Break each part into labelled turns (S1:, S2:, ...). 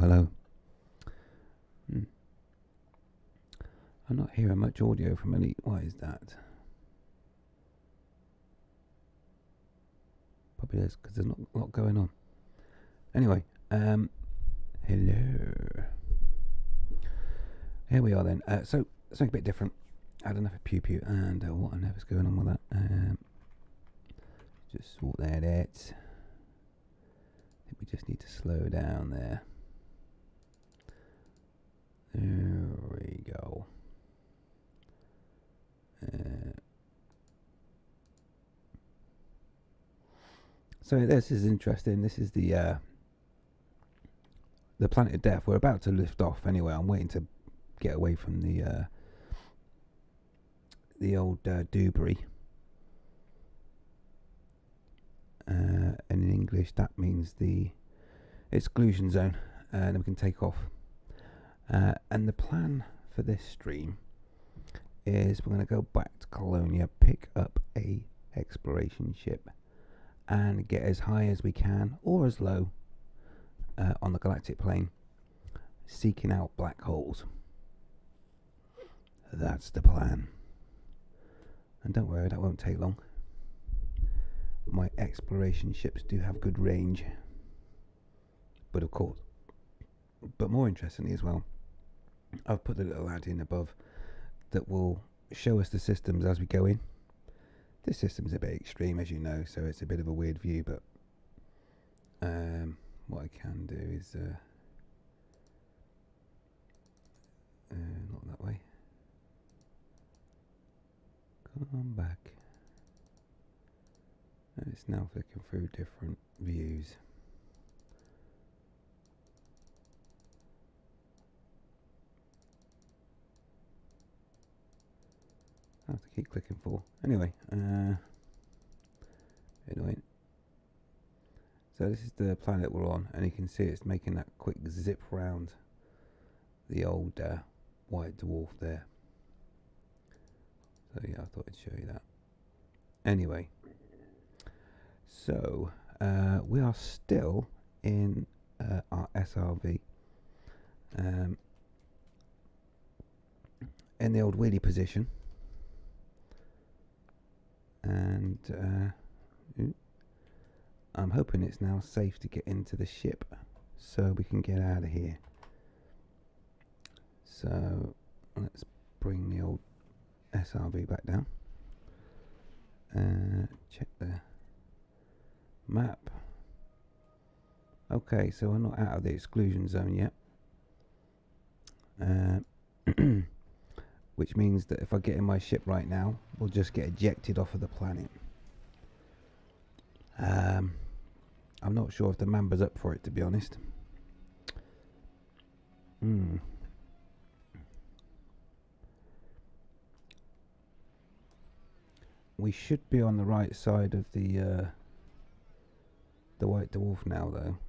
S1: hello. I'm not hearing much audio from any. Why is that? Probably is because there's not a lot going on. Anyway, hello. Here we are then. So something a bit different. I had enough of Pew Pew and what on earth is going on with that? Just sort that out. I think we just need to slow down there. There we go. So this is interesting. This is the Planet of Death. We're about to lift off anyway. I'm waiting to get away from the old Dewberry. And in English that means the exclusion zone, and then we can take off. And the plan for this stream is we're going to go back to Colonia, pick up a exploration ship, and get as high as we can, or as low, on the galactic plane, seeking out black holes. That's the plan. And don't worry, that won't take long. My exploration ships do have good range. But of course, but more interestingly as well, I've put the little ad in above that will show us the systems as we go in. This system's a bit extreme, as you know, so it's a bit of a weird view, but what I can do is not that way. Come on back. And it's now flicking through different views. I have to keep clicking for. Anyway, annoying. So this is the planet we're on, and you can see it's making that quick zip round the old white dwarf there. So yeah, I thought I'd show you that. Anyway, so we are still in our SRV, in the old wheelie position. And I'm hoping it's now safe to get into the ship so we can get out of here. So let's bring the old SRV back down. Check the map. Okay, so we're not out of the exclusion zone yet. Which means that if I get in my ship right now, we'll just get ejected off of the planet. I'm not sure if the Mamba's up for it, to be honest. We should be on the right side of the white dwarf now, though.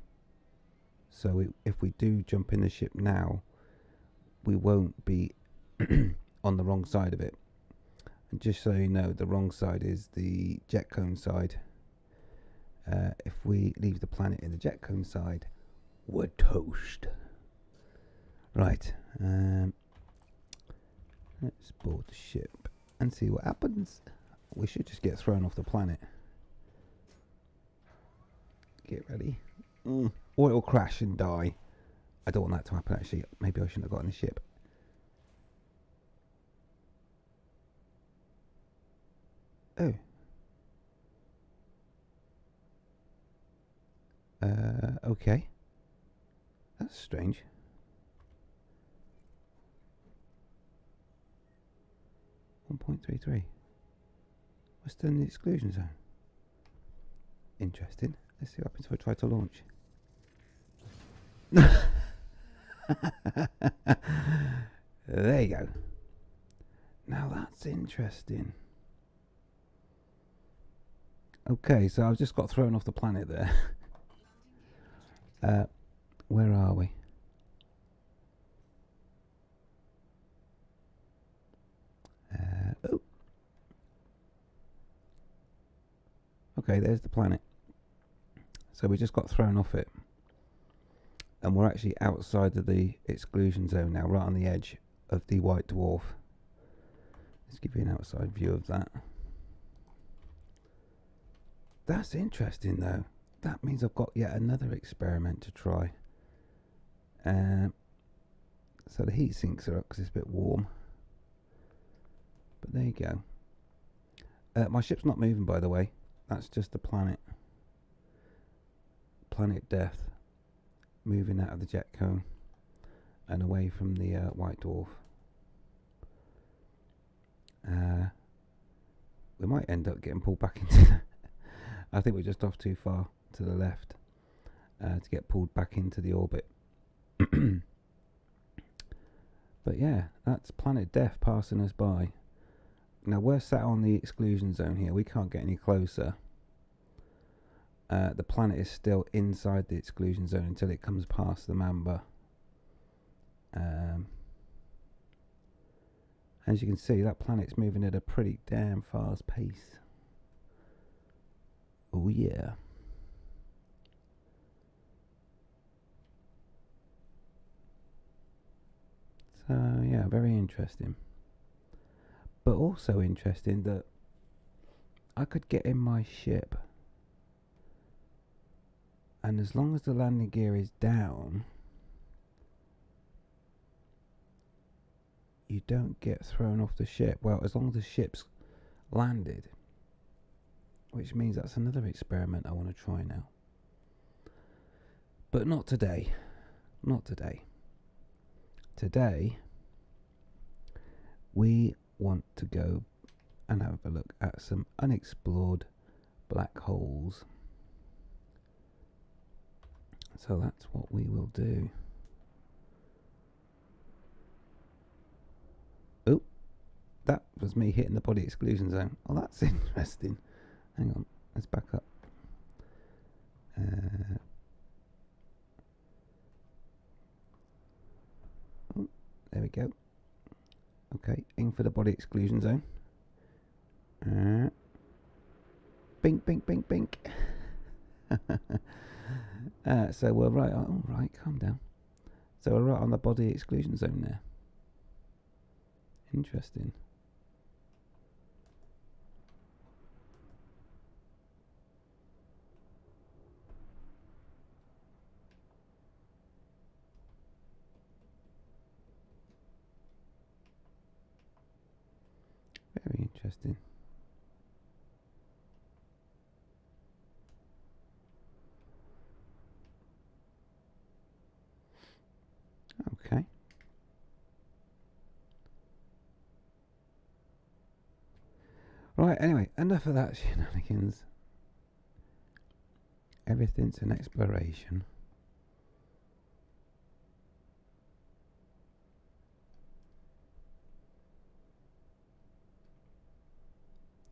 S1: So if we do jump in the ship now, we won't be on the wrong side of it. And just so you know, the wrong side is the jet cone side. If we leave the planet in the jet cone side, we're toast. Right, let's board the ship and see what happens. We should just get thrown off the planet. Get ready. Or it'll crash and die. I don't want that to happen, actually. Maybe I shouldn't have got on the ship. Oh. Okay. That's strange. .33. We're still in the exclusion zone. Interesting. Let's see what happens if I try to launch. There you go. Now that's interesting. Okay, so I've just got thrown off the planet there. Where are we? Oh. Okay, there's the planet. So we just got thrown off it. And we're actually outside of the exclusion zone now, right on the edge of the white dwarf. Let's give you an outside view of that. That's interesting though. That means I've got yet another experiment to try. So the heat sinks are up because it's a bit warm. But there you go. My ship's not moving, by the way. That's just the planet. Planet Death. Moving out of the jet cone and away from the white dwarf. We might end up getting pulled back into I think we're just off too far to the left to get pulled back into the orbit. But yeah, that's Planet Death passing us by. Now we're sat on the exclusion zone here. We can't get any closer. The planet is still inside the exclusion zone until it comes past the Mamba. As you can see, that planet's moving at a pretty damn fast pace. Oh yeah. So yeah, very interesting. But also interesting that I could get in my ship, and as long as the landing gear is down, you don't get thrown off the ship. Well, as long as the ship's landed, which means that's another experiment I want to try now. But not today. Not today. Today, we want to go and have a look at some unexplored black holes. So that's what we will do. Oh, that was me hitting the body exclusion zone. Oh, that's interesting. Hang on, let's back up. Oh, there we go. Okay, aim for the body exclusion zone. Bink, bink, bink, bink. So we're right on. Oh, right, calm down. So we're right on the body exclusion zone there. Interesting. Very interesting. Okay. Right, anyway, enough of that shenanigans. Everything's an exploration.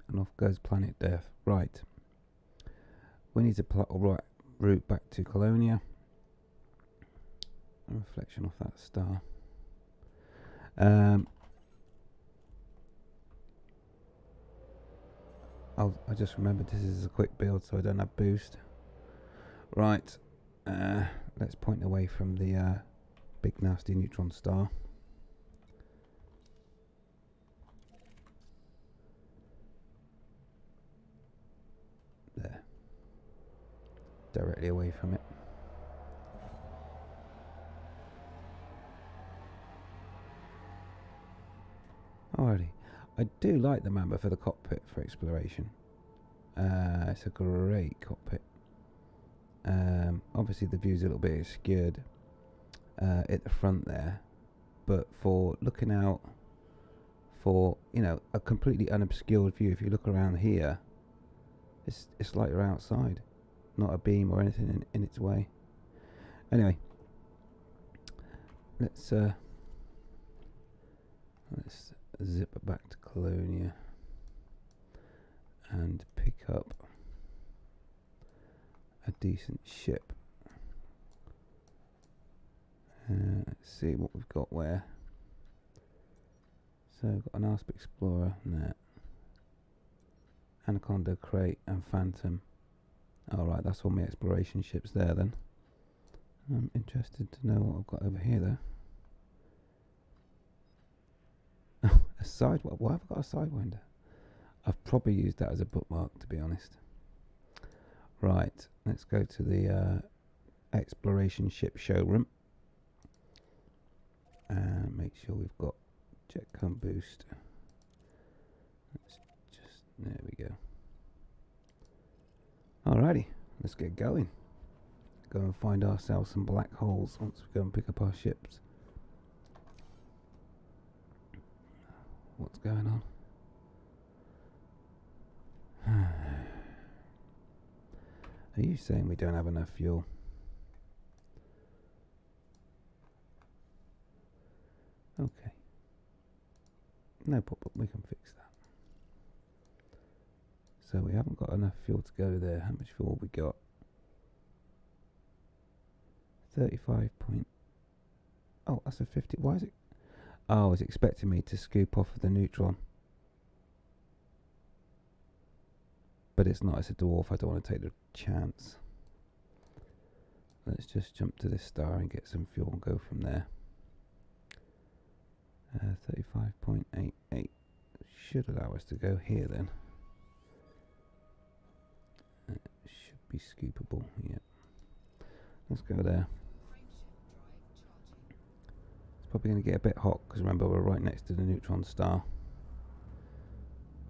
S1: And off goes Planet Death. Right. We need to plot a right route back to Colonia. A reflection off that star. I just remembered this is a quick build, so I don't have boost. Right. Let's point away from the big nasty neutron star. There. Directly away from it. Alrighty. I do like the Mamba for the cockpit for exploration. It's a great cockpit. Obviously the view's a little bit obscured at the front there, but for looking out for, you know, a completely unobscured view, if you look around here, it's like you're outside, not a beam or anything in its way. Anyway, let's zip back to Colonia and pick up a decent ship. Let's see what we've got where. So we've got an Asp Explorer there, Anaconda, Crate and Phantom. Alright, that's all my exploration ships there then. I'm interested to know what I've got over here though. A sidewinder. Why have I got a sidewinder? I've probably used that as a bookmark, to be honest. Right, let's go to the exploration ship showroom and make sure we've got jet cam boost. Let's just, there we go. Alrighty, let's get going. Go and find ourselves some black holes once we go and pick up our ships. What's going on? Are you saying we don't have enough fuel? Okay. No problem, we can fix that. So we haven't got enough fuel to go there. How much fuel have we got? 35 point... Oh, that's a 50... Why is it... Oh, I was expecting me to scoop off of the neutron. But it's not, it's a dwarf. I don't want to take the chance. Let's just jump to this star and get some fuel and go from there. 35.88 should allow us to go here then. Should be scoopable, yeah. Let's go there. It's probably going to get a bit hot because remember we're right next to the neutron star.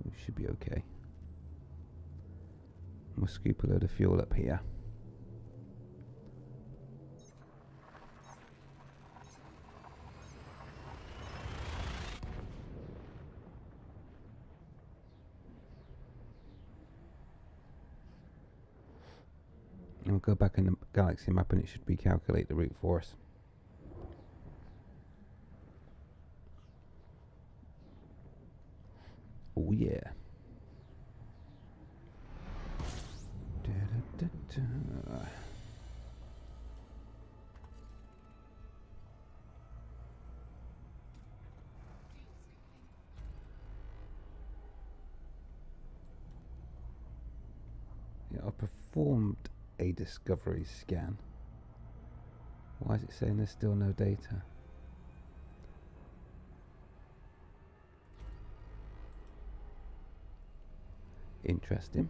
S1: We should be okay. We'll scoop a load of fuel up here. And we'll go back in the galaxy map and it should recalculate the route for us. Oh yeah. Yeah, I performed a discovery scan. Why is it saying there's still no data? Interesting.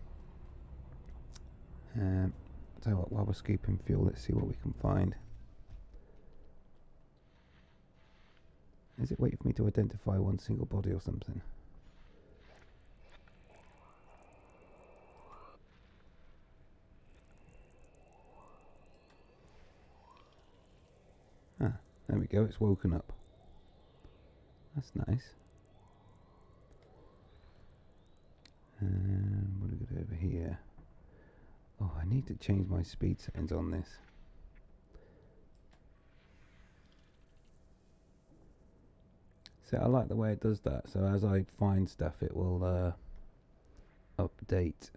S1: Tell you what, while we're scooping fuel, let's see what we can find. Is it waiting for me to identify one single body or something? Ah, there we go, it's woken up. That's nice. And what do we got over here? Oh, I need to change my speed settings on this. So I like the way it does that. So as I find stuff, it will update.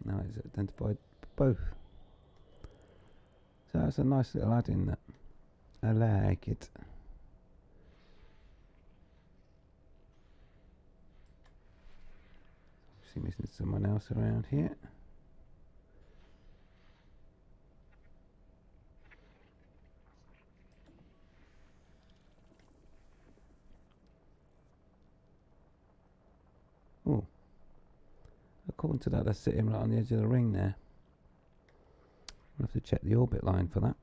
S1: Now it's identified both. So that's a nice little add-in that I like it. See, missing someone else around here. Oh, according to that, they're sitting right on the edge of the ring there. I'll have to check the orbit line for that.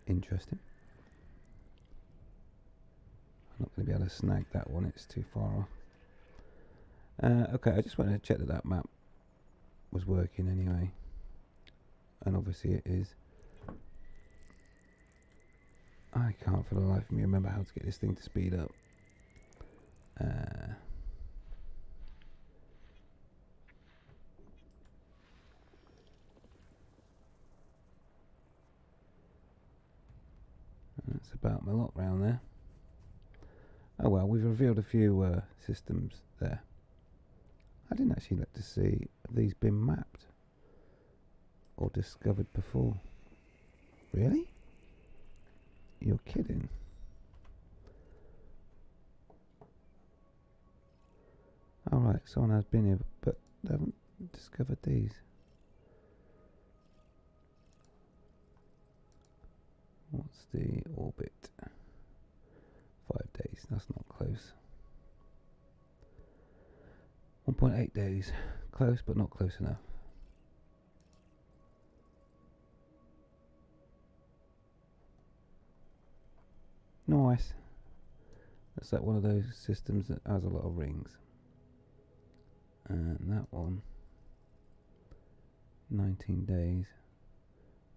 S1: Interesting. I'm not going to be able to snag that one, it's too far off. Okay, I just wanted to check that that map was working anyway. And obviously it is. I can't for the life of me remember how to get this thing to speed up. That's about my lot round there. Oh well, we've revealed a few systems there. I didn't actually look to see have these been mapped or discovered before. Really? You're kidding. Alright, someone has been here, but they haven't discovered these. What's the orbit? 5 days, that's not close. 1.8 days. Close, but not close enough. Nice. That's like one of those systems that has a lot of rings. And that one, 19 days.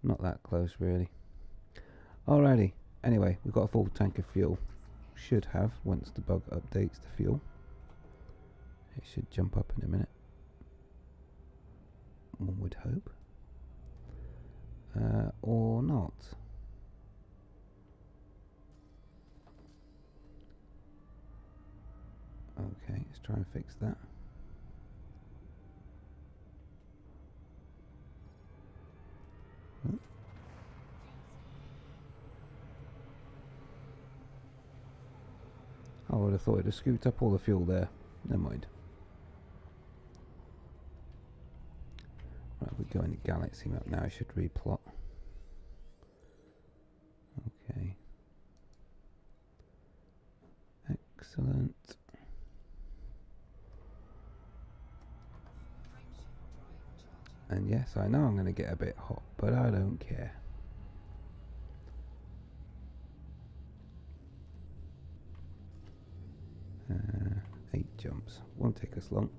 S1: Not that close, really. Alrighty. Anyway, we've got a full tank of fuel. Should have, once the bug updates the fuel. It should jump up in a minute. One would hope. Or not. Okay, let's try and fix that. I would have thought it'd have scooped up all the fuel there. Never mind. Right, we're going to Galaxy Map now. I should replot. Okay. Excellent. And yes, I know I'm going to get a bit hot, but I don't care. Uh, 8 jumps. Won't take us long.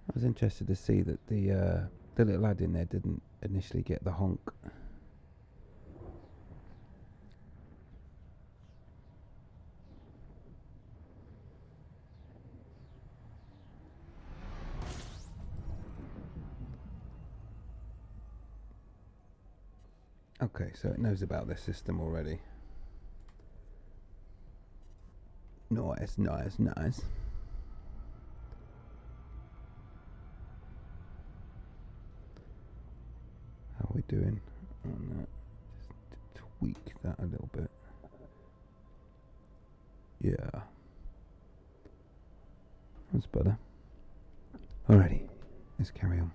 S1: I was interested to see that the little lad in there didn't initially get the honk. Okay, so it knows about this system already. Nice, nice, nice. How are we doing on that? Just tweak that a little bit. Yeah. That's better. Alrighty, let's carry on.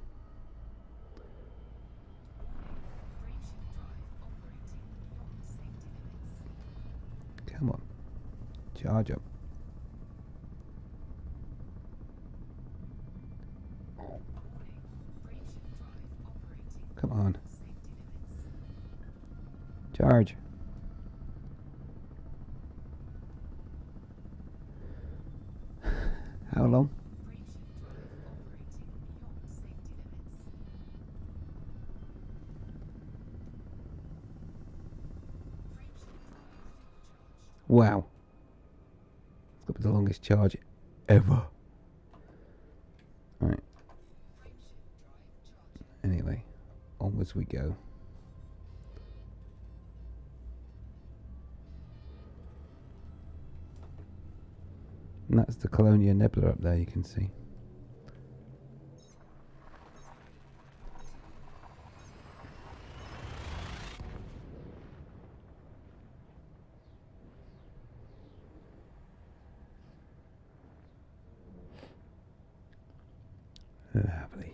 S1: Come on. Charge up. Come on. Charge. How long? Wow. It's got to be the longest charge ever. Right. Anyway, onwards we go. And that's the Colonia Nebula up there, you can see. Lovely.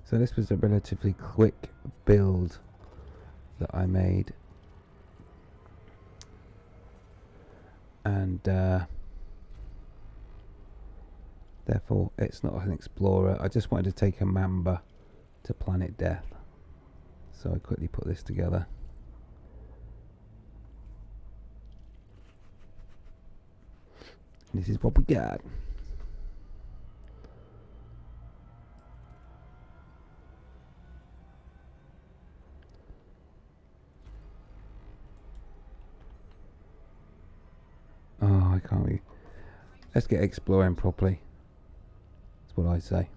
S1: So this was a relatively quick build that I made, and therefore it's not an explorer. I just wanted to take a Mamba to planet Death, so I quickly put this together. And this is what we got. Why can't we? Let's get exploring properly. That's what I say.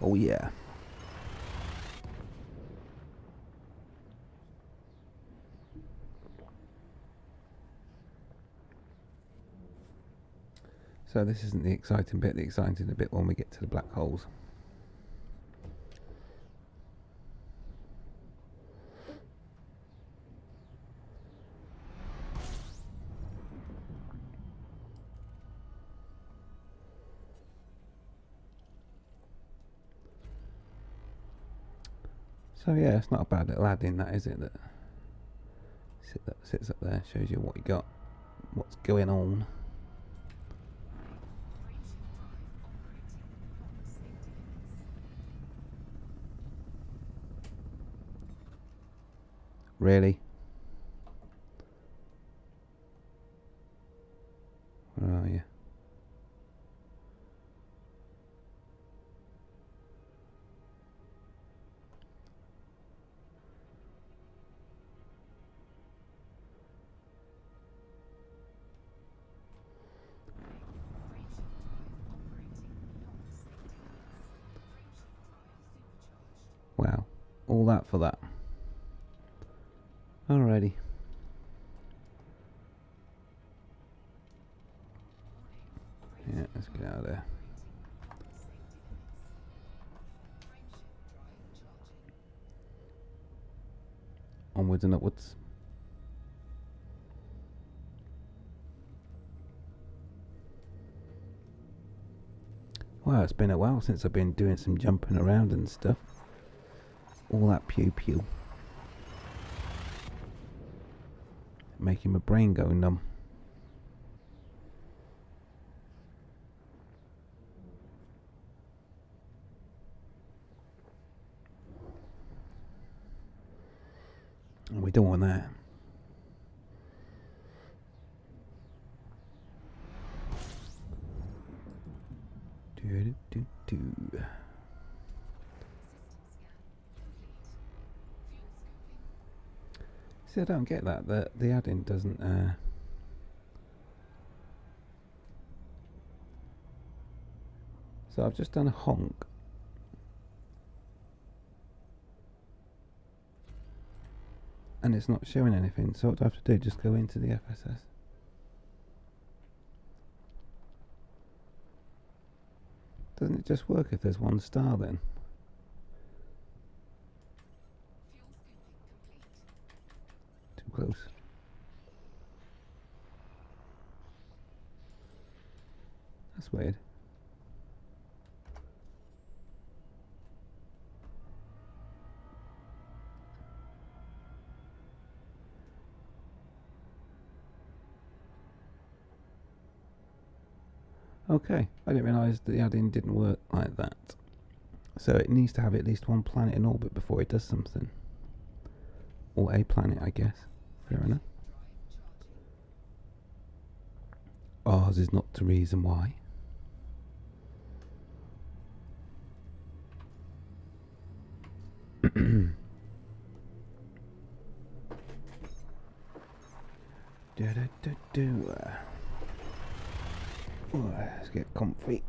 S1: Oh yeah. So this isn't the exciting bit. The exciting bit when we get to the black holes. So yeah, it's not a bad little add-in, that is it? That sits up there, shows you what you got, what's going on. Really? Where are you? Wow, all that for that. Alrighty. Yeah, let's get out of there. Onwards and upwards. Wow, it's been a while since I've been doing some jumping around and stuff. All that pew pew. Making my brain go numb. And we don't want that. Do. See, I don't get that. The add-in doesn't. So I've just done a honk. And it's not showing anything. So what do I have to do? Just go into the FSS. Doesn't it just work if there's one star then? Too close. That's weird. Okay, I didn't realise the add-in didn't work like that. So it needs to have at least one planet in orbit before it does something. Or a planet, I guess. Fair enough. Ours is not the reason why. Let's get comfy.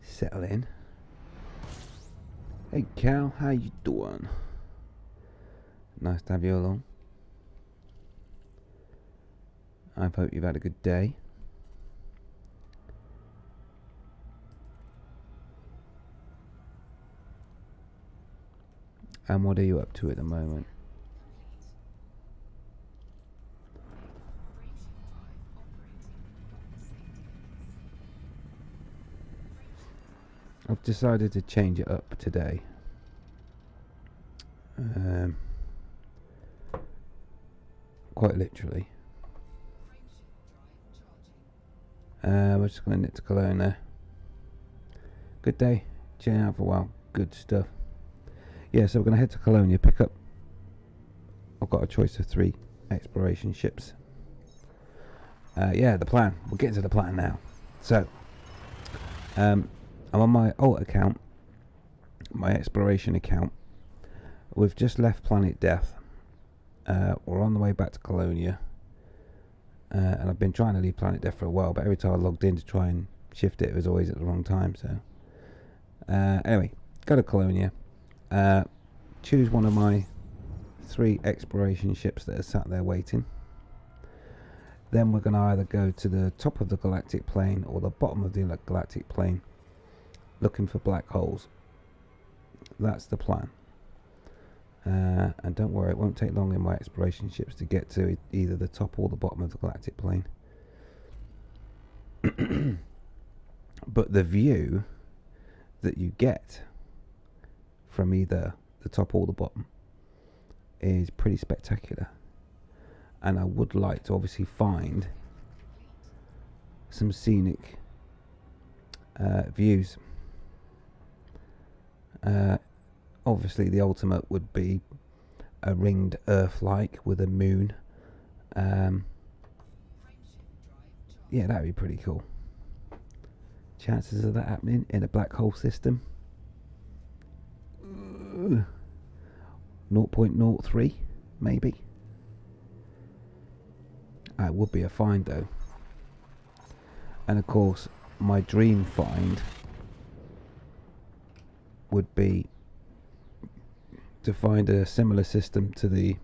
S1: Settle in. Hey Cal, how you doing? Nice to have you along. I hope you've had a good day. And what are you up to at the moment? I've decided to change it up today. Quite literally. We're just going to nip to Cologne there. Good day. Chilling out for a while. Good stuff. Yeah, so we're going to head to Cologne, pick up. I've got a choice of 3 exploration ships. Yeah, the plan. We'll get into the plan now. So, I'm on my alt account, my exploration account. We've just left Planet Death. We're on the way back to Colonia. And I've been trying to leave Planet Death for a while, but every time I logged in to try and shift it, it was always at the wrong time. So, anyway, go to Colonia. Choose one of my 3 exploration ships that are sat there waiting. Then we're going to either go to the top of the galactic plane or the bottom of the galactic plane, looking for black holes. That's the plan. And don't worry, it won't take long in my exploration ships to get to either the top or the bottom of the galactic plane. But the view that you get from either the top or the bottom is pretty spectacular. And I would like to obviously find some scenic views. Obviously the ultimate would be a ringed Earth-like with a moon. Yeah, that'd be pretty cool. Chances of that happening in a black hole system? 0.03 maybe. It would be a find though. And of course my dream find would be to find a similar system to the...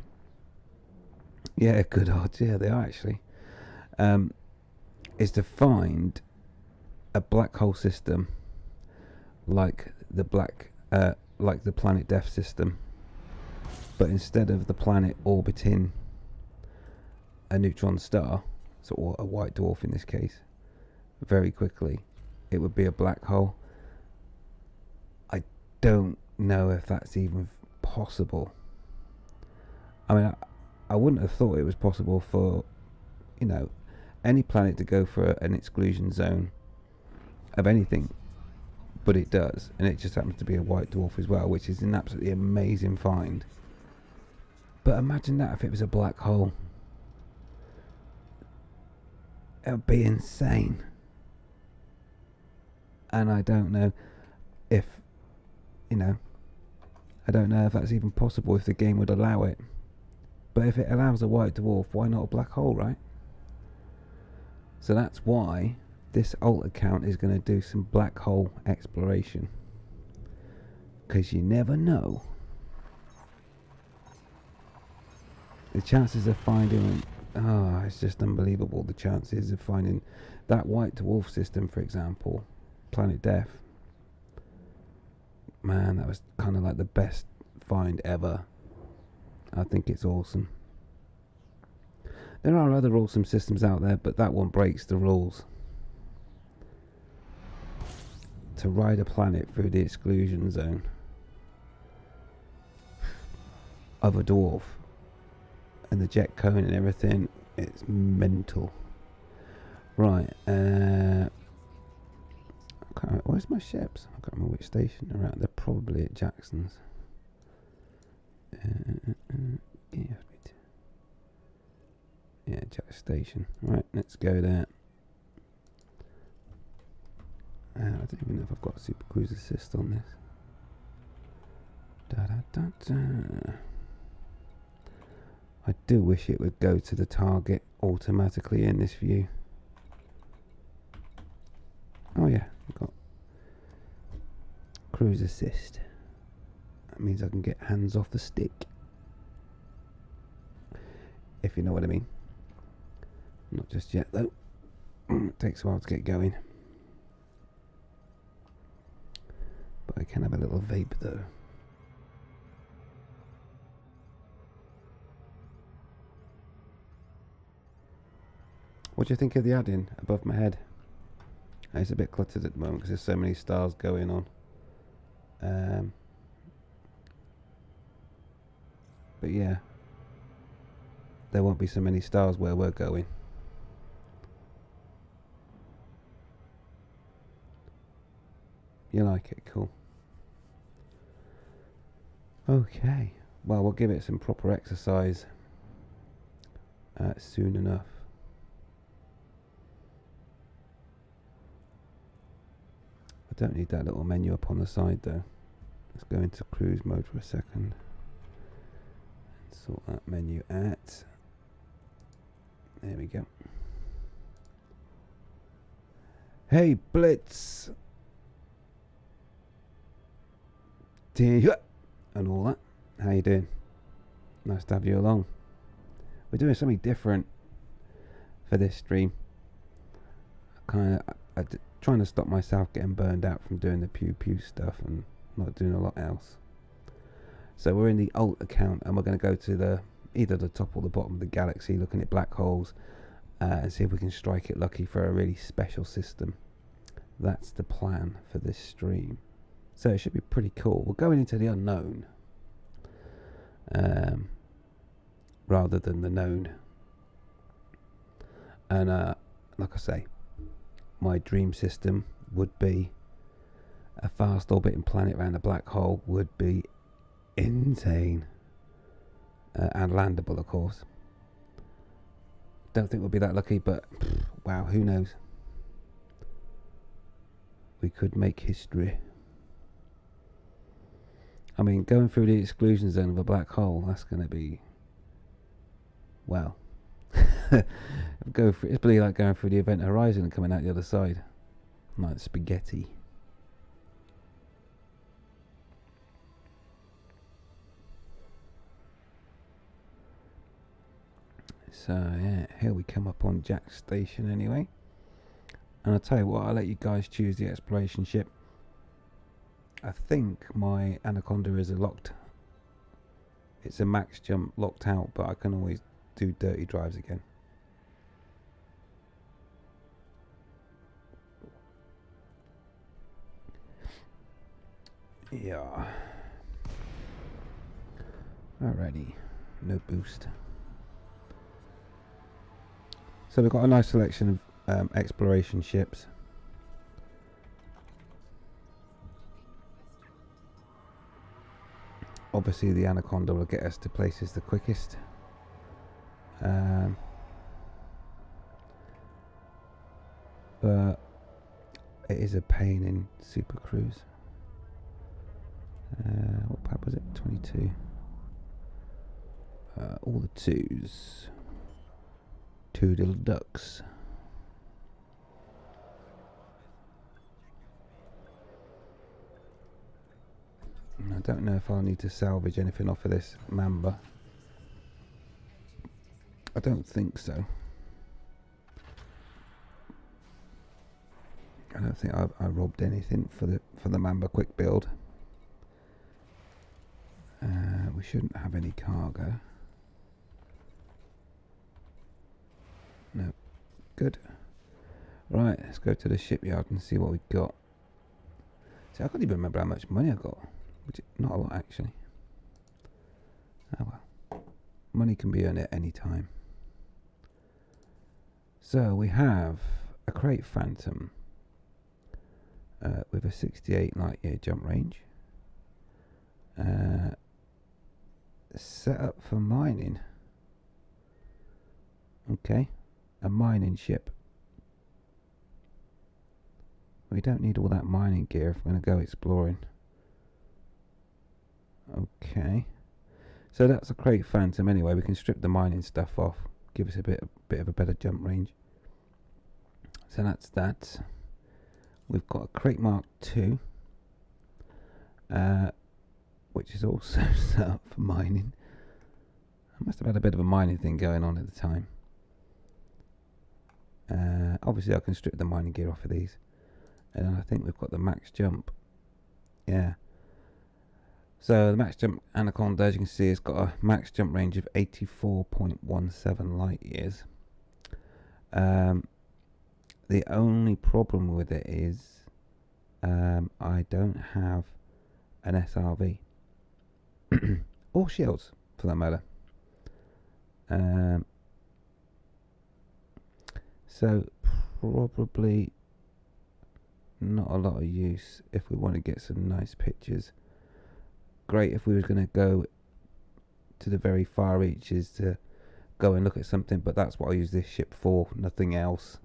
S1: Yeah, good odds. Yeah, they are actually. Is to find a black hole system like the Planet Death system, but instead of the planet orbiting a neutron star, or a white dwarf in this case, very quickly, it would be a black hole. I don't know if that's even possible. I mean, I wouldn't have thought it was possible for, any planet to go for an exclusion zone of anything, but it does, and it just happens to be a white dwarf as well, which is an absolutely amazing find. But imagine that if it was a black hole. It would be insane. And I don't know if, I don't know if that's even possible, if the game would allow it. But if it allows a white dwarf, why not a black hole, right? So that's why this alt account is going to do some black hole exploration. Because you never know. The chances of finding... it's just unbelievable, the chances of finding that white dwarf system, for example, Planet Death. Man, that was kind of like the best find ever. I think it's awesome. There are other awesome systems out there, but that one breaks the rules. To ride a planet through the exclusion zone of a dwarf and the jet cone and everything, it's mental. Right, where's my ships? I can't remember which station they're at. They're probably at Jackson's. Yeah, Jack Station. Right, let's go there. I don't even know if I've got a Super Cruise Assist on this. I do wish it would go to the target automatically in this view. Oh yeah, I've got Cruise Assist. That means I can get hands off the stick. If you know what I mean. Not just yet though. It takes a while to get going. But I can have a little vape though. What do you think of the add-in above my head? It's a bit cluttered at the moment because there's so many stars going on. But yeah, there won't be so many stars where we're going. You like it? Cool. Okay. Well, we'll give it some proper exercise soon enough. I don't need that little menu up on the side though. Let's go into cruise mode for a second and sort that menu out. There we go. Hey Blitz! And all that. How you doing? Nice to have you along. We're doing something different for this stream. I'm trying to stop myself getting burned out from doing the Pew Pew stuff and not doing a lot else. So we're in the alt account and we're going to go to either the top or the bottom of the galaxy, looking at black holes and see if we can strike it lucky for a really special system. That's the plan for this stream. So it should be pretty cool. We're going into the unknown rather than the known. And like I say, my dream system would be a fast orbiting planet around a black hole. Would be insane and landable, of course. Don't think we'll be that lucky, but wow, who knows? We could make history. I mean, going through the exclusion zone of a black hole, that's going to be, well, it's pretty like going through the event horizon and coming out the other side, like spaghetti. So yeah, here we come up on Jack's station anyway. And I'll tell you what, I'll let you guys choose the exploration ship. I think my Anaconda is it's a max jump locked out, but I can always do dirty drives again. Yeah. Alrighty, no boost. So we've got a nice selection of exploration ships. Obviously the Anaconda will get us to places the quickest. But it is a pain in Super Cruise. What pack was it? 22. All the twos. Two little ducks. I don't know if I'll need to salvage anything off of this Mamba. I don't think so. I don't think I robbed anything for the Mamba quick build. We shouldn't have any cargo. No. Good. Right, let's go to the shipyard and see what we've got. See, I can't even remember how much money I got. Which is not a lot, actually. Oh well. Money can be earned at any time. So we have a Crate Phantom with a 68 light year jump range. Set up for mining. Okay, a mining ship. We don't need all that mining gear if we're going to go exploring. Okay, so that's a Crate Phantom anyway. We can strip the mining stuff off, give us a bit of a better jump range. So that's that. We've got a Crate Mark II, which is also set up for mining. I must have had a bit of a mining thing going on at the time. Obviously I can strip the mining gear off of these. And I think we've got the max jump. Yeah. So the max jump Anaconda, as you can see, has got a max jump range of 84.17 light years. The only problem with it is I don't have an SRV. Or shields, for that matter. So probably not a lot of use if we want to get some nice pictures. Great if we was going to go to the very far reaches to go and look at something, but that's what I use this ship for, nothing else.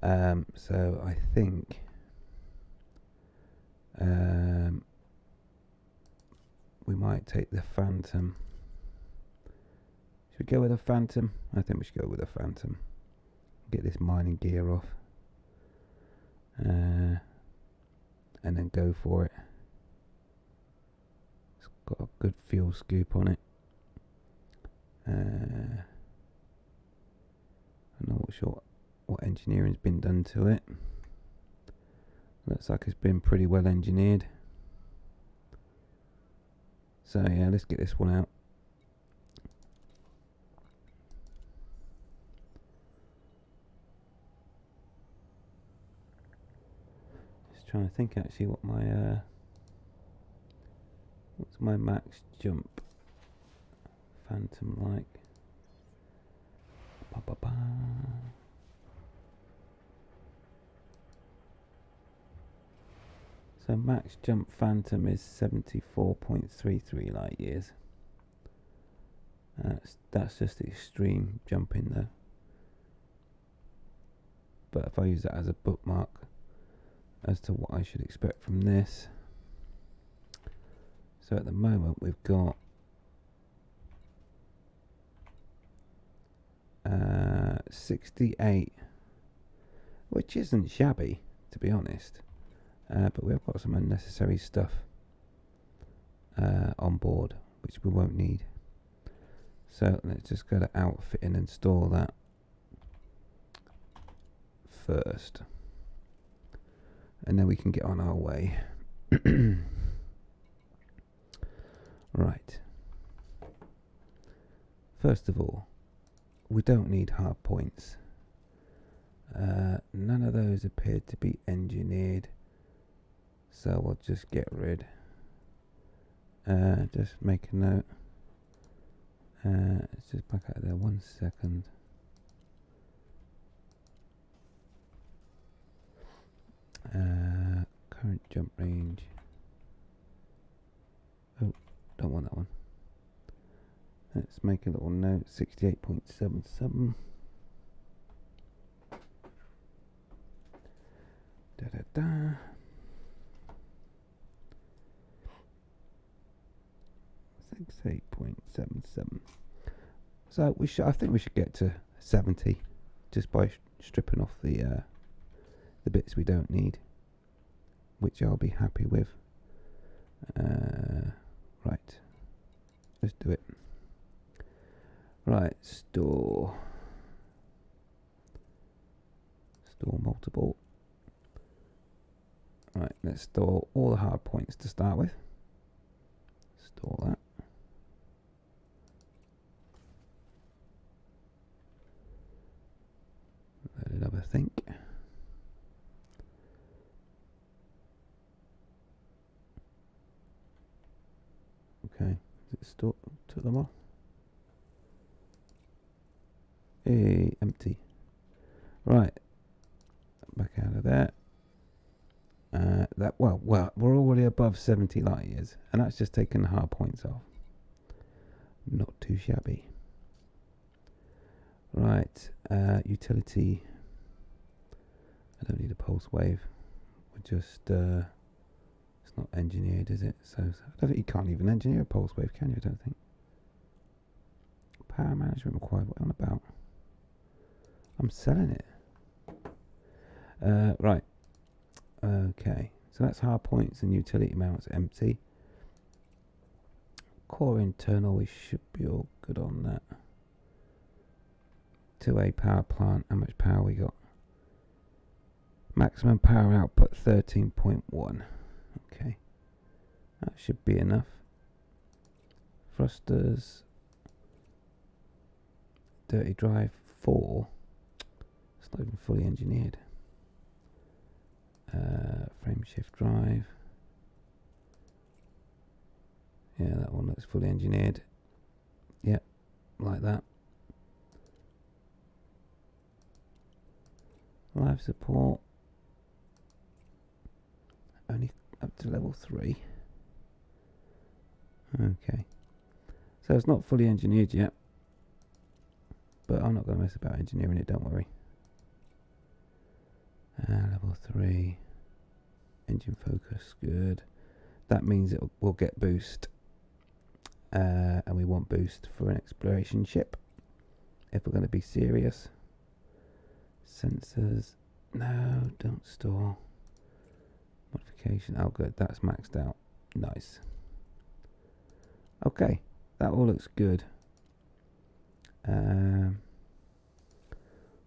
S1: So I think we might take the Phantom. Should we go with a Phantom? I think we should go with a Phantom. Get this mining gear off. And then go for it. It's got a good fuel scoop on it. I'm not sure what engineering's been done to it. Looks like it's been pretty well engineered. So yeah, let's get this one out. Just trying to think actually what my what's my max jump Phantom like. Ba -ba -ba. So max jump Phantom is 74.33 light years. That's just extreme jumping though. But if I use that as a bookmark as to what I should expect from this. So at the moment we've got 68, which isn't shabby to be honest. But we've got some unnecessary stuff on board which we won't need. So let's just go to outfit and install that first, and then we can get on our way. Right. First of all, we don't need hard points. None of those appeared to be engineered, so we'll just get rid. Just make a note. Let's just back out of there 1 second. Current jump range. Oh, don't want that one. Let's make a little note. 68.77. Da da da. 68.77. So we should. I think we should get to 70, just by stripping off the bits we don't need, which I'll be happy with. Right, let's do it. Right, store multiple. Right, let's store all the hard points to start with. Store that. Let it have a think. Okay, is it stored? Took them off. Hey, empty. Right, back out of there. Well, we're already above 70 light years, and that's just taking the hard points off. Not too shabby. Right, utility. I don't need a pulse wave. We're just it's not engineered, is it? So I don't think you can't even engineer a pulse wave, can you? I don't think. Power management required. What are you on about? I'm selling it. Right. Okay. So that's hard points and utility mounts empty. Core internal, we should be all good on that. 2A power plant. How much power we got? Maximum power output 13.1. Okay. That should be enough. Thrusters. Dirty drive 4. It's not even fully engineered. Frame shift drive. Yeah, that one looks fully engineered. Yep, like that. Live support. to level 3. Okay. So it's not fully engineered yet. But I'm not going to mess about engineering it, don't worry. Level 3. Engine focus, good. That means it will get boost. And we want boost for an exploration ship. If we're going to be serious. Sensors. No, don't store. Modification. Oh, good. That's maxed out. Nice. Okay. That all looks good.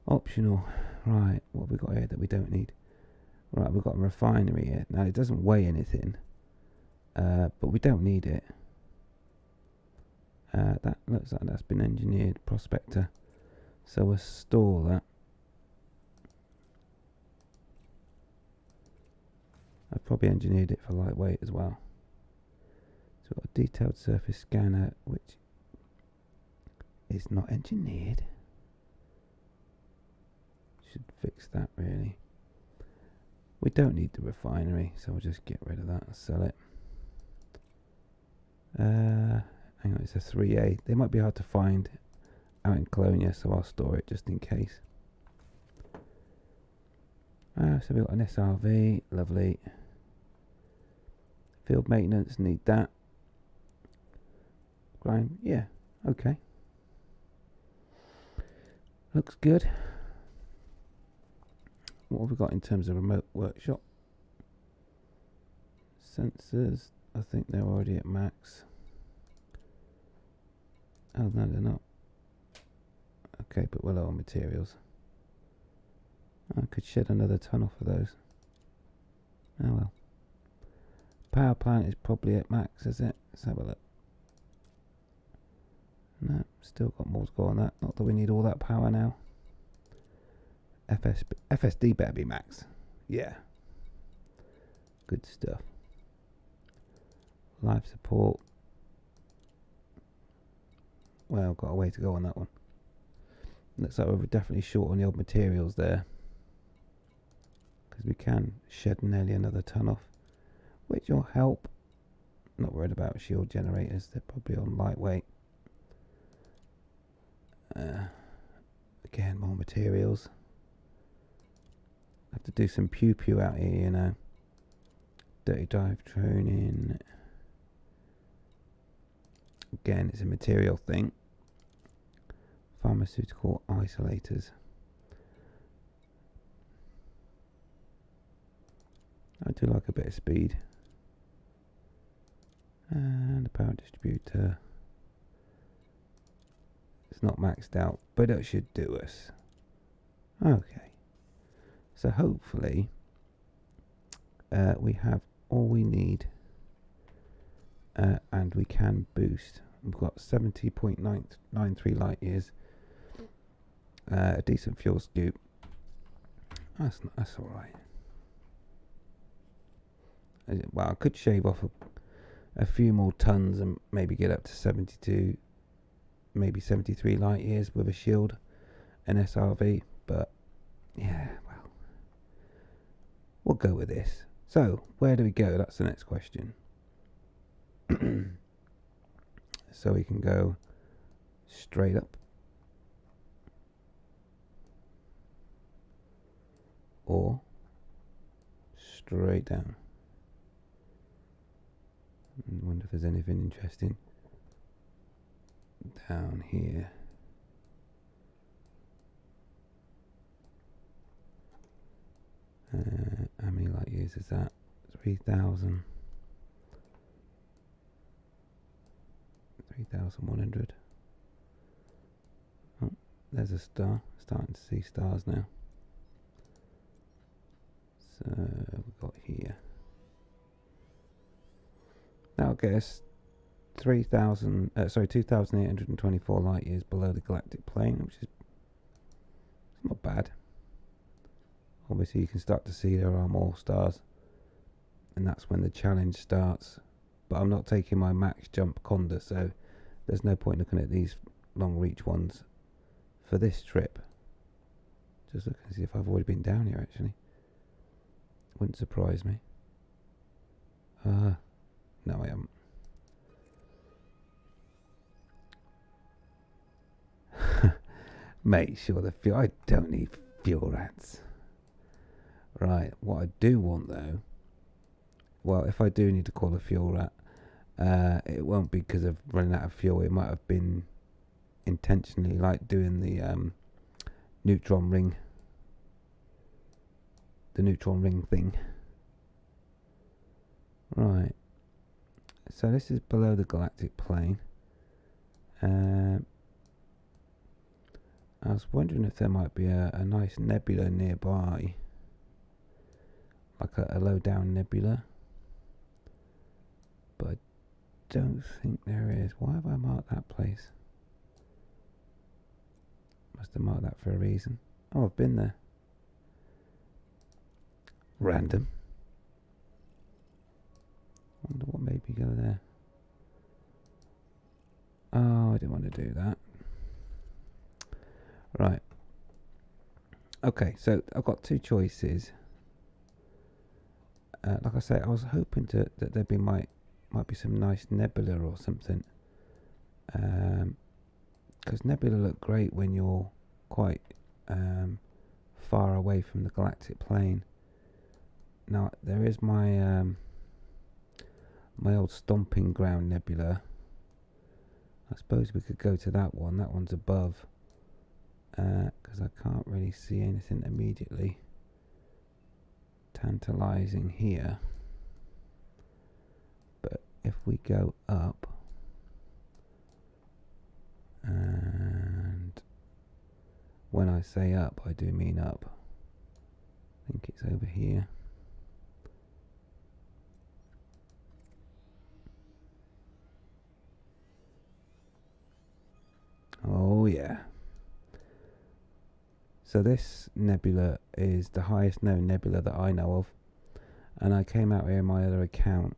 S1: Optional. Right. What have we got here that we don't need? Right. We've got a refinery here. Now, it doesn't weigh anything. But we don't need it. That looks like that's been engineered. Prospector. So we'll store that. I've probably engineered it for lightweight as well. So we've got a detailed surface scanner, which is not engineered. Should fix that really. We don't need the refinery, so we'll just get rid of that and sell it. Hang on, it's a 3A. They might be hard to find out in Colonia, so I'll store it just in case. So we've got an SRV, lovely. Field maintenance, need that. Grime, yeah, okay. Looks good. What have we got in terms of remote workshop? Sensors, I think they're already at max. Oh no, they're not. Okay, but we're low on materials. I could shed another ton off of those. Oh well. Power plant is probably at max, is it? Let's have a look. No, still got more to go on that. Not that we need all that power now. FSD better be max. Yeah. Good stuff. Life support. Well, got a way to go on that one. Looks like we're definitely short on the old materials there. Because we can shed nearly another ton off. Which will help. Not worried about shield generators. They're probably on lightweight. Again, more materials. Have to do some Pew Pew out here, you know. Dirty dive training. Again, it's a material thing. Pharmaceutical isolators. I do like a bit of speed. And a power distributor. It's not maxed out, but it should do us. Okay. So hopefully we have all we need and we can boost. We've got 70.993 light years, a decent fuel scoop. That's all right. Well, I could shave off a few more tons and maybe get up to 72, maybe 73 light years with a shield and SRV, but yeah, well, we'll go with this. So, where do we go? That's the next question. So we can go straight up or straight down. I wonder if there's anything interesting down here. How many light years is that? 3,000. 3,100. Oh, there's a star. Starting to see stars now. So we've got here. That'll get us 2,824 light years below the galactic plane, which is not bad. Obviously, you can start to see there are more stars, and that's when the challenge starts. But I'm not taking my max jump Conda, so there's no point looking at these long reach ones for this trip. Just look and see if I've already been down here, actually. Wouldn't surprise me. No, I haven't. Make sure the fuel. I don't need fuel rats. Right. What I do want though. Well, if I do need to call a fuel rat, it won't be because of running out of fuel. It might have been intentionally, like doing the neutron ring. The neutron ring thing. Right. So this is below the galactic plane. I was wondering if there might be a nice nebula nearby. Like a low down nebula. But I don't think there is. Why have I marked that place? Must have marked that for a reason. Oh, I've been there. Random. Wonder what made me go there. Oh, I didn't want to do that. Right. Okay, so I've got two choices. Like I say, I was hoping that there might be some nice nebula or something. Because nebula look great when you're quite far away from the galactic plane. Now there is my my old stomping ground nebula. I suppose we could go to that one. That one's above, because I can't really see anything immediately tantalizing here. But if we go up, and when I say up, I do mean up. I think it's over here. Oh yeah. So this nebula is the highest known nebula that I know of, and I came out here in my other account.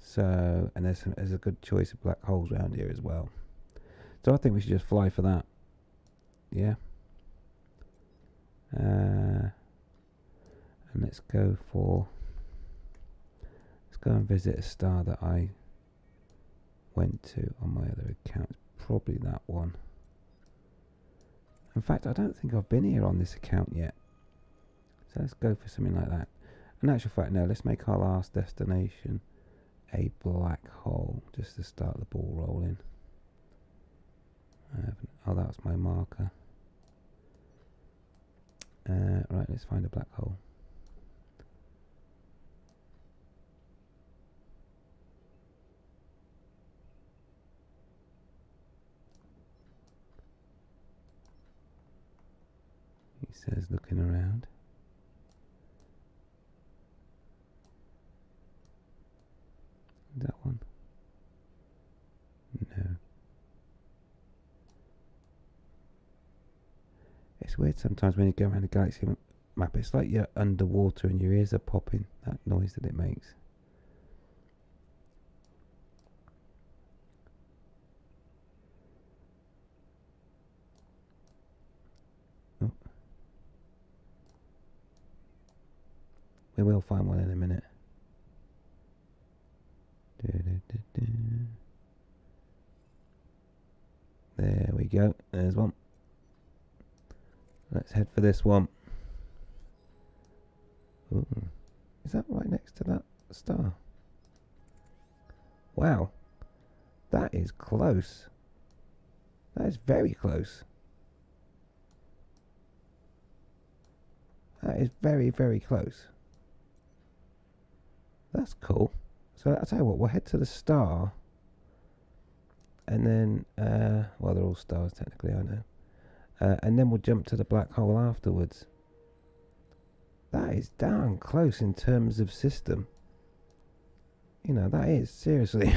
S1: So, and there's a good choice of black holes around here as well. So I think we should just fly for that. Yeah. And let's go and visit a star that I went to on my other account. It's probably that one. In fact, I don't think I've been here on this account yet. So let's go for something like that. In actual fact, no, let's make our last destination a black hole, just to start the ball rolling. Oh, that was my marker. Right, let's find a black hole. He says looking around. That one? No. It's weird sometimes when you go around the galaxy map. It's like you're underwater and your ears are popping. That noise that it makes. Oh. We will find one in a minute. There we go. There's one. Let's head for this one. Ooh. Is that right next to that star? Wow. That is close. That is very close. That is very, very close. That's cool. So I'll tell you what, we'll head to the star. And then, well, they're all stars technically, I know. And then we'll jump to the black hole afterwards. That is darn close in terms of system. You know, that is, seriously.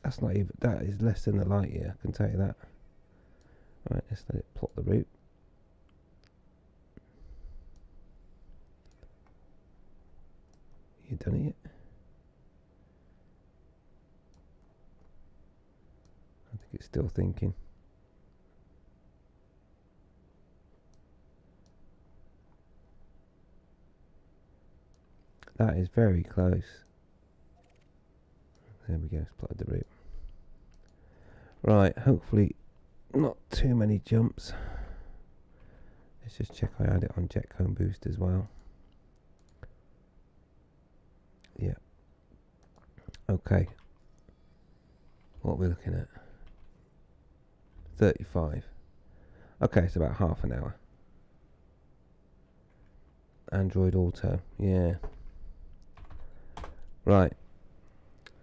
S1: That's not even, that is less than a light year, I can tell you that. Right, let's let it plot the route. You done it yet? I think it's still thinking. That is very close. There we go, it's plotted the route. Right, hopefully not too many jumps. Let's just check I had it on jet cone boost as well. Yeah. Okay. What are we looking at? 35. Okay, it's about half an hour. Android Auto, yeah. Right.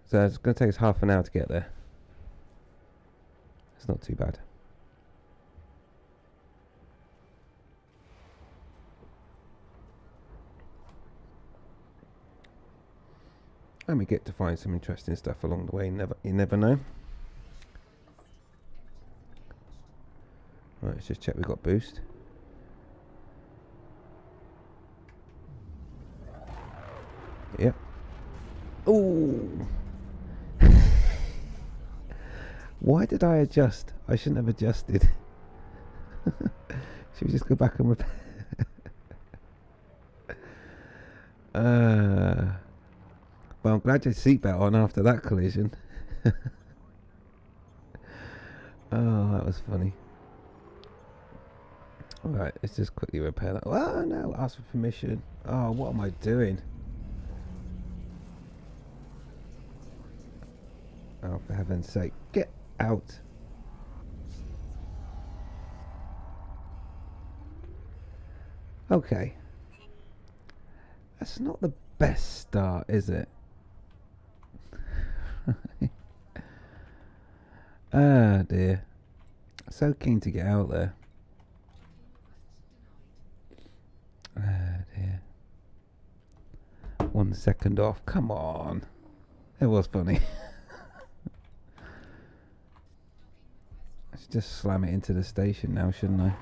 S1: So it's going to take us half an hour to get there. It's not too bad. And we get to find some interesting stuff along the way. You never know. Right, let's just check we've got boost. Yep. Ooh. Why did I adjust? I shouldn't have adjusted. Should we just go back and repair? Well, I'm glad you had your seatbelt on after that collision. Oh, that was funny. Alright, let's just quickly repair that. Oh no, ask for permission. Oh, what am I doing? Oh, for heaven's sake, get out. Okay. That's not the best start, is it? Ah, dear. So keen to get out there. Ah, dear. 1 second off. Come on. It was funny. I should just slam it into the station now, shouldn't I?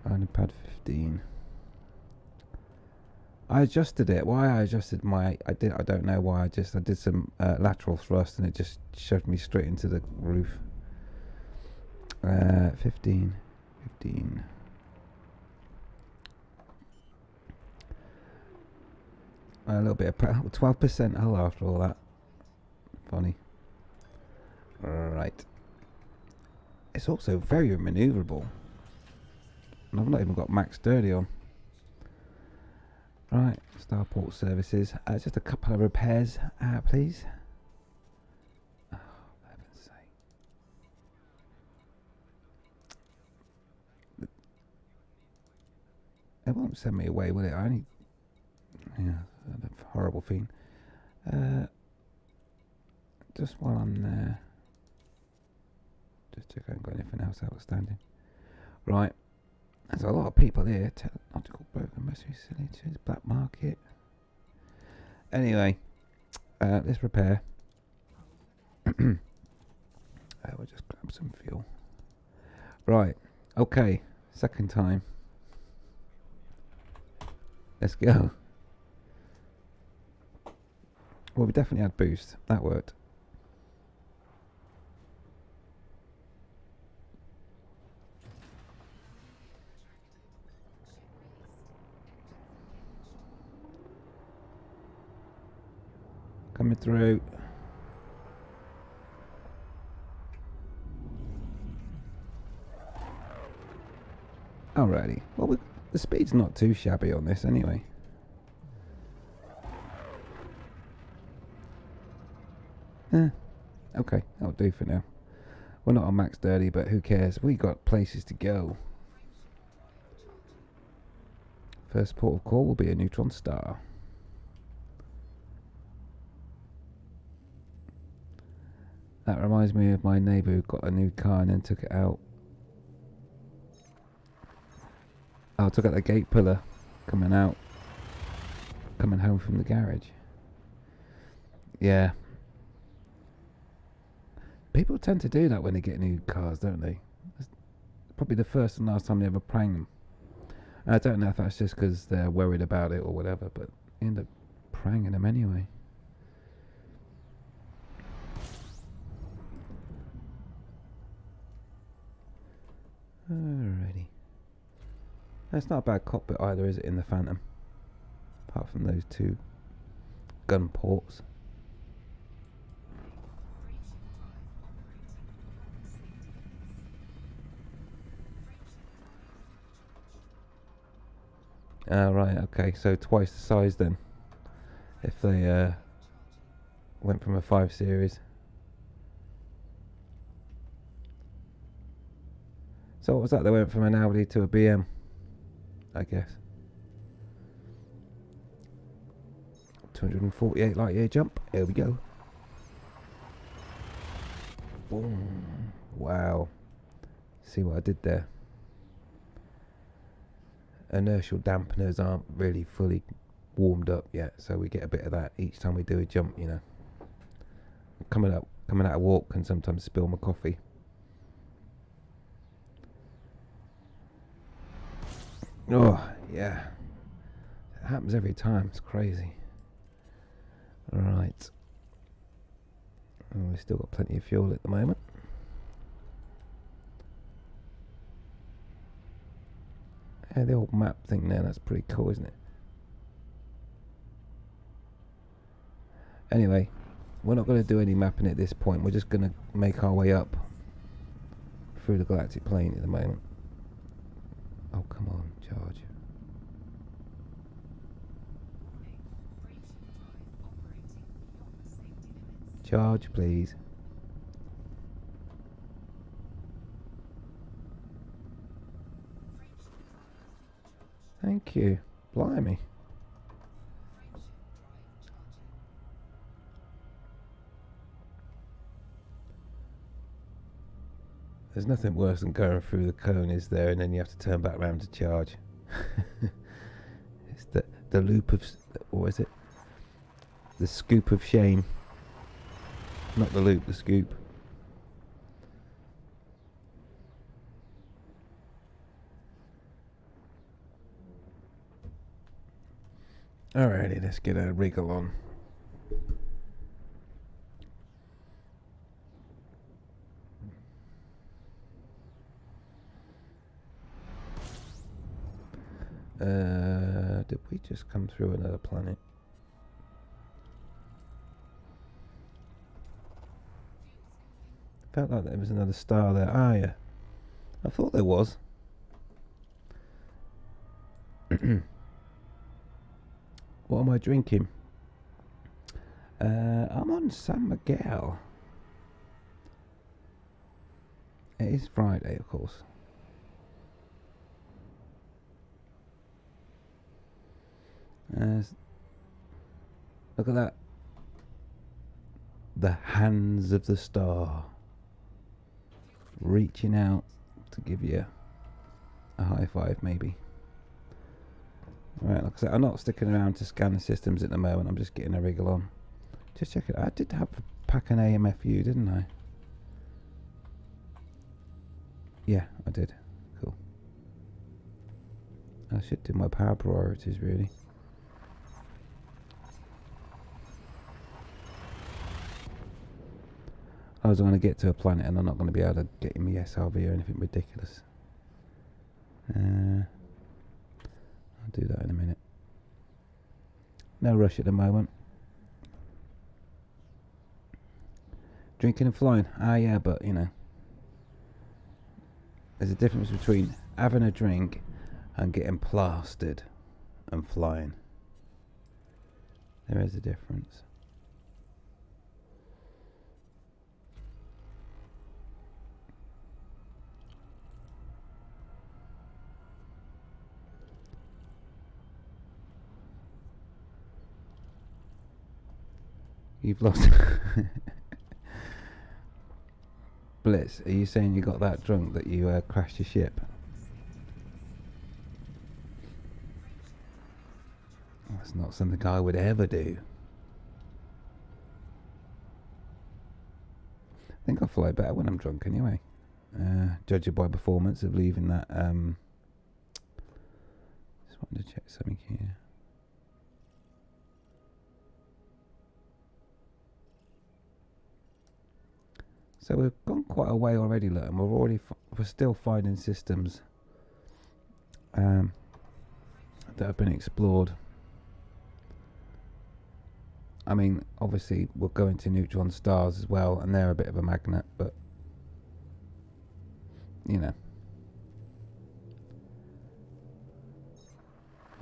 S1: Riding pad 15. I adjusted it. Why I adjusted I don't know why. I did some lateral thrust and it just shoved me straight into the roof. 15. A little bit of 12% hull after all that. Funny. Right. It's also very manoeuvrable. And I've not even got max dirty on. Right, Starport services. Just a couple of repairs, please. Oh, for heaven's sake. It won't send me away, will it? Yeah, a horrible thing. Just while I'm there, just check I haven't got anything else outstanding. Right. There's a lot of people here. Technological broken message, facilities, black market. Anyway, let's repair. We'll just grab some fuel. Right. Okay. Second time. Let's go. Well, we definitely had boost. That worked. Coming through. Alrighty. Well, the speed's not too shabby on this anyway. Okay, that'll do for now. We're not on max dirty, but who cares? We got places to go. First port of call will be a neutron star. That reminds me of my neighbour who got a new car and then took it out. Oh, took out the gate pillar coming home from the garage. Yeah. People tend to do that when they get new cars, don't they? It's probably the first and last time they ever prang them. I don't know if that's just because they're worried about it or whatever, but they end up pranging them anyway. Alrighty. It's not a bad cockpit either, is it, in the Phantom? Apart from those two gun ports. Right, okay, so twice the size then. If they went from a 5 Series. So what was that? They went from an Audi to a BM, I guess. 248 light year jump. Here we go. Boom. Wow. See what I did there? Inertial dampeners aren't really fully warmed up yet, so we get a bit of that each time we do a jump, you know. Coming out a walk can sometimes spill my coffee. Oh, yeah. It happens every time. It's crazy. Right. Oh, we've still got plenty of fuel at the moment. Yeah, the old map thing there, that's pretty cool, isn't it? Anyway, we're not going to do any mapping at this point. We're just going to make our way up through the galactic plane at the moment. Oh, come on, charge. Charge, please. Thank you. Blimey. There's nothing worse than going through the cone, is there? And then you have to turn back round to charge. It's the loop of... What is it? The scoop of shame. Not the loop, the scoop. Alrighty, let's get a wriggle on. Did we just come through another planet? Felt like there was another star there. Ah, yeah. I thought there was. What am I drinking? I'm on San Miguel. It is Friday, of course. Look at that. The hands of the star. Reaching out to give you a high five, maybe. Right, like I said, I'm not sticking around to scan the systems at the moment. I'm just getting a wriggle on. Just check it. I did have a pack an AMFU, didn't I? Yeah, I did. Cool. I should do my power priorities, really. I was going to get to a planet and I'm not going to be able to get in my SRV or anything ridiculous. I'll do that in a minute. No rush at the moment. Drinking and flying. Ah, yeah, but you know, there's a difference between having a drink and getting plastered and flying. There is a difference. You've lost. Blitz, are you saying you got that drunk that you crashed your ship? That's not something I would ever do. I think I fly better when I'm drunk anyway. Judging by performance of leaving that. Just wanted to check something here. So we've gone quite a way already, look, and we're still finding systems that have been explored. I mean, obviously we'll go into neutron stars as well, and they're a bit of a magnet, but you know,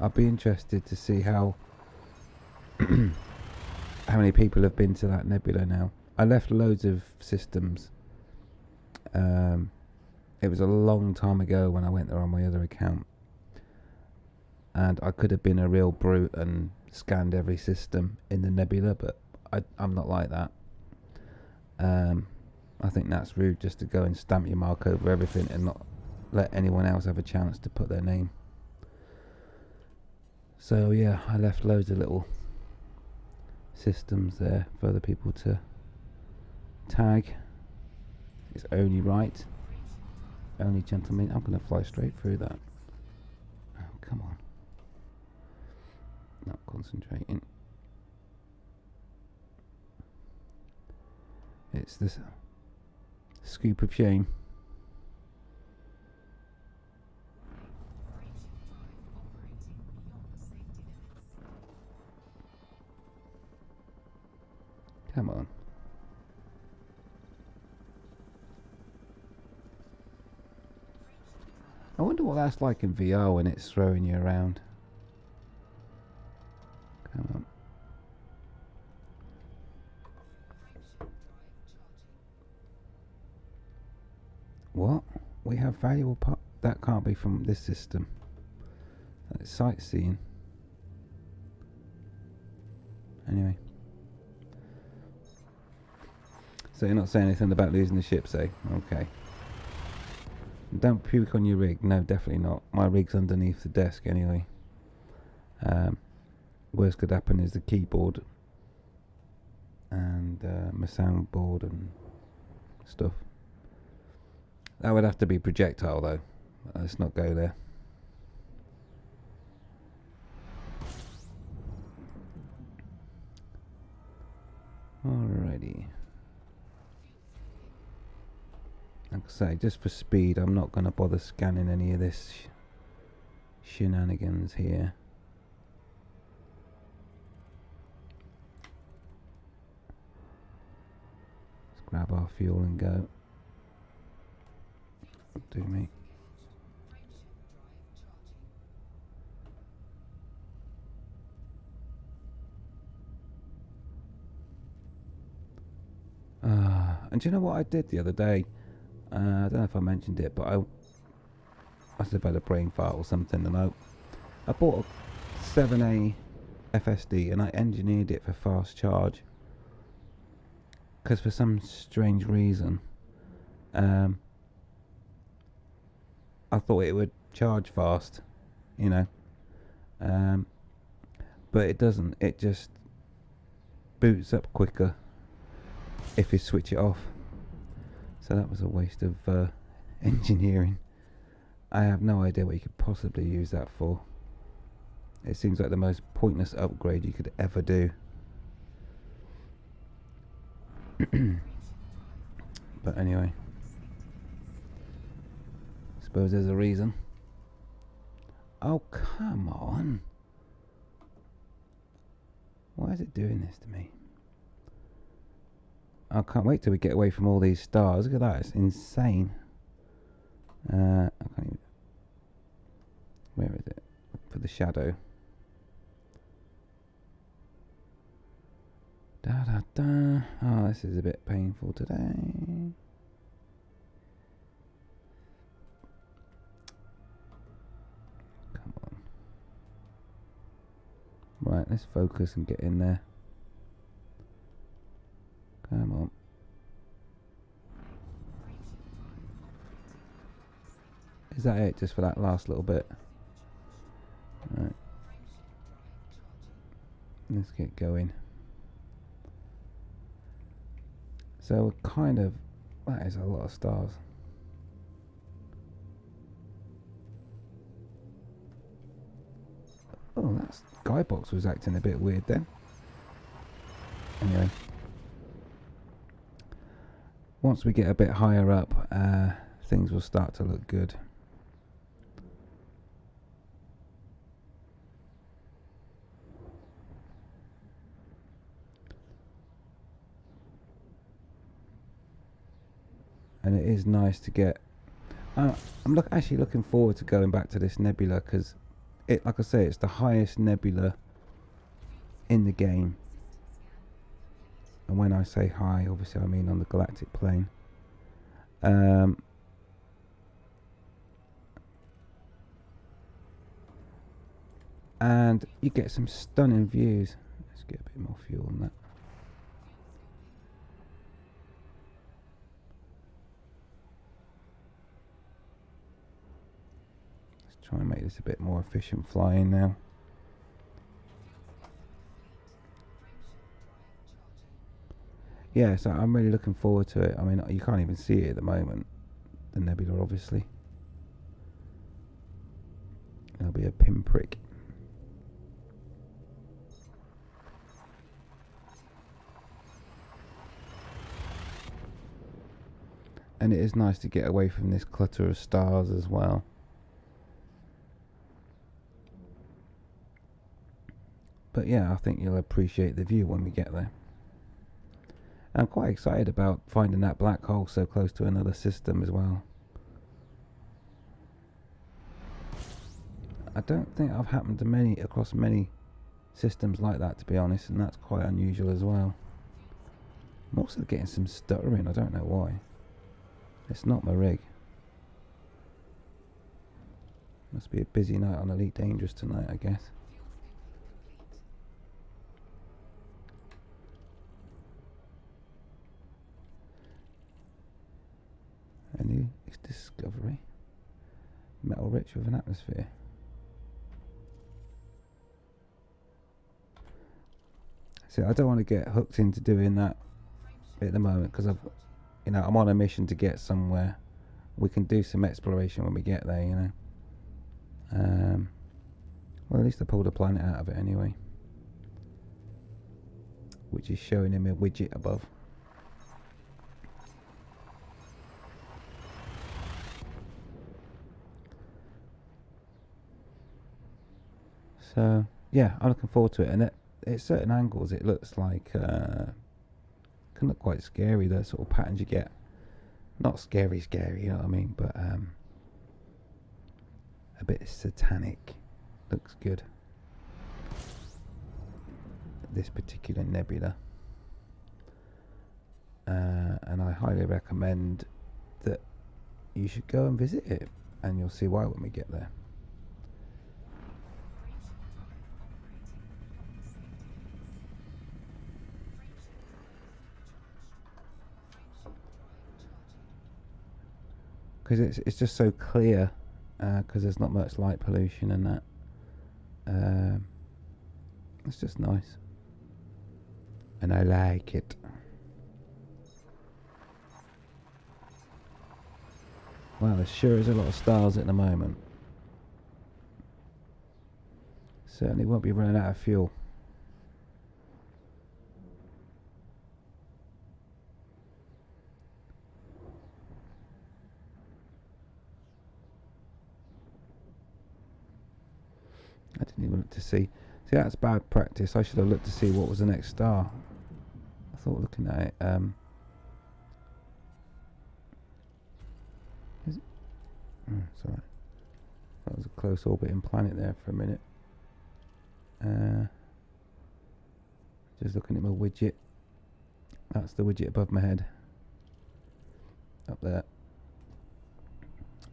S1: I'd be interested to see how how many people have been to that nebula now. I left loads of systems. It was a long time ago when I went there on my other account, and I could have been a real brute and scanned every system in the nebula, but I'm not like that. I think that's rude, just to go and stamp your mark over everything and not let anyone else have a chance to put their name. So yeah, I left loads of little systems there for other people to tag. It's only right, only gentlemen. I'm going to fly straight through that. Oh, come on. Not concentrating. It's this scoop of shame. Come on. I wonder what that's like in VR when it's throwing you around. Come on. What? We have valuable part. That can't be from this system. That's sightseeing. Anyway. So you're not saying anything about losing the ship, say? Okay. Don't puke on your rig. No, definitely not. My rig's underneath the desk anyway. Worst could happen is the keyboard and my soundboard and stuff. That would have to be projectile though. Let's not go there. Alrighty. Like I say, just for speed, I'm not going to bother scanning any of this shenanigans here. Let's grab our fuel and go. Do me. And do you know what I did the other day? I don't know if I mentioned it, but I must have had a brain fart or something, and I bought a 7A FSD and I engineered it for fast charge, because for some strange reason I thought it would charge fast, you know, but it doesn't. It just boots up quicker if you switch it off. So that was a waste of engineering. I have no idea what you could possibly use that for. It seems like the most pointless upgrade you could ever do. But anyway, suppose there's a reason. Oh, come on. Why is it doing this to me? I can't wait till we get away from all these stars. Look at that, it's insane. I can't even... Where is it? Look for the shadow. Da da da. Oh, this is a bit painful today. Come on. Right, let's focus and get in there. Come on. Is that it, just for that last little bit? Right. Let's get going. So we're kind of... That is a lot of stars. Oh, that skybox was acting a bit weird then. Anyway. Once we get a bit higher up, things will start to look good. and it is nice to get. I'm actually looking forward to going back to this nebula because it, like I say, it's the highest nebula in the game. And when I say high, obviously I mean on the galactic plane. And you get some stunning views. Let's get a bit more fuel on that. Let's try and make this a bit more efficient flying now. Yeah, so I'm really looking forward to it. I mean, you can't even see it at the moment, the nebula, obviously. It'll be a pinprick. And it is nice to get away from this clutter of stars as well. But yeah, I think you'll appreciate the view when we get there. And I'm quite excited about finding that black hole so close to another system as well. I don't think I've happened to across many systems like that, to be honest, and that's quite unusual as well. I'm also getting some stuttering, I don't know why. It's not my rig. Must be a busy night on Elite Dangerous tonight, I guess. A new discovery. Metal rich with an atmosphere. So I don't want to get hooked into doing that at the moment because I'm on a mission to get somewhere. We can do some exploration when we get there, you know. Well, at least I pulled a planet out of it anyway, which is showing him a widget above. So yeah, I'm looking forward to it, and at certain angles it looks like can look quite scary, the sort of patterns you get. Not scary, you know what I mean, but a bit satanic. Looks good. This particular nebula. And I highly recommend that you should go and visit it, and you'll see why when we get there. Because it's just so clear, because there's not much light pollution and that. It's just nice, and I like it. Wow, there sure is a lot of stars at the moment. Certainly won't be running out of fuel. I didn't even look to see. See, that's bad practice. I should have looked to see what was the next star. I thought looking at it. Is it? Sorry. That was a close orbiting planet there for a minute. Just looking at my widget. That's the widget above my head. Up there.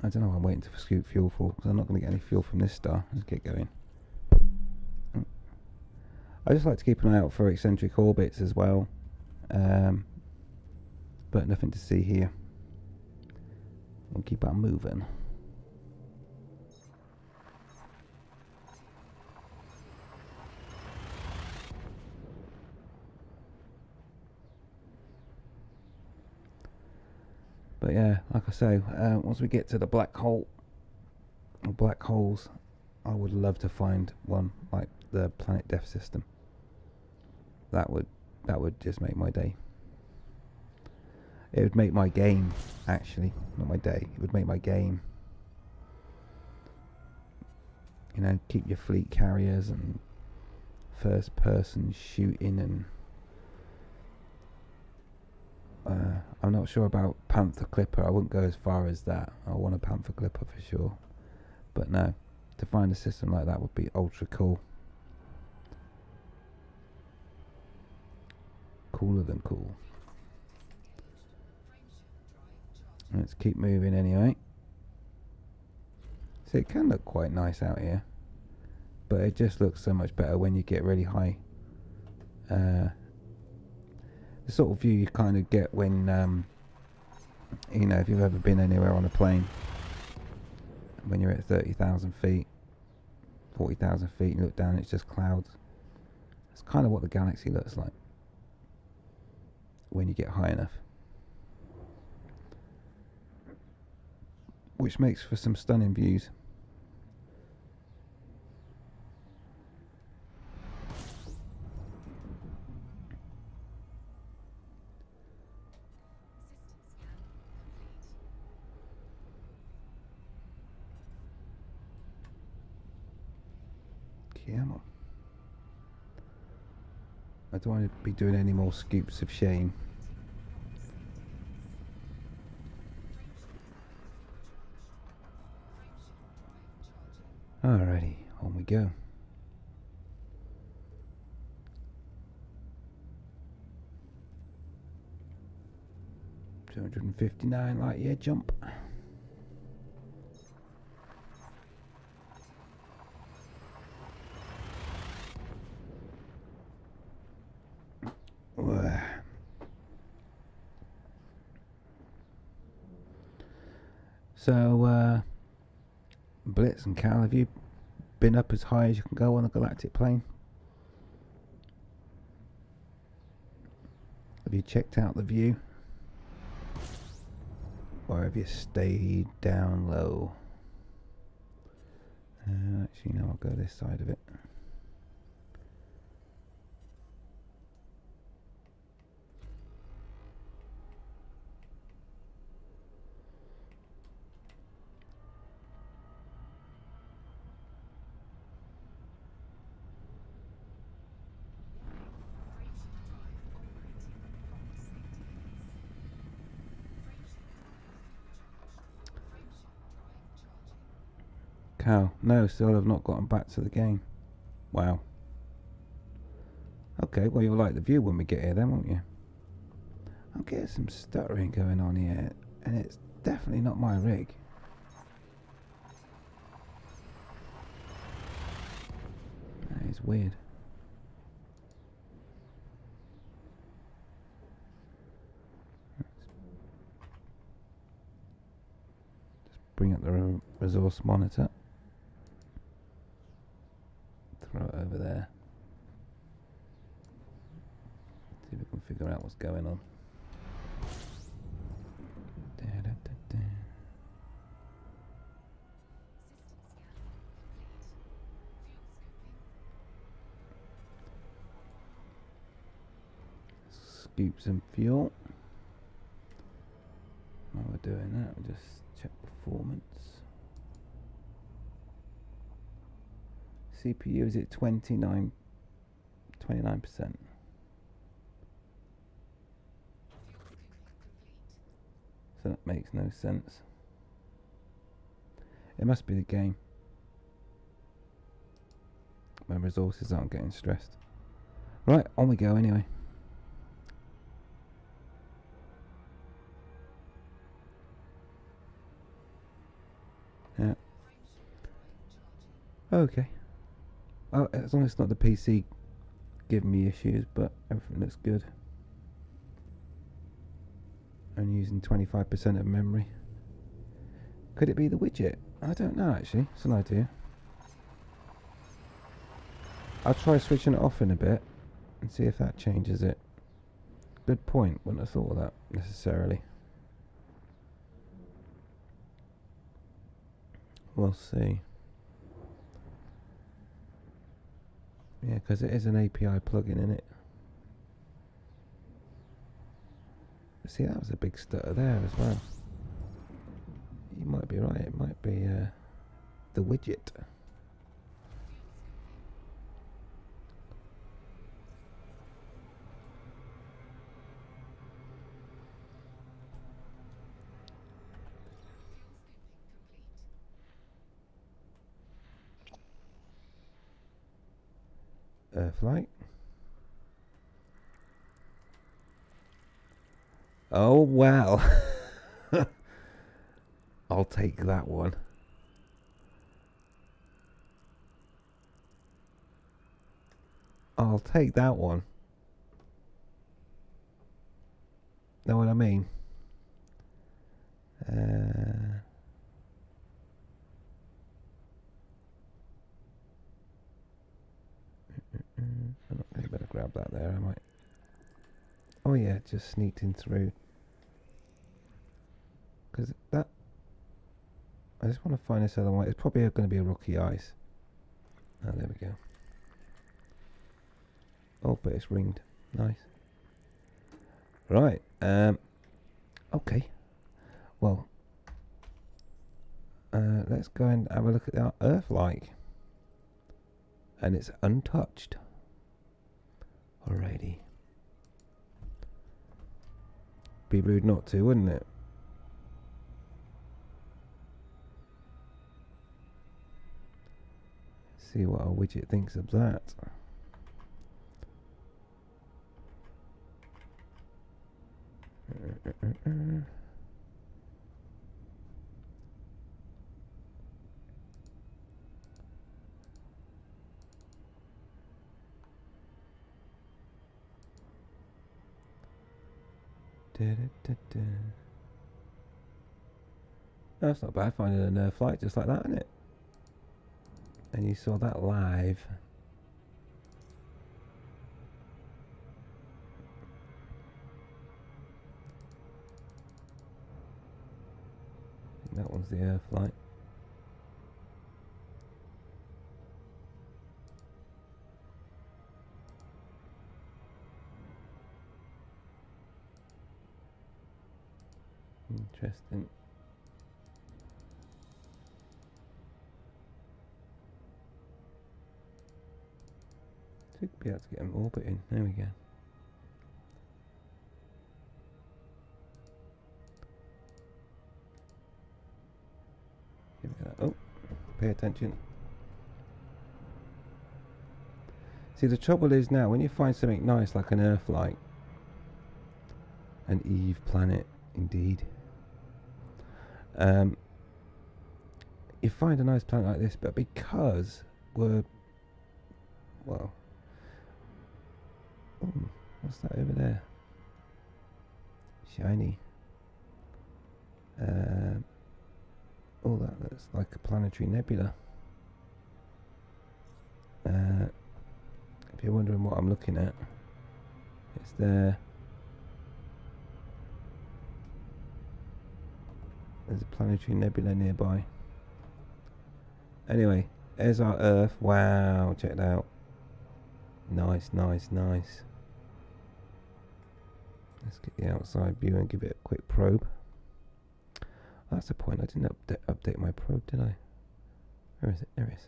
S1: I don't know what I'm waiting to scoop fuel for, because I'm not going to get any fuel from this star. Let's get going. I just like to keep an eye out for eccentric orbits as well, but nothing to see here. We'll keep on moving. But yeah, like I say, once we get to the black hole, or black holes, I would love to find one like the Planet Death system. That would just make my day. It would make my game, actually, not my day. It would make my game. You know, keep your fleet carriers and first person shooting and I'm not sure about Panther Clipper. I wouldn't go as far as that. I want a Panther Clipper for sure. But no, to find a system like that would be ultra cool. Cooler than cool. Let's keep moving anyway. So it can look quite nice out here, but it just looks so much better when you get really high. The sort of view you kind of get when, you know, if you've ever been anywhere on a plane, when you're at 30,000 feet, 40,000 feet, you look down, it's just clouds. It's kind of what the galaxy looks like when you get high enough, which makes for some stunning views. Come on. I don't want to be doing any more scoops of shame. Alrighty, on we go. $259 light year jump. So, Blitz and Cal, have you been up as high as you can go on a galactic plane? Have you checked out the view? Or have you stayed down low? Actually, no, I'll go this side of it. Cal, no, still have not gotten back to the game. Wow. Okay, well you'll like the view when we get here then, won't you? I'm getting some stuttering going on here, and it's definitely not my rig. That is weird. Just bring up the resource monitor. Throw it over there. See if we can figure out what's going on. Scoop some fuel. While we're doing that, we'll just check performance. CPU is at 29%. So that makes no sense. It must be the game. My resources aren't getting stressed. Right, on we go anyway. Yeah. Okay. Oh, as long as it's not the PC giving me issues, but everything looks good. Only using 25% of memory. Could it be the widget? I don't know actually. It's an idea. I'll try switching it off in a bit and see if that changes it. Good point. Wouldn't have thought of that necessarily. We'll see. Yeah, because it is an API plugin in it. See, that was a big stutter there as well. You might be right. It might be the widget. Earth light. Oh well. I'll take that one. I'll take that one. Know what I mean? I'm not going to better grab that there, am I? Oh yeah, just sneaked in through. Because that... I just want to find this other one. It's probably going to be a rocky ice. Oh, there we go. Oh, but it's ringed. Nice. Right. Okay. Well, let's go and have a look at our Earth-like. And it's untouched. Alrighty. Be rude not to, wouldn't it? See what our widget thinks of that. That's not bad, finding a Nerf light just like that, isn't it? And you saw that live. That one's the Earth light. Interesting. Should be able to get an orbit in. There we go. Give it a, oh, pay attention. See, the trouble is now, when you find something nice like an Earth light, an Eve planet, indeed. You find a nice planet like this, but because we're, well, what's that over there? Shiny. Oh, that looks like a planetary nebula. If you're wondering what I'm looking at, it's there. There's a planetary nebula nearby. Anyway, there's our Earth. Wow, check it out. Nice, nice, nice. Let's get the outside view and give it a quick probe. Oh, that's the point. I didn't update my probe, did I? Where is it? There it is.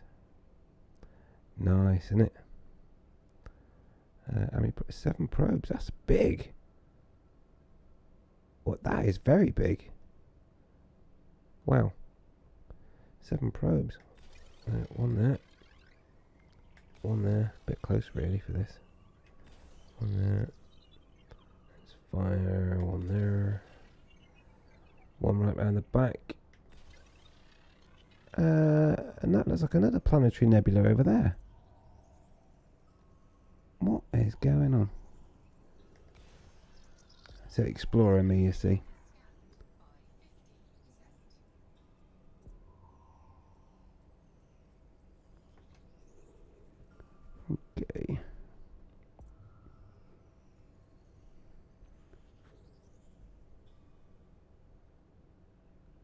S1: Nice, isn't it? I mean, 7 probes. That's big. What? That is very big. Wow. 7 probes. One there. One there. A bit close, really, for this. One there. Let's fire. One there. One right round the back. And that looks like another planetary nebula over there. What is going on? So explorer me, you see. Okay.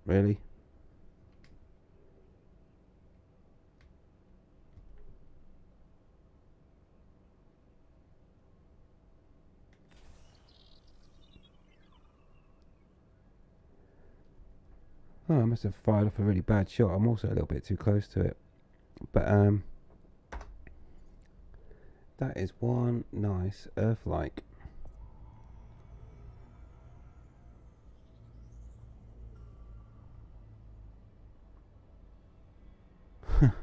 S1: Really? Oh, I must have fired off a really bad shot. I'm also a little bit too close to it. But, that is one nice Earth-like.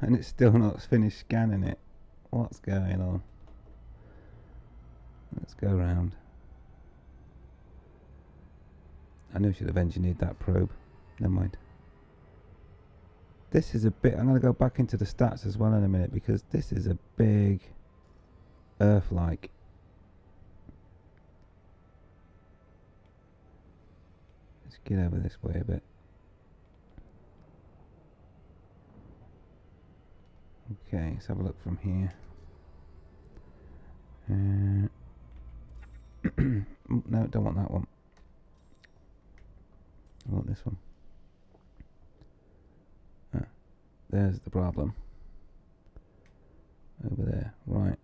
S1: And it's still not finished scanning it. What's going on? Let's go around. I knew I should have engineered that probe. Never mind. This is a bit... I'm going to go back into the stats as well in a minute, because this is a big Earth-like. Let's get over this way a bit. Okay, let's have a look from here. No, don't want that one. I want this one. There's the problem. Over there, right.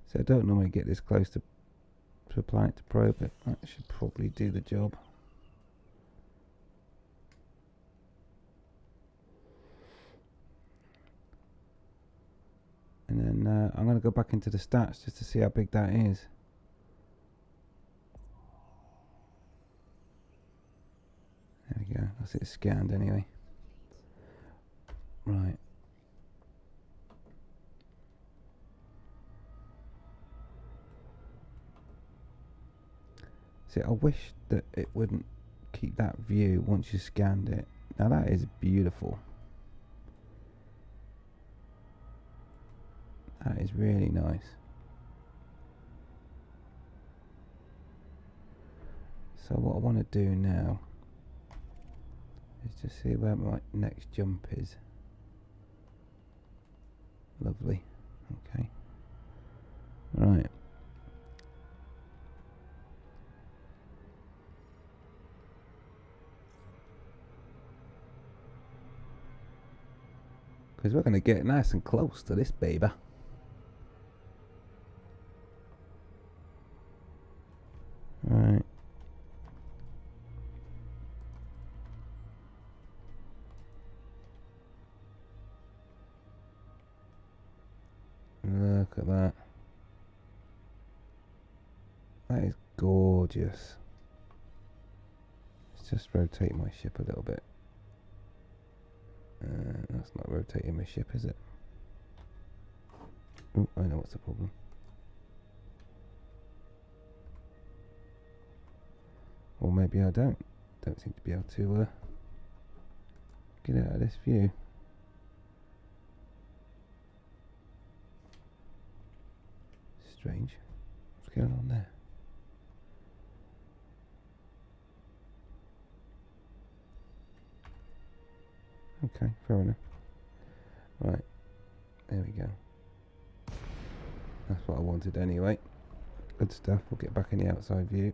S1: So I don't normally get this close to a planet to probe it. That should probably do the job. And then I'm going to go back into the stats just to see how big that is. There we go. That's it scanned anyway. Right. See, I wish that it wouldn't keep that view once you scanned it. Now that is beautiful. That is really nice. So what I want to do now is just see where my next jump is. Lovely. Okay. Right. Because we're going to get nice and close to this baby. Right. Look at that. That is gorgeous. Let's just rotate my ship a little bit. That's not rotating my ship, is it? Oh, I know what's the problem. Or maybe I don't. Don't seem to be able to get out of this view. Strange. What's going on there? Okay, fair enough. Right, there we go. That's what I wanted anyway. Good stuff. We'll get back in the outside view.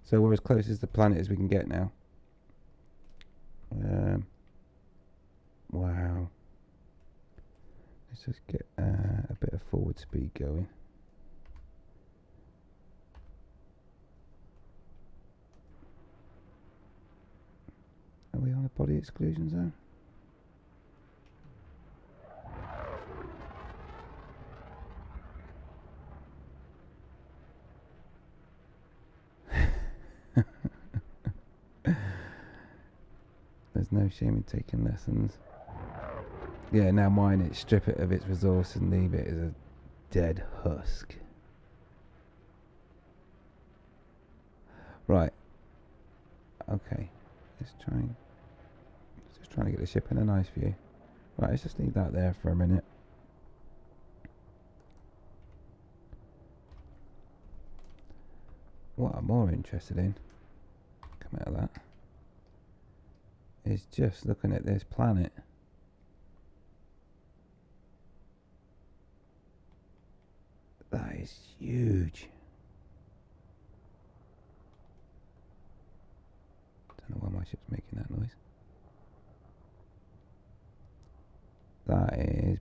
S1: So we're as close as the planet as we can get now. Wow. Let's just get a bit of forward speed going. Are we on a body exclusion zone? There's no shame in taking lessons. Yeah, now mine it, strip it of its resource and leave it as a dead husk. Right. Okay. Let's try and... Just trying to get the ship in a nice view. Right, let's just leave that there for a minute. What I'm more interested in, come out of that, is just looking at this planet. That is huge. Don't know why my ship's making that noise. That is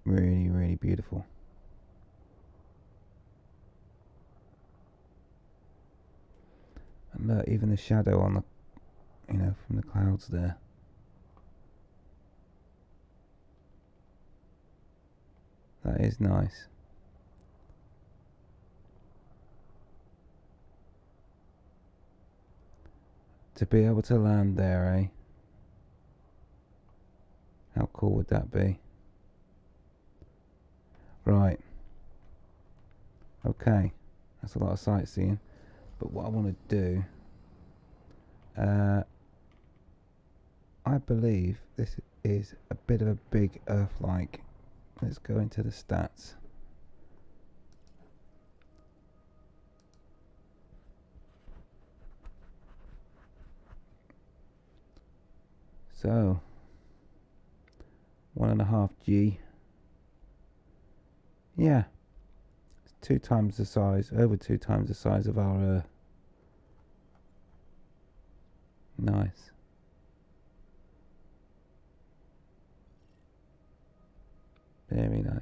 S1: really, really beautiful. And look, even the shadow on the, you know, from the clouds there. That is nice. To be able to land there, eh? How cool would that be? Right. Okay. That's a lot of sightseeing. But what I want to do... I believe this is a bit of a big Earth-like. Let's go into the stats. So, 1.5 G. Yeah, it's 2 times the size, over 2 times the size of our nice. Very nice.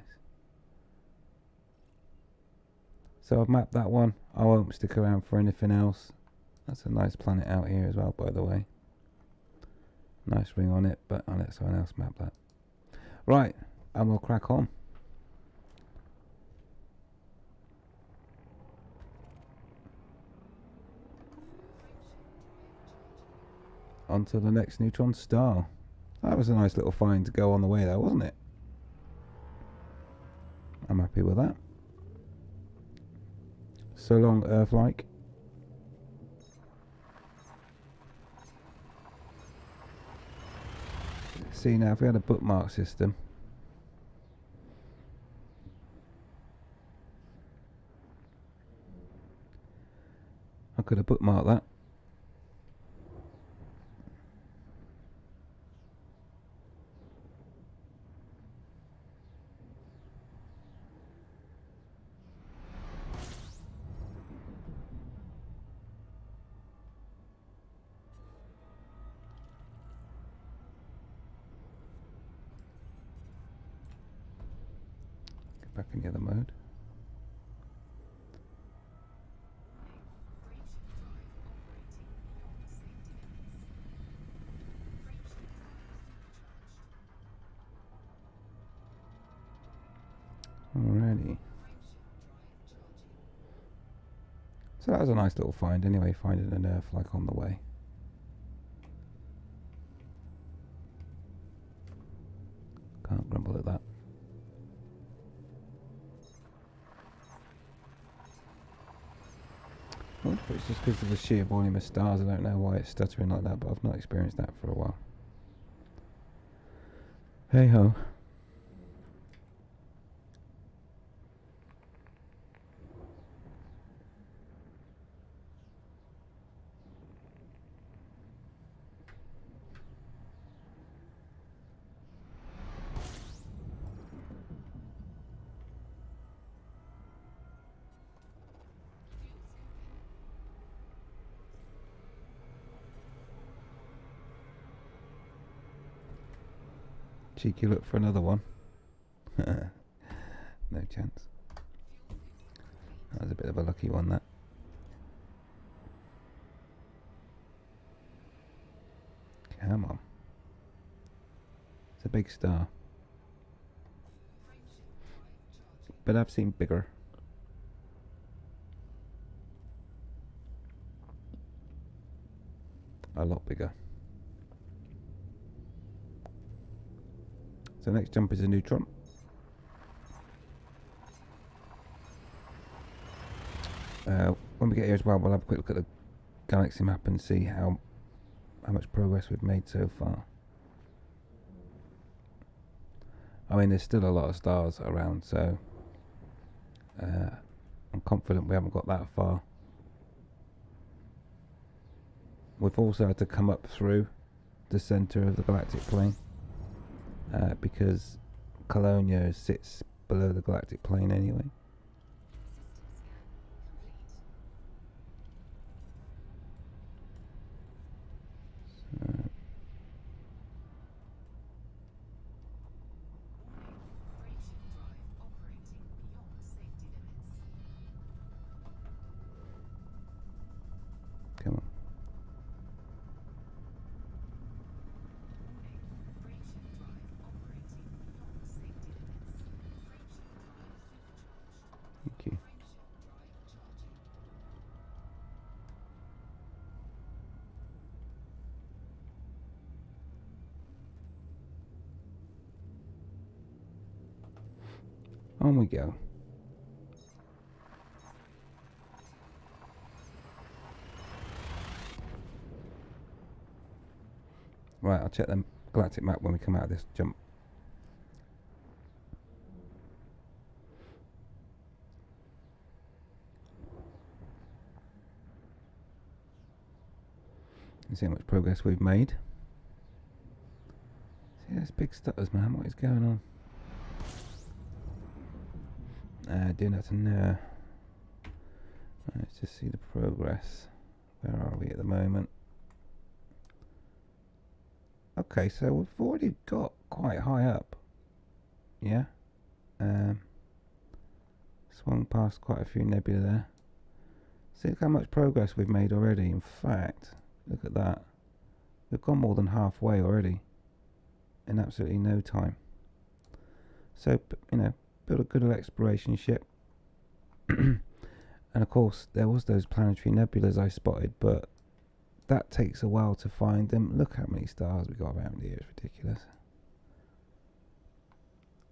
S1: So I've mapped that one. I won't stick around for anything else. That's a nice planet out here as well, by the way. Nice ring on it, but I'll let someone else map that. Right, and we'll crack on. On to the next neutron star. That was a nice little find to go on the way there, wasn't it? I'm happy with that. So long, Earth-like. See, now if we had a bookmark system, I could have bookmarked that. Get back in the other mode. Alrighty. So that was a nice little find anyway, finding an Earth-like on the way. Can't grumble at that. I wonder if it's just because of the sheer volume of stars. I don't know why it's stuttering like that, but I've not experienced that for a while. Hey ho. Cheeky look for another one. No chance. That was a bit of a lucky one, that. Come on. It's a big star. But I've seen bigger. A lot bigger. So next jump is a neutron. When we get here as well, we'll have a quick look at the galaxy map and see how much progress we've made so far. I mean, there's still a lot of stars around, so I'm confident we haven't got that far. We've also had to come up through the centre of the galactic plane because Colonia sits below the galactic plane anyway. Come on. Thank you. On we go. Right, I'll check the galactic map when we come out of this jump. You see how much progress we've made. See those big stutters, man. What is going on? Doing that to now. Let's just see the progress. Where are we at the moment? Okay, so we've already got quite high up. Yeah. Swung past quite a few nebula there. See look how much progress we've made already. In fact, look at that. We've gone more than halfway already. In absolutely no time. So, you know, build a good exploration ship. And of course, there was those planetary nebulas I spotted, but that takes a while to find them. Look how many stars we got around here. It's ridiculous.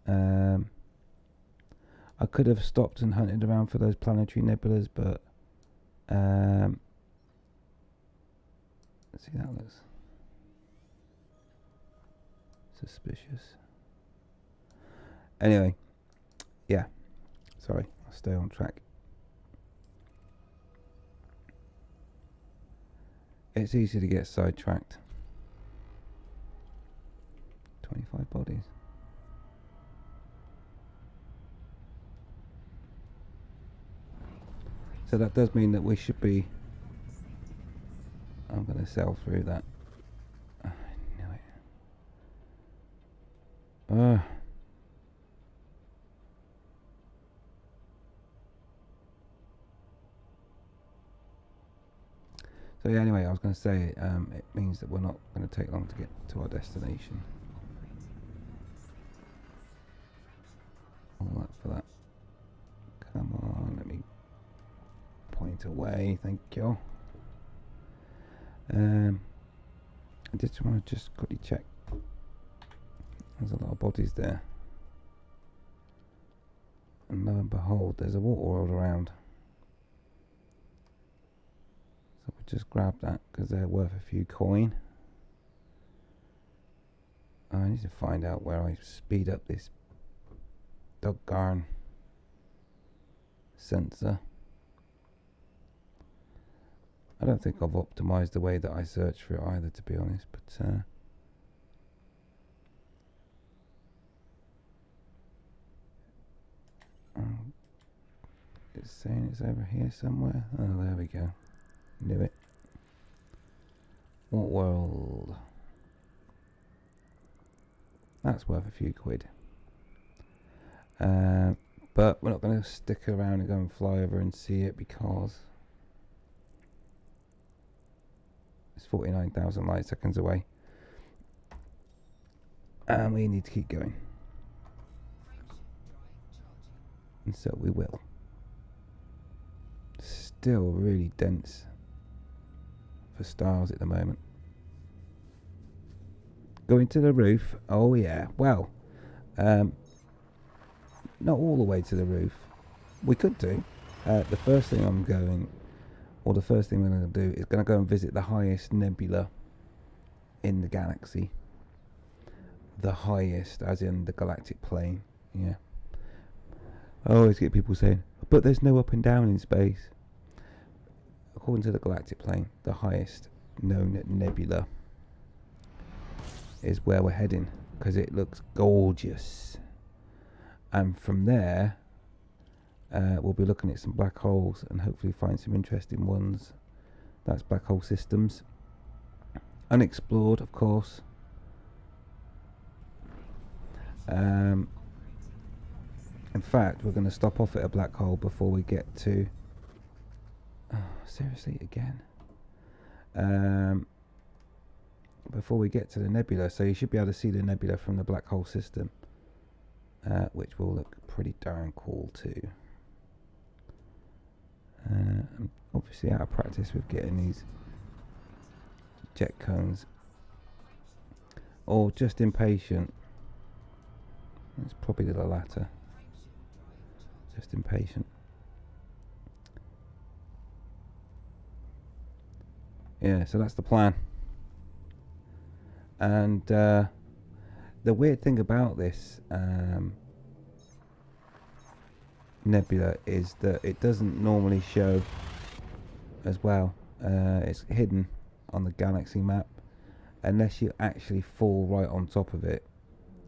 S1: I could have stopped and hunted around for those planetary nebulas, but see, that looks suspicious. Anyway, yeah, sorry, I'll stay on track. It's easy to get sidetracked. 25 bodies. So that does mean that we should be... I'm going to sail through that. I knew it. So yeah, anyway, I was going to say, it means that we're not going to take long to get to our destination. All that for that. Come on, let me point away, thank you. I just want to just quickly check. There's a lot of bodies there. And lo and behold, there's a water world around. So we'll just grab that because they're worth a few coin. I need to find out where I speed up this doggone sensor. I don't think I've optimized the way that I search for it either, to be honest, but it's saying it's over here somewhere. Oh, there we go. Knew it. What world? That's worth a few quid. But we're not going to stick around and go and fly over and see it because it's 49,000 light seconds away. And we need to keep going. And so we will. Still really dense for stars at the moment. Going to the roof. Oh yeah. Well, not all the way to the roof. We could do. The first thing we're going to do is going to go and visit the highest nebula in the galaxy. The highest, as in the galactic plane. Yeah. I always get people saying, but there's no up and down in space. According to the galactic plane, the highest known nebula is where we're heading because it looks gorgeous. And from there, we'll be looking at some black holes and hopefully find some interesting ones. That's black hole systems. Unexplored, of course. In fact, we're going to stop off at a black hole before we get to... Oh, seriously, again? Before we get to the nebula. So you should be able to see the nebula from the black hole system. Which will look pretty darn cool too. I'm obviously out of practice with getting these jet cones. Or just impatient. It's probably the latter. just impatient. Yeah, so that's the plan. And the weird thing about this nebula is that it doesn't normally show as well. It's hidden on the galaxy map. Unless you actually fall right on top of it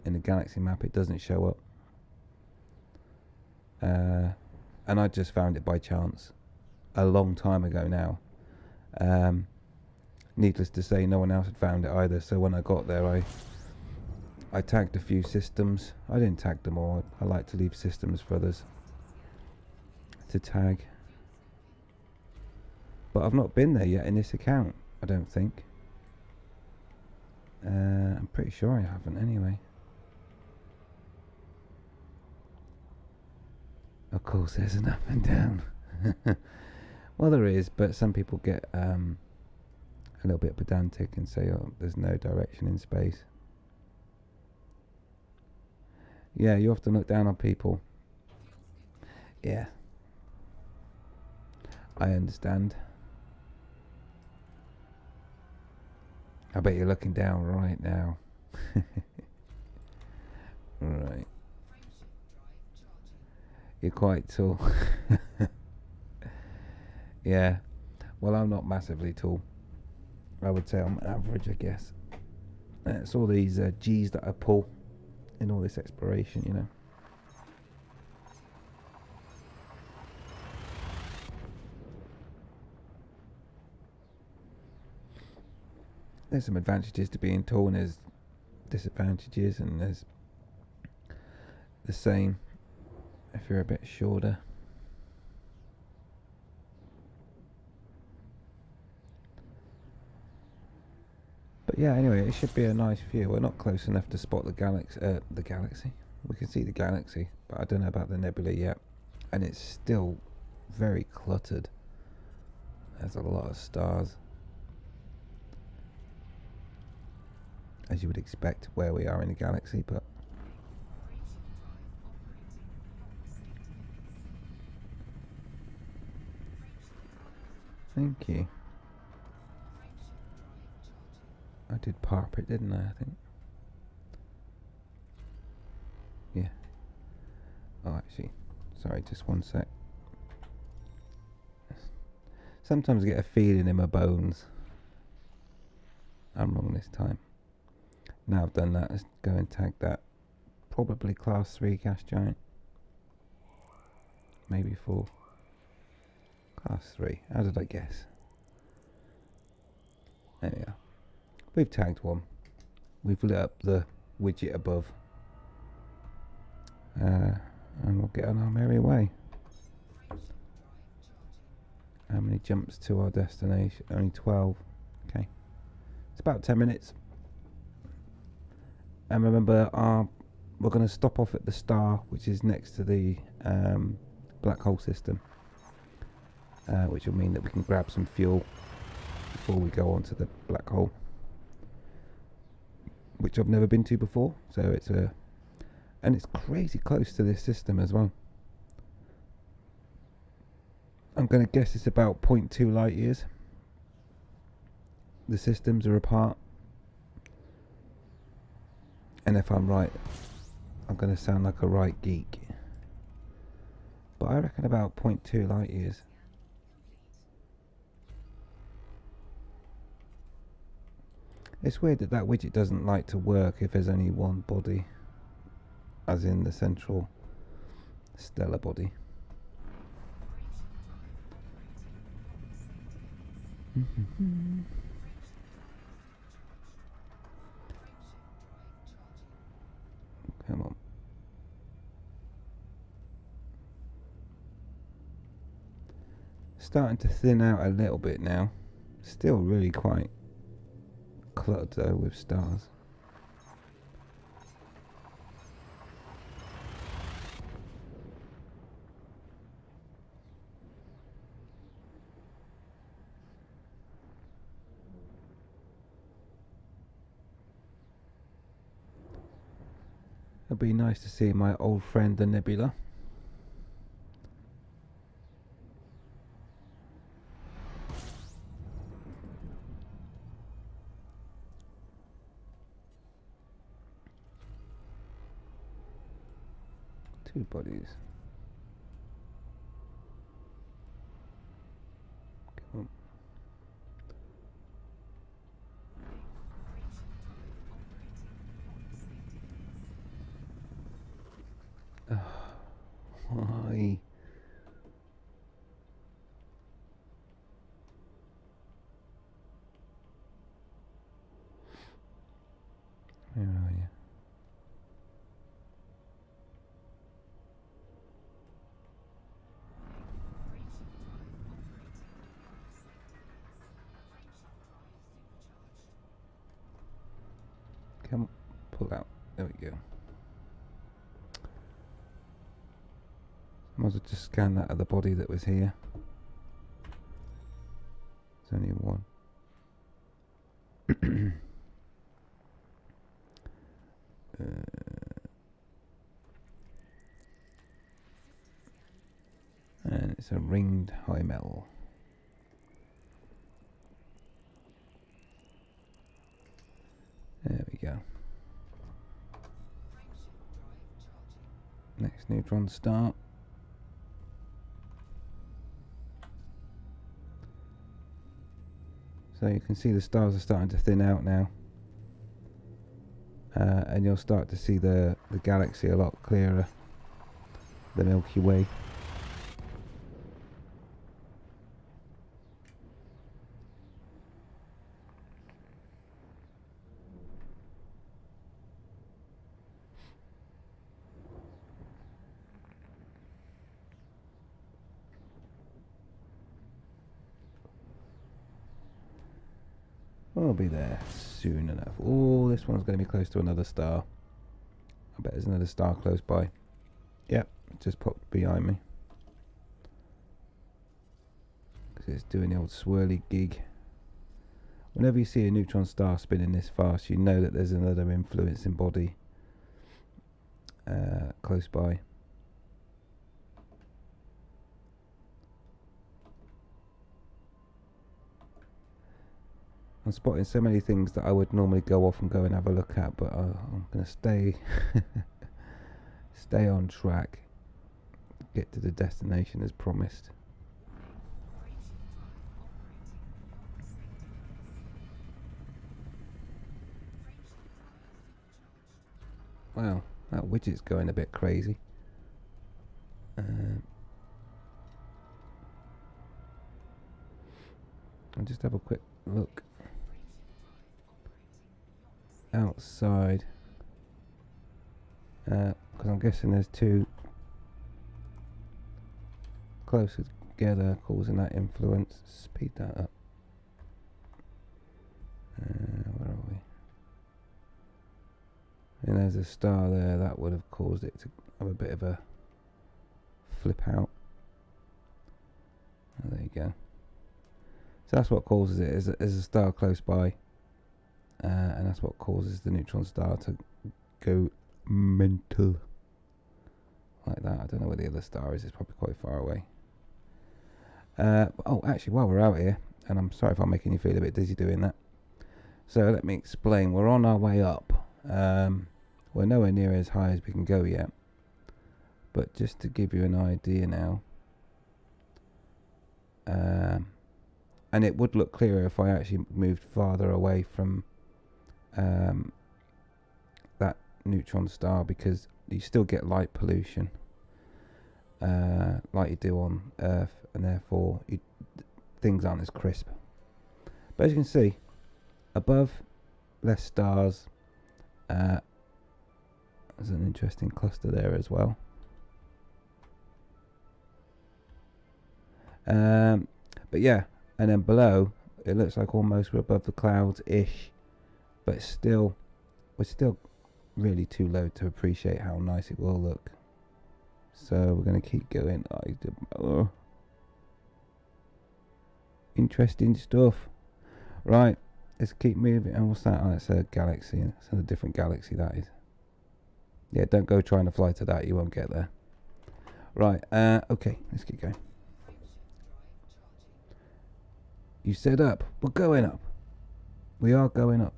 S1: in the galaxy map, it doesn't show up. And I just found it by chance a long time ago now. Needless to say, no one else had found it either, so when I got there I tagged a few systems. I didn't tag them all. I like to leave systems for others to tag. But I've not been there yet in this account, I don't think. I'm pretty sure I haven't anyway. Of course there's an up and down. Well, there is, but some people get a little bit pedantic and say, oh, there's no direction in space. Yeah, you often look down on people. Yeah, I understand. I bet you're looking down right now. Right. You're quite tall. Yeah. Well, I'm not massively tall. I would say I'm average, I guess. It's all these G's that I pull in all this exploration, you know. There's some advantages to being tall and there's disadvantages, and there's the same if you're a bit shorter. But yeah, anyway, it should be a nice view. We're not close enough to spot the galaxy. We can see the galaxy, but I don't know about the nebula yet. And it's still very cluttered. There's a lot of stars, as you would expect where we are in the galaxy, but thank you. I did park it, didn't I think? Yeah. Oh, actually, sorry, just one sec. Sometimes I get a feeling in my bones. I'm wrong this time. Now I've done that, let's go and tag that. Probably class 3 gas giant. Maybe 4. Class 3. How did I guess? There we are. We've tagged one. We've lit up the widget above. And we'll get on our merry way. How many jumps to our destination? Only 12. Okay. It's about 10 minutes. And remember, we're going to stop off at the star, which is next to the black hole system. Which will mean that we can grab some fuel before we go on to the black hole, which I've never been to before. So and it's crazy close to this system as well. I'm going to guess it's about 0.2 light years. The systems are apart. And if I'm right, I'm going to sound like a right geek. But I reckon about 0.2 light years. It's weird that widget doesn't like to work if there's only one body, as in the central stellar body. Come on. Starting to thin out a little bit now. Still really quite cluttered though with stars. It'd be nice to see my old friend the nebula. 2 bodies. Come on. Why? Where are you? Come on, pull out. There we go. Might as well just scan that other body that was here. There's only one. And it's a ringed Hymel. There we go. Next neutron star. So you can see the stars are starting to thin out now. And you'll start to see the galaxy a lot clearer. The Milky Way. We'll be there soon enough. Oh, this one's going to be close to another star. I bet there's another star close by. Yep, just popped behind me. Because it's doing the old swirly gig. Whenever you see a neutron star spinning this fast, you know that there's another influencing body close by. I'm spotting so many things that I would normally go off and go and have a look at, but I'm going to stay stay on track, get to the destination as promised. Wow, that widget's going a bit crazy. I'll just have a quick look outside, because I'm guessing there's two closer together causing that influence. Speed that up. Where are we? And there's a star there that would have caused it to have a bit of a flip out. Oh, there you go. So that's what causes it, is a star close by. And that's what causes the neutron star to go mental like that. I don't know where the other star is. It's probably quite far away. Oh, actually, while we're out here, and I'm sorry if I'm making you feel a bit dizzy doing that. So let me explain. We're on our way up. We're nowhere near as high as we can go yet. But just to give you an idea now. And it would look clearer if I actually moved farther away from that neutron star, because you still get light pollution like you do on Earth, and therefore things aren't as crisp. But as you can see, above, less stars. There's an interesting cluster there as well. But yeah, and then below it looks like almost we're above the clouds-ish, but still, we're still really too low to appreciate how nice it will look. So we're going to keep going. Interesting stuff. Right, let's keep moving. And what's that? Oh, it's a galaxy. It's a different galaxy, that is. Yeah, don't go trying to fly to that. You won't get there. Right, okay, let's keep going. You said up. We're going up. We are going up.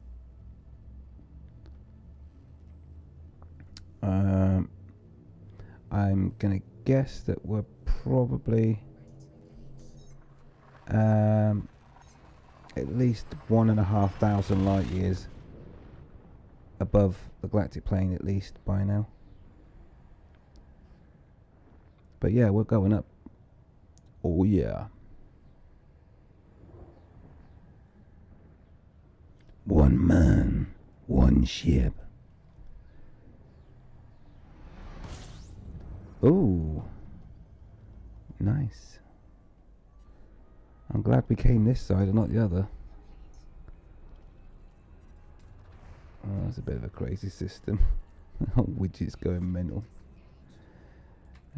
S1: I'm gonna guess that we're probably at least 1,500 light years above the galactic plane, at least by now. But yeah, we're going up. Oh yeah. One man, one ship. Oh, nice. I'm glad we came this side and not the other. Oh, that's a bit of a crazy system. Widgets going mental.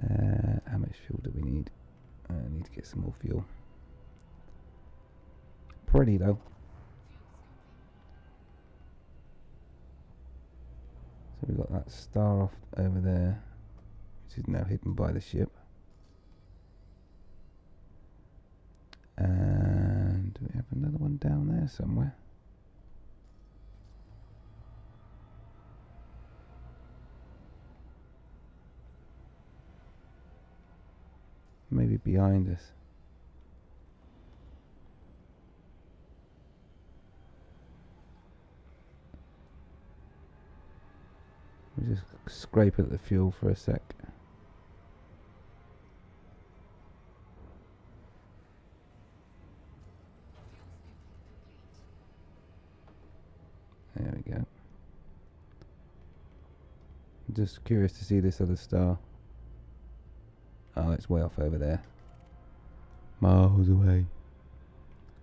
S1: How much fuel do we need? I need to get some more fuel. Pretty though. So we've got that star off over there, which is now hidden by the ship. And we have another one down there somewhere. Maybe behind us. We just scrape at the fuel for a sec. There we go. I'm just curious to see this other star. Oh, it's way off over there. Miles away.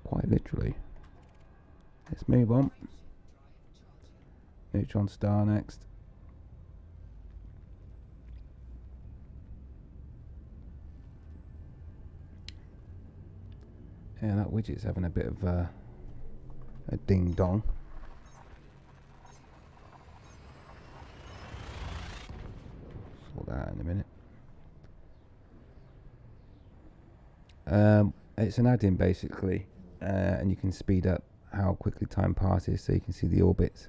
S1: Quite literally. Let's move on. Neutron star next. Yeah, that widget's having a bit of a ding dong. Sort that out in a minute. It's an add-in basically, and you can speed up how quickly time passes, so you can see the orbits.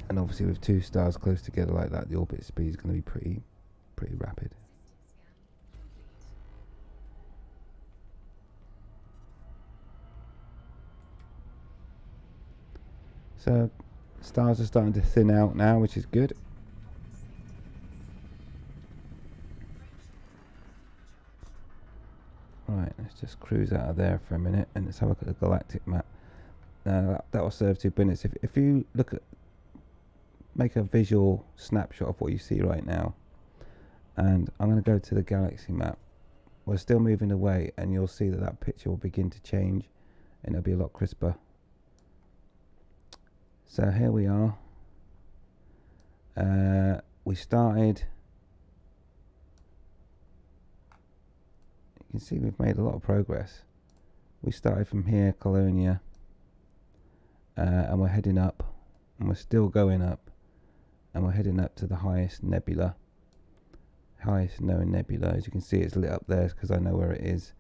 S1: And obviously, with two stars close together like that, the orbit speed is going to be pretty rapid. So stars are starting to thin out now, which is good. Right, let's just cruise out of there for a minute and let's have a look at the galactic map. That will serve 2 minutes. If you make a visual snapshot of what you see right now, and I'm going to go to the galaxy map. We're still moving away, and you'll see that picture will begin to change, and it'll be a lot crisper. So here we are. We started. You can see we've made a lot of progress. We started from here, Colonia, and we're heading up, and we're still going up, and we're heading up to the highest nebula, highest known nebula. As you can see, it's lit up there because I know where it is,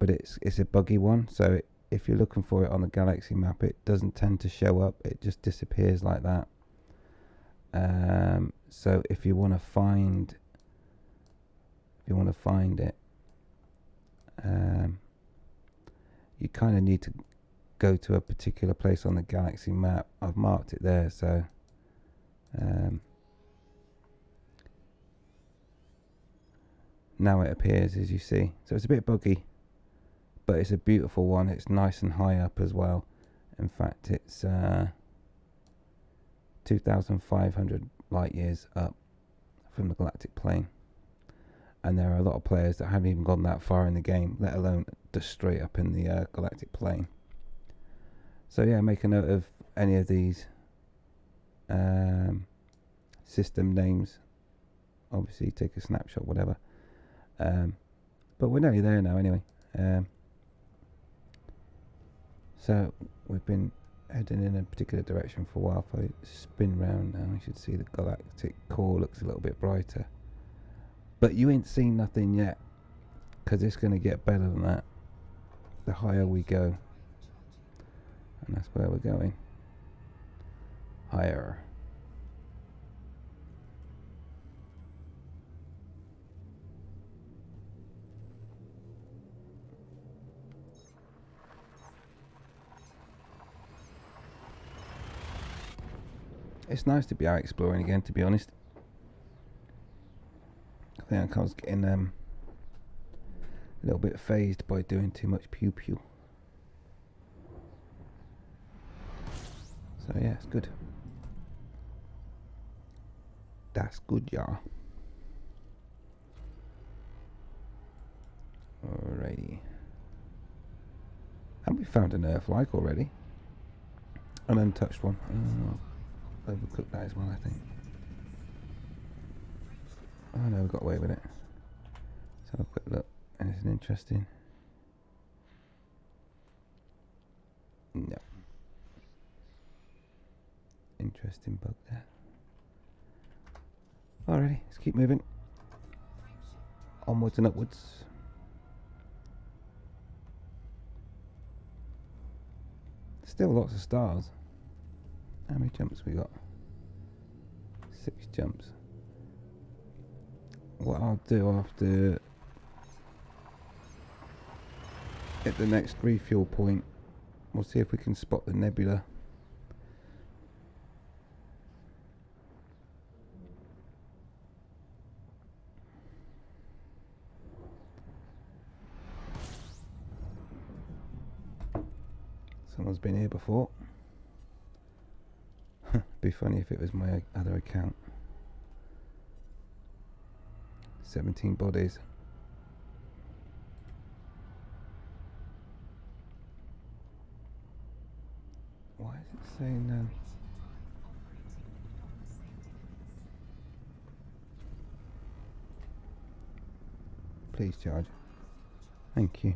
S1: but it's a buggy one. So if you're looking for it on the galaxy map, it doesn't tend to show up. It just disappears like that. So if you want to find it, you kind of need to go to a particular place on the galaxy map. I've marked it there, so now it appears, as you see. So it's a bit buggy, but it's a beautiful one. It's nice and high up as well. In fact, it's 2,500 light years up from the galactic plane. And there are a lot of players that haven't even gone that far in the game, let alone just straight up in the galactic plane. So yeah, make a note of any of these system names. Obviously, take a snapshot, whatever. But we're nearly there now anyway. So we've been heading in a particular direction for a while. If I spin round now, you should see the galactic core looks a little bit brighter. But you ain't seen nothing yet, because it's going to get better than that the higher we go. And that's where we're going. Higher. It's nice to be out exploring again, to be honest. I think I was getting a little bit phased by doing too much Pew Pew. So yeah, it's good. That's good, yeah. Alrighty. And we found an Earth-like already. An untouched one. Overcooked that as well, I think. Oh no, we got away with it. Let's have a quick look. Anything interesting? No. Interesting bug there. Alrighty, let's keep moving. Onwards and upwards. Still lots of stars. How many jumps we got? 6 jumps. What I'll do after at the next refuel point, we'll see if we can spot the nebula. Someone's been here before. Be funny if it was my other account. 17 bodies. Why is it saying no? Please charge. Thank you.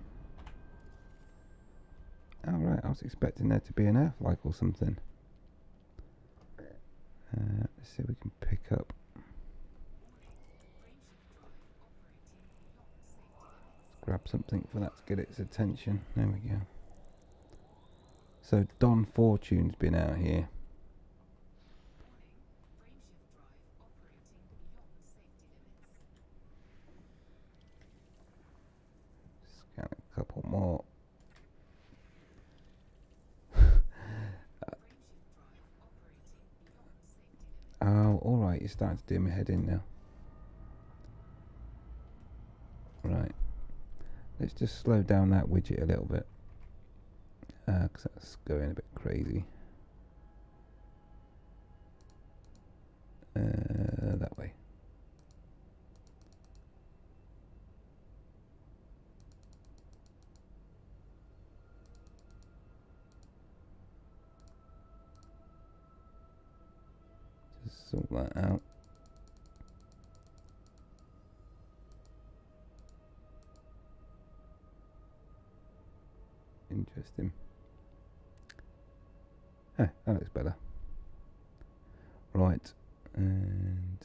S1: Alright, I was expecting there to be an Earth-like or something. Let's see if we can pick up. Let's grab something for that to get its attention. There we go. So Don Fortune's been out here. Scan a couple more. Oh, alright, you're starting to do my head in now. Right. Let's just slow down that widget a little bit. Because that's going a bit crazy. That way. Just sort that out. Interesting. That looks better. Right, and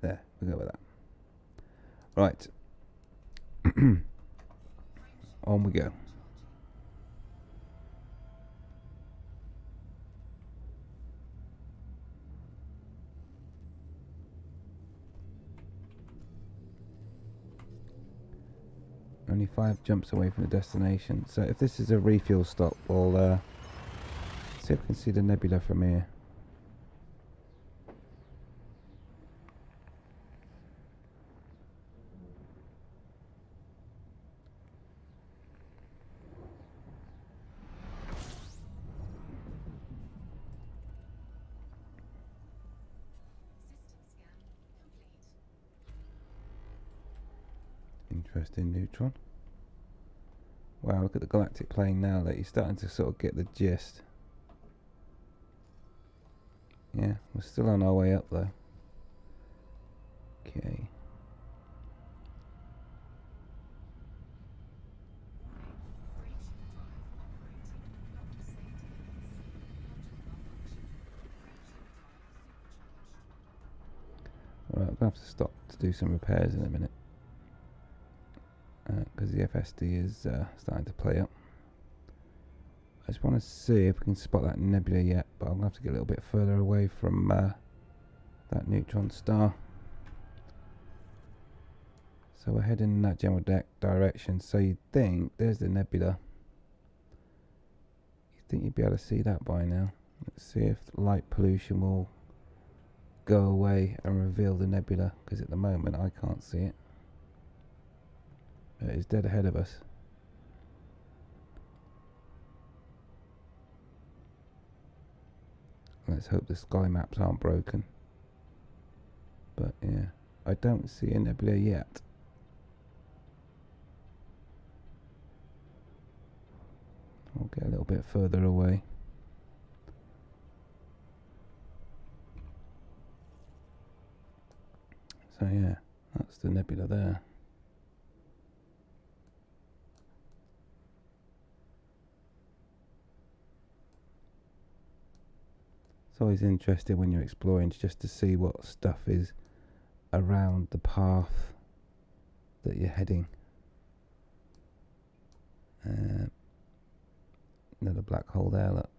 S1: there, we'll go with that. Right. On we go. Only 5 jumps away from the destination. So if this is a refuel stop, we'll see if we can see the nebula from here. Interesting neutron. Wow, look at the galactic plane now that you're starting to sort of get the gist. Yeah, we're still on our way up though. Okay. Right, I'm going to have to stop to do some repairs in a minute. Because the FSD is starting to play up. I just want to see if we can spot that nebula yet, but I'm going to have to get a little bit further away from that neutron star. So So we're heading in that general direction. So you'd think there's the nebula. You'd think you'd be able to see that by now. Let's see if light pollution will go away and reveal the nebula, because at the moment I can't see it. It is dead ahead of us. Let's hope the sky maps aren't broken. But yeah, I don't see a nebula yet. I'll get a little bit further away. So yeah, that's the nebula there. It's always interesting when you're exploring just to see what stuff is around the path that you're heading. Another black hole there, look.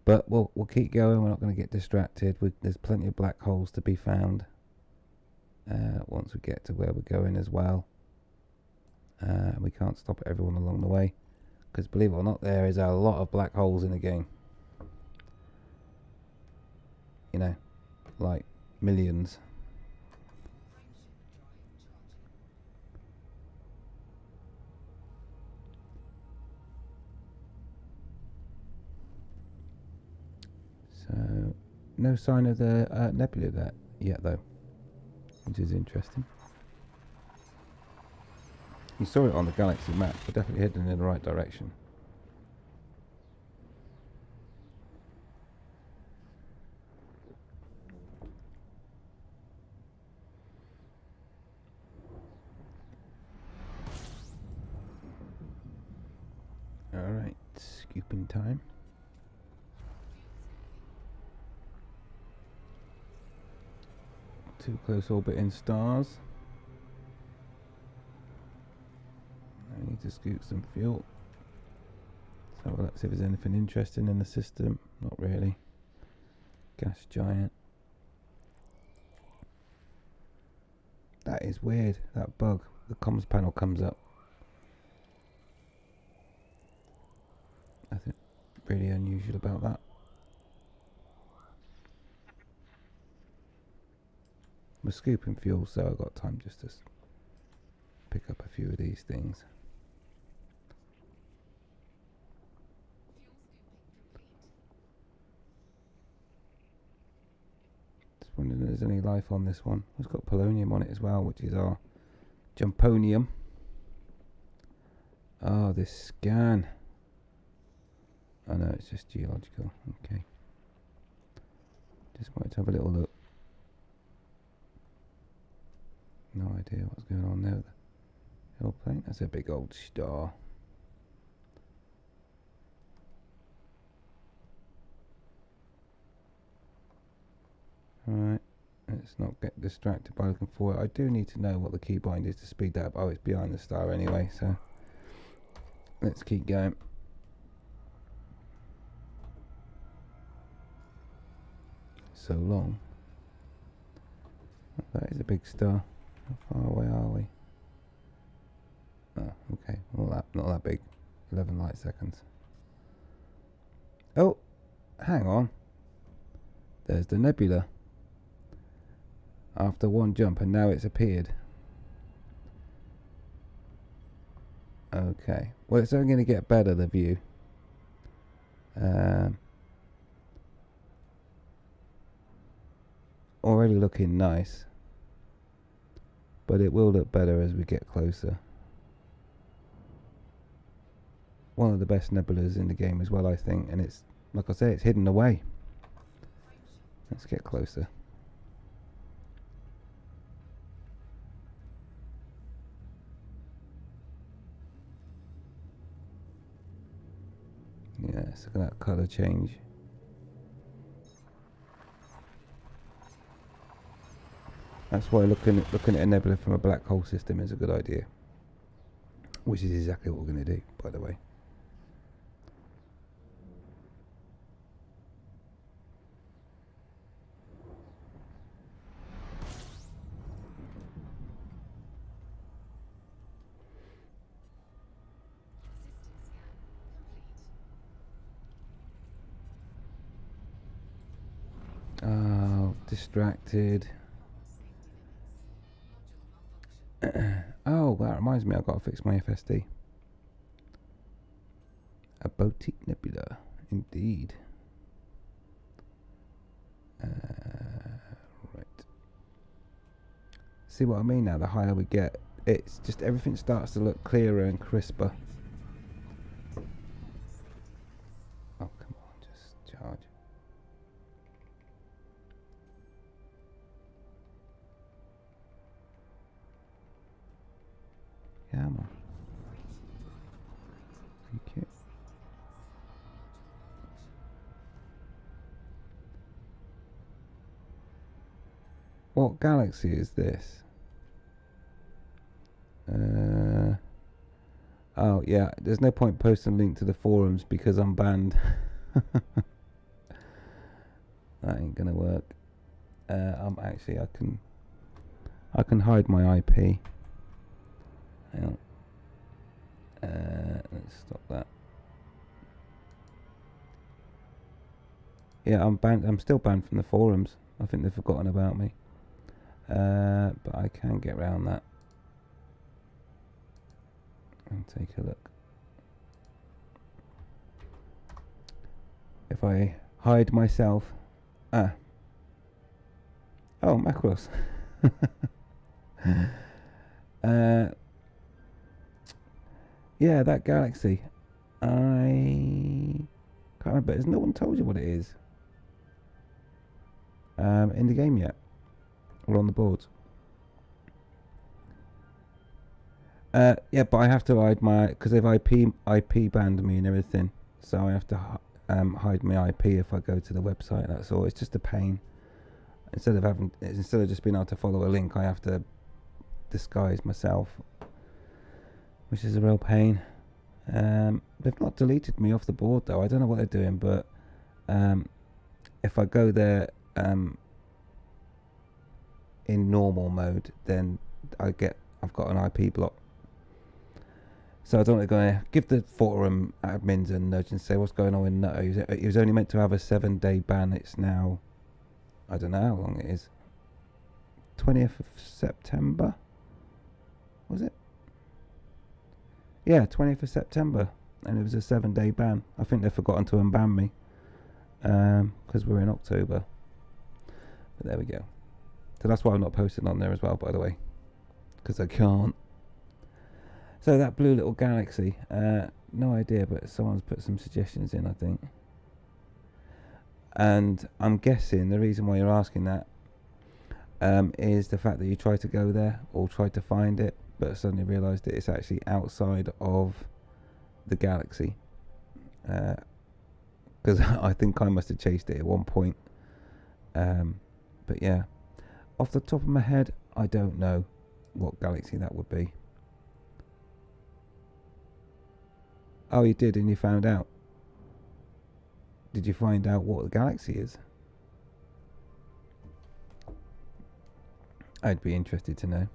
S1: But we'll keep going. We're not going to get distracted. There's plenty of black holes to be found once we get to where we're going as well. We can't stop everyone along the way, because believe it or not, there is a lot of black holes in the game. You know, like millions. So, no sign of the nebula there yet, though, which is interesting. You saw it on the galaxy map. We're definitely heading in the right direction. Alright, scooping time. Too close orbiting stars. I need to scoop some fuel. So let's see if there's anything interesting in the system. Not really. Gas giant. That is weird, that bug. The comms panel comes up. Nothing really unusual about that. We're scooping fuel, so I've got time just to pick up a few of these things. Just wondering if there's any life on this one. It's got polonium on it as well, which is our jumponium. Oh, this scan. Oh no, it's just geological. Okay. Just wanted to have a little look. No idea what's going on there. The hill plate. That's a big old star. Alright. Let's not get distracted by looking for it. I do need to know what the keybind is to speed that up. Oh, it's behind the star anyway, so let's keep going. So long. That is a big star. How far away are we? Oh, okay. Not that big. 11 light seconds. Oh, hang on. There's the nebula. After one jump, and now it's appeared. Okay. Well, it's only going to get better, the view. Already looking nice. But it will look better as we get closer. One of the best nebulas in the game as well, I think. And it's, like I say, it's hidden away. Let's get closer. Yeah, let's look at that colour change. That's why looking at a nebula from a black hole system is a good idea. Which is exactly what we're going to do, by the way. Oh, distracted. Oh, that reminds me, I've got to fix my FSD. A boutique nebula, indeed. Right. See what I mean now? The higher we get, it's just everything starts to look clearer and crisper. Oh, come on, just charge. Come on. Thank you. What galaxy is this? Oh yeah, there's no point posting a link to the forums because I'm banned. That ain't gonna work. Actually, I can hide my IP. Hang on. Let's stop that. Yeah, I'm banned. I'm still banned from the forums. I think they've forgotten about me. But I can get around that and take a look. If I hide myself, oh, Macross. Yeah, that galaxy. I can't remember. Has no one told you what it is? In the game yet? Or on the boards? Yeah, but I have to hide my, because they've IP banned me and everything, so I have to hide my IP if I go to the website. That's all. It's just a pain. Instead of just being able to follow a link, I have to disguise myself, which is a real pain. They've not deleted me off the board though. I don't know what they're doing, but if I go there in normal mode, then I've got an IP block. So I don't want to go and give the forum admins a nudge and say what's going on with Nutto. He was only meant to have a 7-day ban. It's now, I don't know how long it is. 20th of September? Was it? Yeah, 20th of September. And it was a 7-day ban. I think they've forgotten to unban me. Because we're in October. But there we go. So that's why I'm not posting on there as well, by the way. Because I can't. So that blue little galaxy, no idea, but someone's put some suggestions in, I think. And I'm guessing the reason why you're asking that is the fact that you tried to go there or tried to find it, but suddenly realised that it's actually outside of the galaxy. Because I think I must have chased it at one point. But yeah, off the top of my head, I don't know what galaxy that would be. Oh, you did, and you found out. Did you find out what the galaxy is? I'd be interested to know.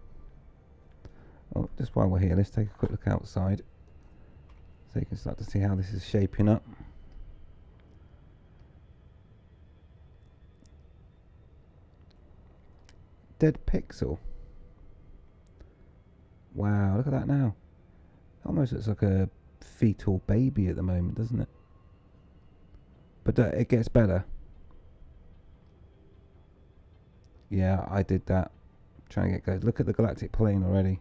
S1: Oh, just while we're here, let's take a quick look outside so you can start to see how this is shaping up. Dead pixel. Wow, look at that now. It almost looks like a fetal baby at the moment, doesn't it? But it gets better. Yeah, I did that. Trying to get good. Look at the galactic plane already.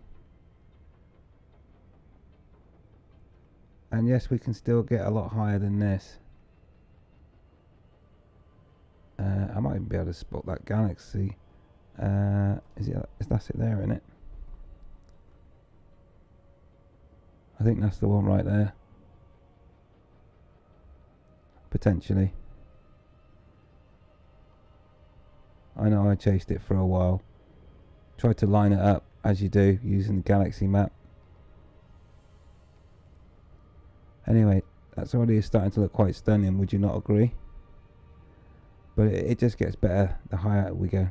S1: And yes, we can still get a lot higher than this. I might even be able to spot that galaxy. That's it there, isn't it? I think that's the one right there. Potentially. I know I chased it for a while. Tried to line it up as you do using the galaxy map. Anyway, that's already starting to look quite stunning, would you not agree? But it just gets better the higher we go.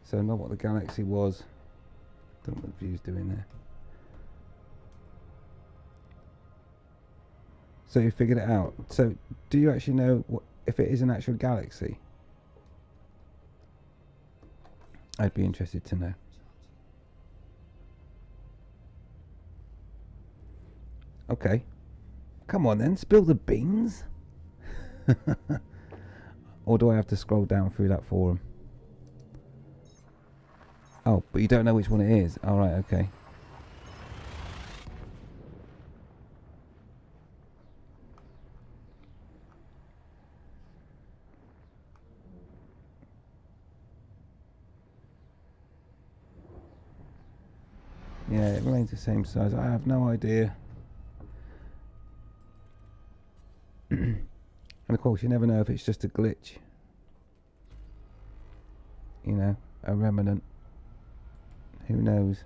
S1: So not what the galaxy was. Don't know what the view's doing there. So you figured it out. So do you actually know if it is an actual galaxy? I'd be interested to know. Okay. Come on then, spill the beans. Or do I have to scroll down through that forum? Oh, but you don't know which one it is. Alright, okay. Yeah, it remains the same size. I have no idea. And of course, you never know if it's just a glitch. You know, a remnant. Who knows?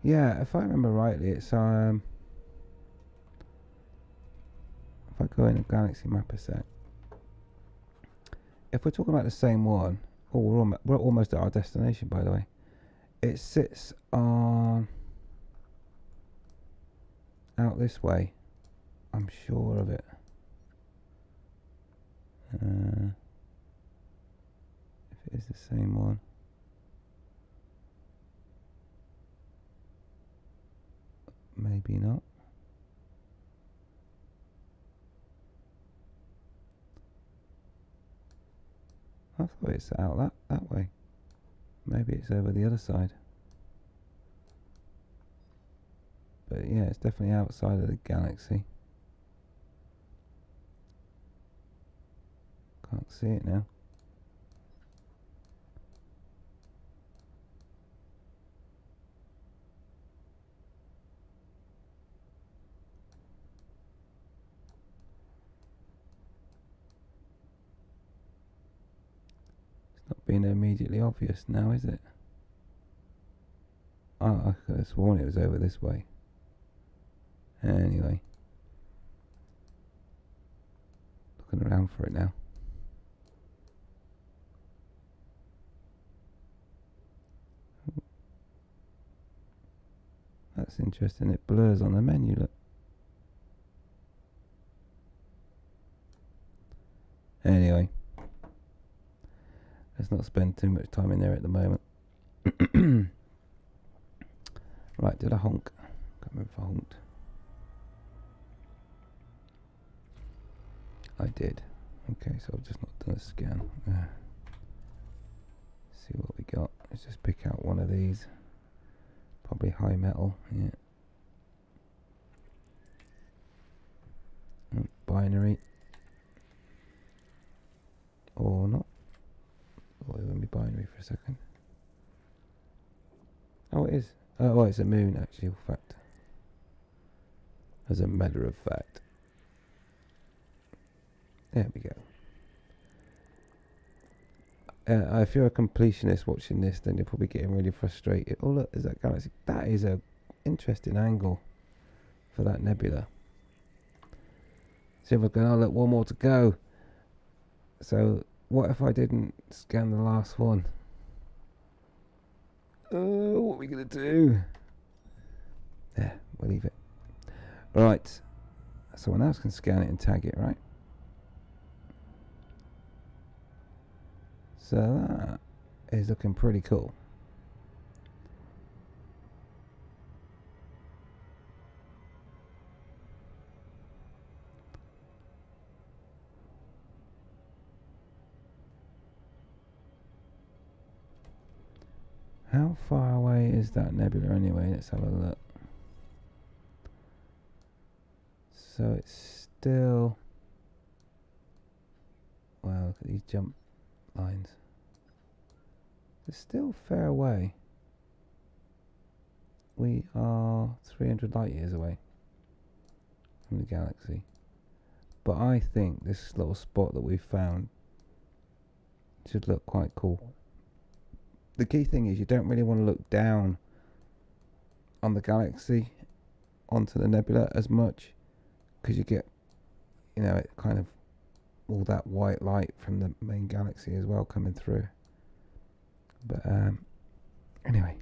S1: Yeah, if I remember rightly, it's if I go in a galaxy map a sec. If we're talking about the same one, oh, we're almost at our destination, by the way. It sits on out this way. I'm sure of it. If it is the same one. Maybe not. I thought it's out that way. Maybe it's over the other side. But yeah, it's definitely outside of the galaxy. Can't see it now. It's not being immediately obvious now, is it? Oh, I could have sworn it was over this way. Anyway. Looking around for it now. That's interesting. It blurs on the menu, look. Anyway. Let's not spend too much time in there at the moment. Right, did I honk? Can't remember if I honked. I did. Okay, so I've just not done a scan. See what we got. Let's just pick out one of these. Probably high metal, yeah. Binary. Or not. Oh, it won't be binary for a second. Oh, it is. Oh, it's a moon, actually, in fact. As a matter of fact. There we go. If you're a completionist watching this, then you're probably getting really frustrated. Oh look, there's that galaxy. That is a interesting angle for that nebula. So everyone's going, oh look, one more to go. So what if I didn't scan the last one? Oh, what are we going to do? Yeah, we'll leave it. Right. Someone else can scan it and tag it, right? So that is looking pretty cool. How far away is that nebula anyway? Let's have a look. So it's still... Wow, look at these jump lines. It's still a fair away. We are 300 light years away from the galaxy. But I think this little spot that we've found should look quite cool. The key thing is you don't really want to look down on the galaxy onto the nebula as much, because you get you know, it kind of all that white light from the main galaxy as well coming through. But anyway,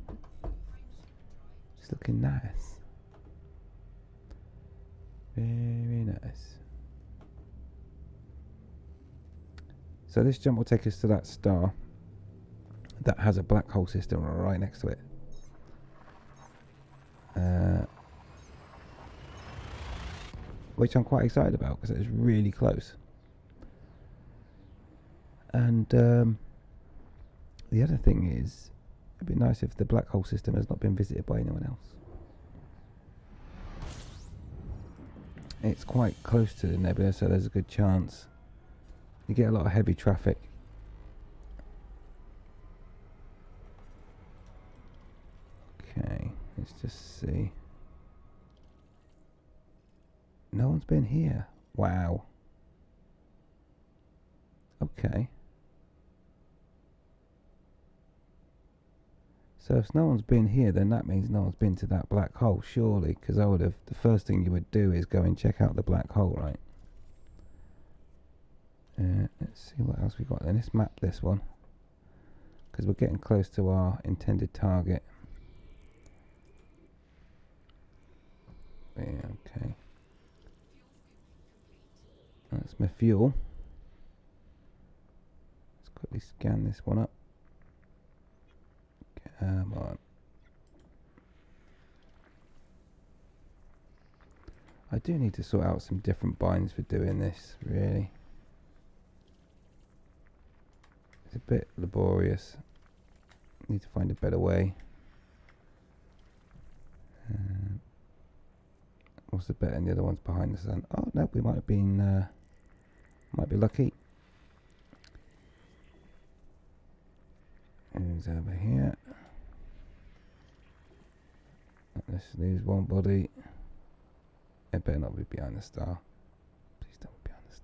S1: it's looking nice. Very nice. So this jump will take us to that star that has a black hole system right next to it. Which I'm quite excited about because it's really close. And the other thing is, it'd be nice if the black hole system has not been visited by anyone else. It's quite close to the nebula, so there's a good chance you get a lot of heavy traffic. Okay, let's just see. No one's been here. Wow. Okay. So if no one's been here, then that means no one's been to that black hole, surely, because I would have, the first thing you would do is go and check out the black hole, right? Let's see what else we got then. Let's map this one, because we're getting close to our intended target. Yeah, okay. That's my fuel. Let's quickly scan this one up. Come on. I do need to sort out some different binds for doing this, really. It's a bit laborious. Need to find a better way. What's the bet? And the other one's behind the sun. Oh no, we might have been might be lucky. Who's over here? Let's lose one body. It better not be behind the star. Please don't be behind the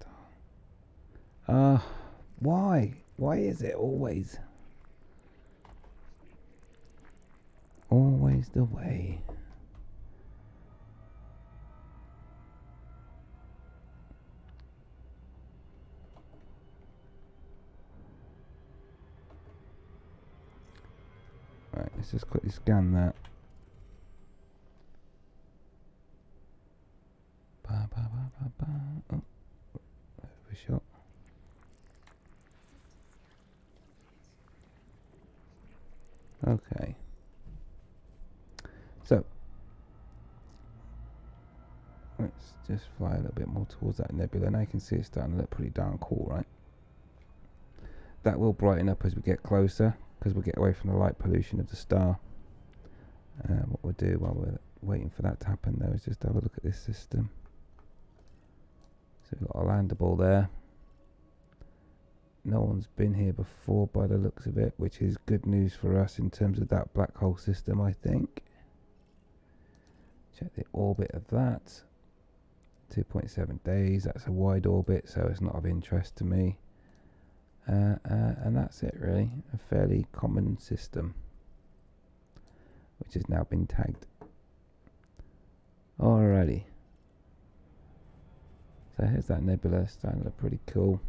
S1: star. Why? Why is it always the way? Right, let's just quickly scan that. Oh, overshot. Okay. So let's just fly a little bit more towards that nebula. Now you can see it's starting to look pretty darn cool, right? That will brighten up as we get closer, because we'll get away from the light pollution of the star. What we'll do while we're waiting for that to happen, though, is just have a look at this system. So we've got a landable there. No one's been here before by the looks of it, which is good news for us in terms of that black hole system, I think. Check the orbit of that. 2.7 days. That's a wide orbit, so it's not of interest to me. And that's it, really. A fairly common system, which has now been tagged. Alrighty. So here's that nebula, starting to look pretty cool.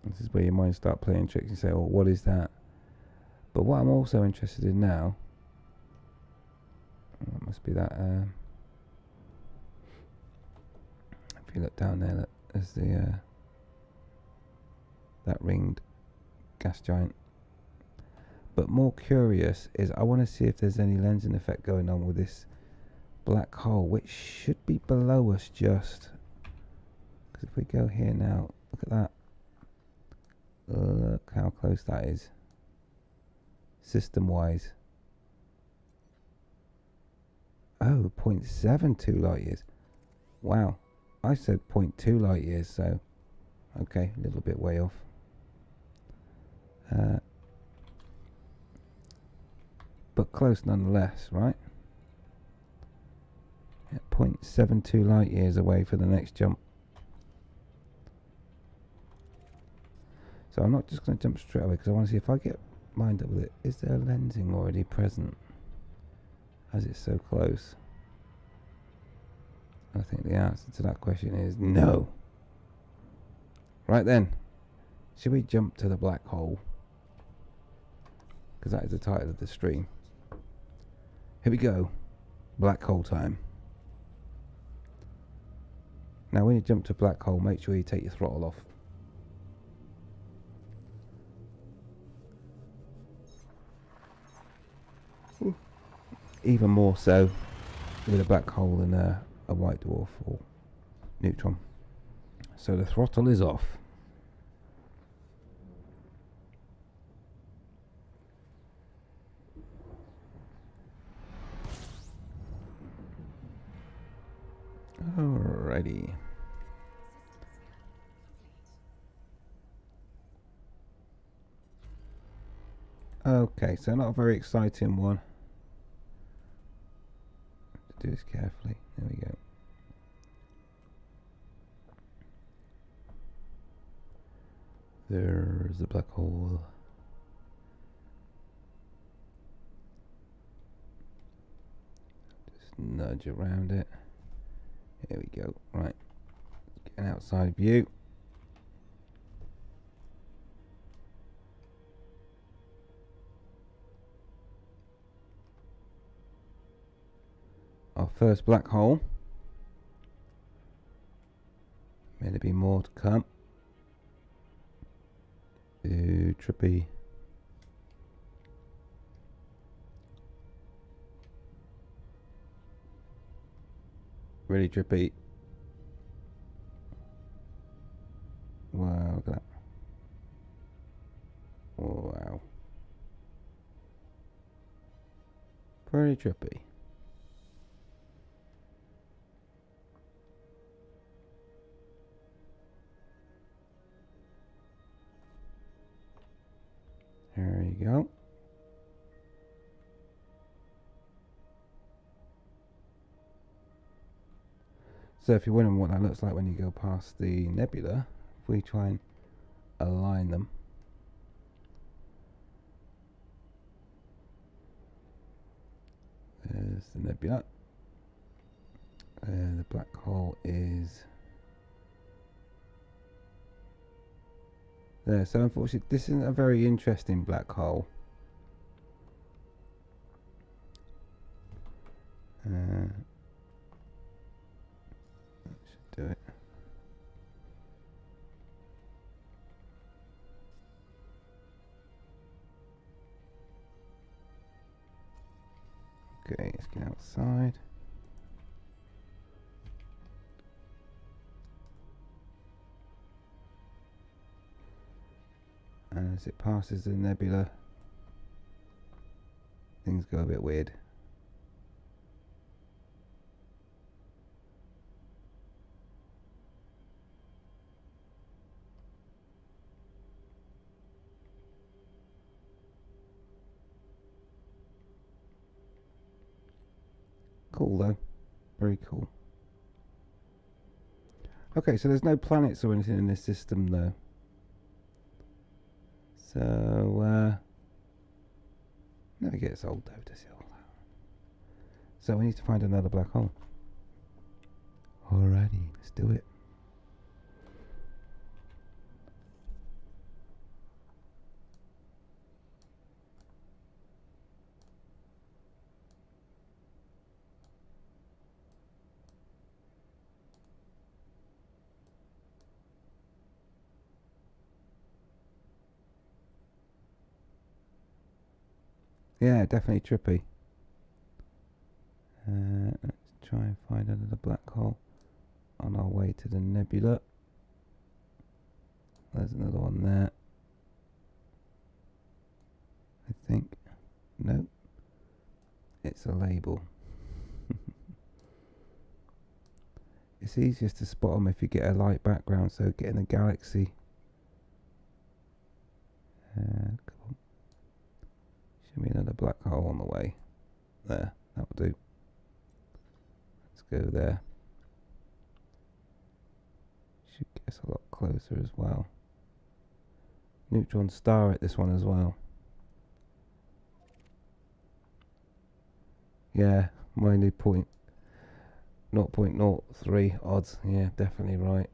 S1: This is where your mind start playing tricks and say, oh, what is that? But what I'm also interested in now, that must be that, if you look down there, look, there's the, that ringed gas giant. But more curious is, I want to see if there's any lensing effect going on with this black hole, which should be below us just. Because if we go here now, look at that. Look how close that is, system-wise. Oh, 0.72 light years. Wow, I said 0.2 light years, so okay, a little bit way off. But close nonetheless, right? Yeah, 0.72 light years away for the next jump. So I'm not just going to jump straight away, because I want to see if I get lined up with it. Is there lensing already present, as it's so close? I think the answer to that question is no. Right then, should we jump to the black hole? Because that is the title of the stream. Here we go. Black hole time. Now when you jump to a black hole, make sure you take your throttle off. Even more so with a black hole than a white dwarf or neutron. So the throttle is off. Alrighty. Okay, so not a very exciting one. Do this carefully. There we go. There's the black hole. Just nudge around it. Here we go. Right. Get an outside view. Our first black hole. May there be more to come. Ooh, trippy. Really trippy. Wow, look at that. Wow. Pretty trippy. There you go. So if you're wondering what that looks like when you go past the nebula, if we try and align them. There's the nebula. The black hole is there. So unfortunately this isn't a very interesting black hole. That should do it. Okay, let's get outside. And as it passes the nebula, things go a bit weird. Cool though, very cool. Okay, so there's no planets or anything in this system though. So, never gets old though, does it all? So we need to find another black hole. Alrighty, let's do it. Yeah, definitely trippy. Let's try and find another black hole on our way to the nebula. There's another one there. I think. No. It's a label. It's easiest to spot them if you get a light background, so getting a galaxy. Come on. Should be another black hole on the way. There, that'll do. Let's go there. Should get us a lot closer as well. Neutron star at this one as well. Yeah, my only point. 0.03 odds. Yeah, definitely right.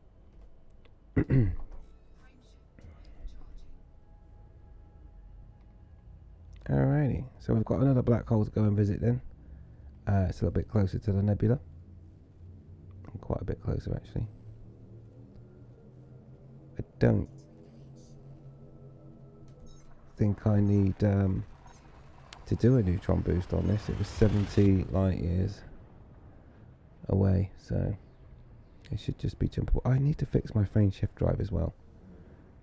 S1: Alrighty, so we've got another black hole to go and visit then. It's a little bit closer to the nebula. Quite a bit closer actually. I don't think I need to do a neutron boost on this. It was 70 light years away, so it should just be jumpable. I need to fix my frame shift drive as well.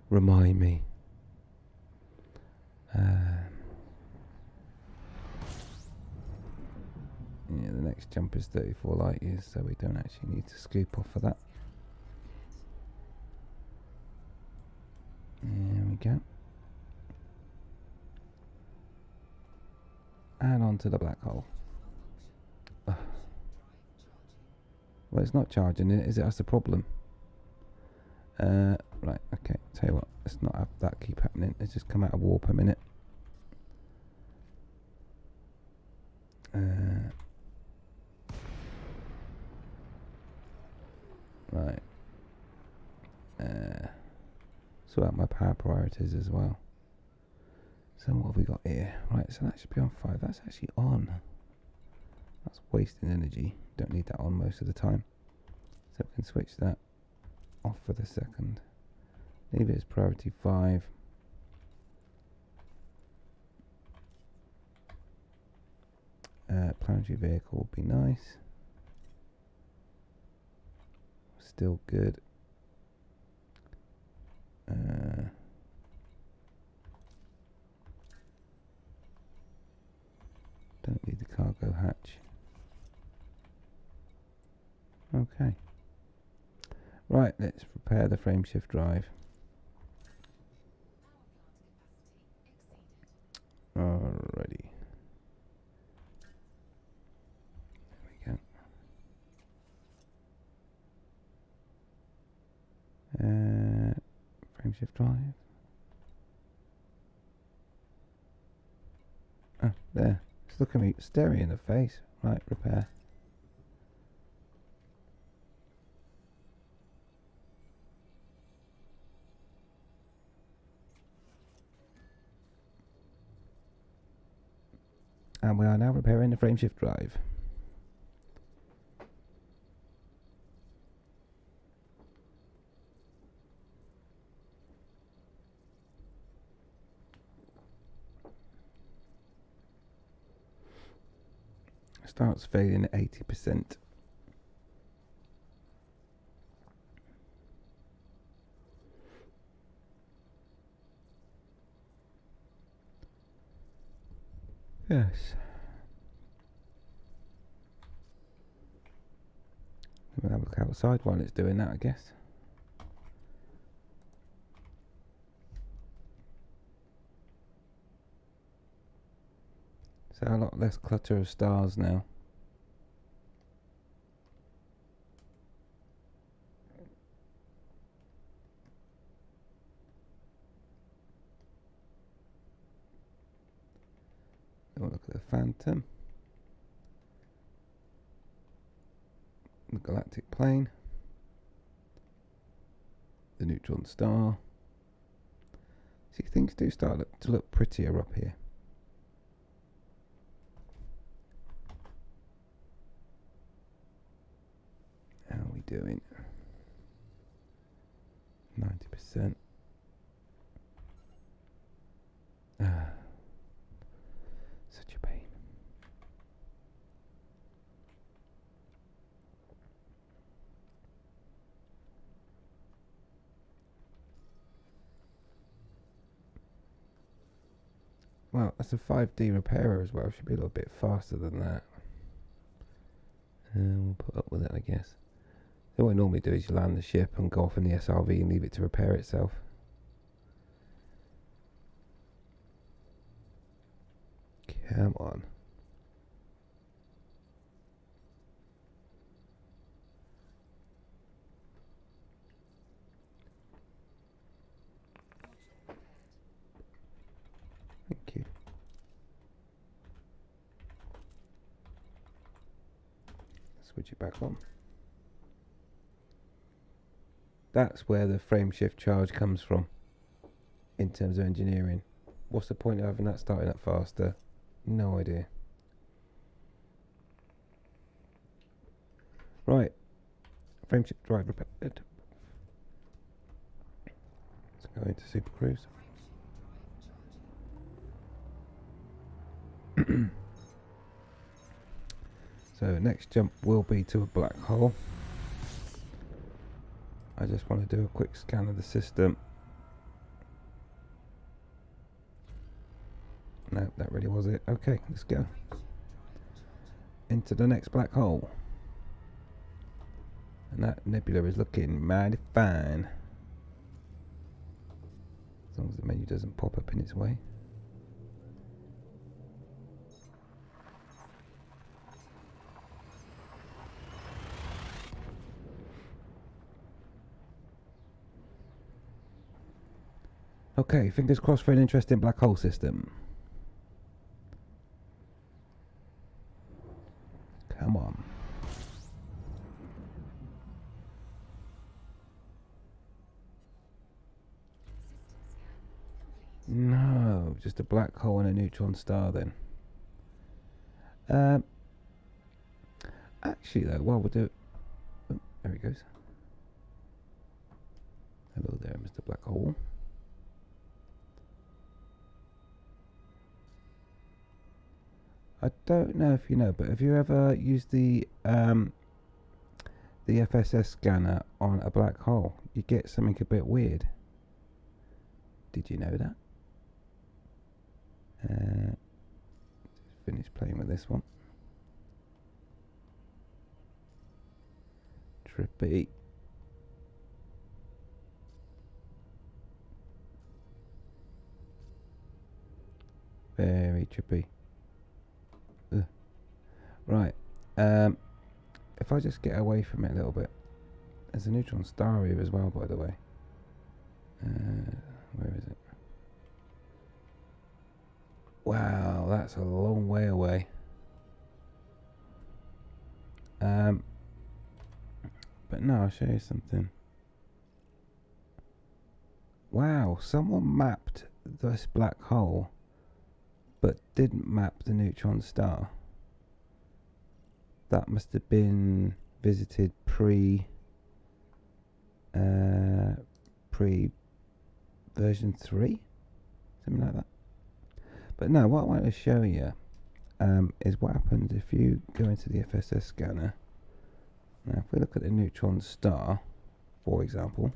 S1: Remind me. Yeah, the next jump is 34 light years, so we don't actually need to scoop off for that. There we go. And on to the black hole. Well, it's not charging it, is it? That's the problem. Right, okay, tell you what, let's not have that keep happening. Let's just come out of warp a minute. Right. Sort out my power priorities as well. So what have we got here? Right, so that should be on 5. That's actually on. That's wasting energy. Don't need that on most of the time. So we can switch that off for the second. Leave it as priority 5. Planetary vehicle would be nice. Still good. Don't need the cargo hatch. Okay. Right, let's repair the frame shift drive. Alrighty. There we go. Frame shift drive. Ah, there. Just look at me, staring in the face. Right, repair. And we are now repairing the frame shift drive. Starts fading at 80%. Yes. We'll have a look outside while it's doing that, I guess. So a lot less clutter of stars now. We'll look at the Phantom, the galactic plane, the neutron star. See, things do start to look prettier up here. How are we doing? 90%. Such a pain. Well, that's a 5D repairer as well. Should be a little bit faster than that. We'll put up with it, I guess. So what I normally do is you land the ship and go off in the SRV and leave it to repair itself. Come on. Thank you. switch it back on. That's where the frame shift charge comes from in terms of engineering. What's the point of having that starting up faster? No idea. Right, frame shift drive repaired. Let's go into Super Cruise. So next jump will be to a black hole. I just want to do a quick scan of the system. No, that really was it. Okay, let's go into the next black hole. And that nebula is looking mighty fine. As long as the menu doesn't pop up in its way. Okay, fingers crossed for an interesting black hole system. Come on. No, just a black hole and a neutron star then. Actually though, while we'll do it... Oh, there he goes. Hello there, Mr. Black Hole. I don't know if you know, but have you ever used the FSS scanner on a black hole? You get something a bit weird. Did you know that? Just finish playing with this one. Trippy. Very trippy. Ugh. Right. If I just get away from it a little bit. There's a neutron star here as well, by the way. Where is it? Wow, that's a long way away. But no, I'll show you something. Wow, someone mapped this black hole, but didn't map the neutron star. That must have been visited pre version 3, something like that. But no, what I want to show you is what happens if you go into the FSS scanner. Now, if we look at the neutron star, for example,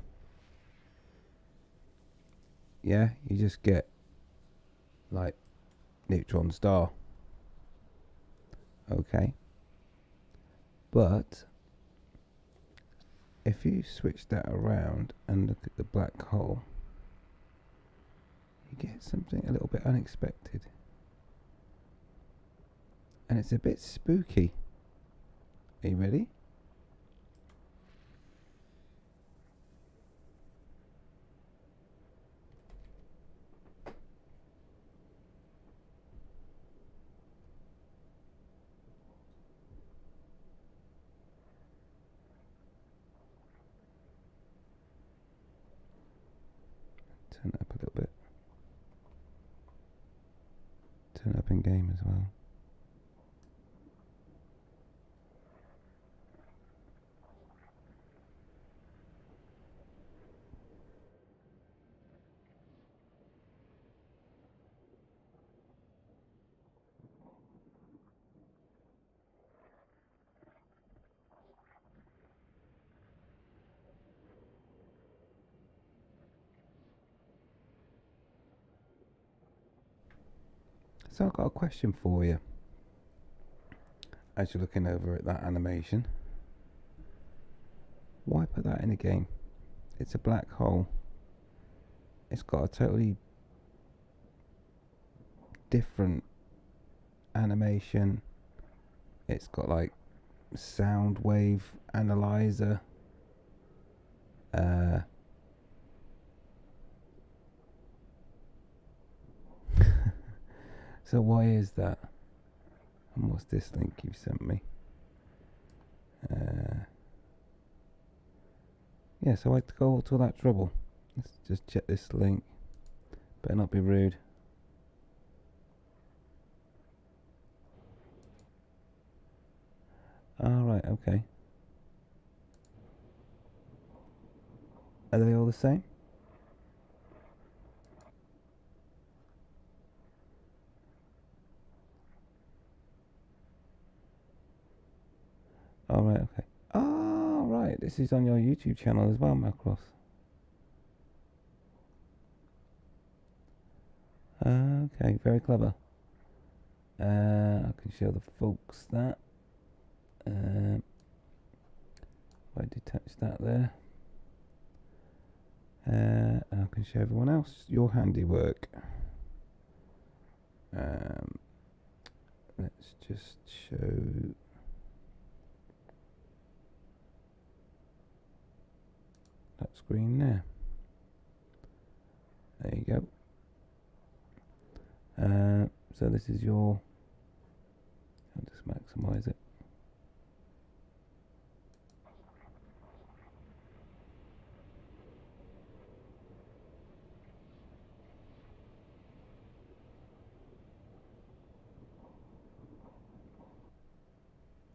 S1: yeah, you just get like neutron star. Okay. But if you switch that around and look at the black hole, you get something a little bit unexpected. And it's a bit spooky. Are you ready? Turn it up a little bit. Turn it up in game as well. So I've got a question for you as you're looking over at that animation. Why put that in a game? It's a black hole. It's got a totally different animation. It's got like sound wave analyzer. So why is that? And what's this link you sent me? Yeah, so I had to go to all that trouble. Let's just check this link. Better not be rude. Alright, okay. Are they all the same? Alright, okay. Oh, right. This is on your YouTube channel as well, Macross. Okay, very clever. I can show the folks that. If I detach that there. I can show everyone else your handiwork. Let's just show that screen there. There you go. So this is your. I'll just maximize it.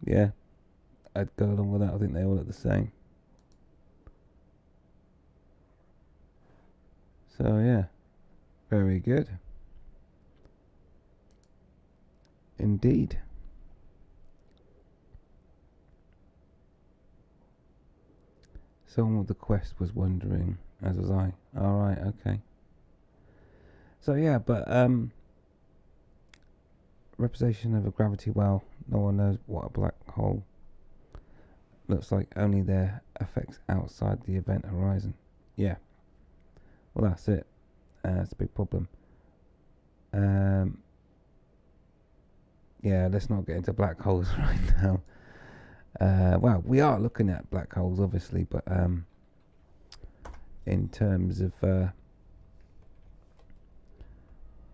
S1: Yeah, I'd go along with that. I think they all look the same. So yeah, very good. Indeed. Someone with the Quest was wondering, as was I. Alright, okay. So yeah, but representation of a gravity well. No one knows what a black hole looks like, only their effects outside the event horizon. Yeah. Well, that's it. That's a big problem. Yeah, let's not get into black holes right now. Well, we are looking at black holes, obviously, but in terms of,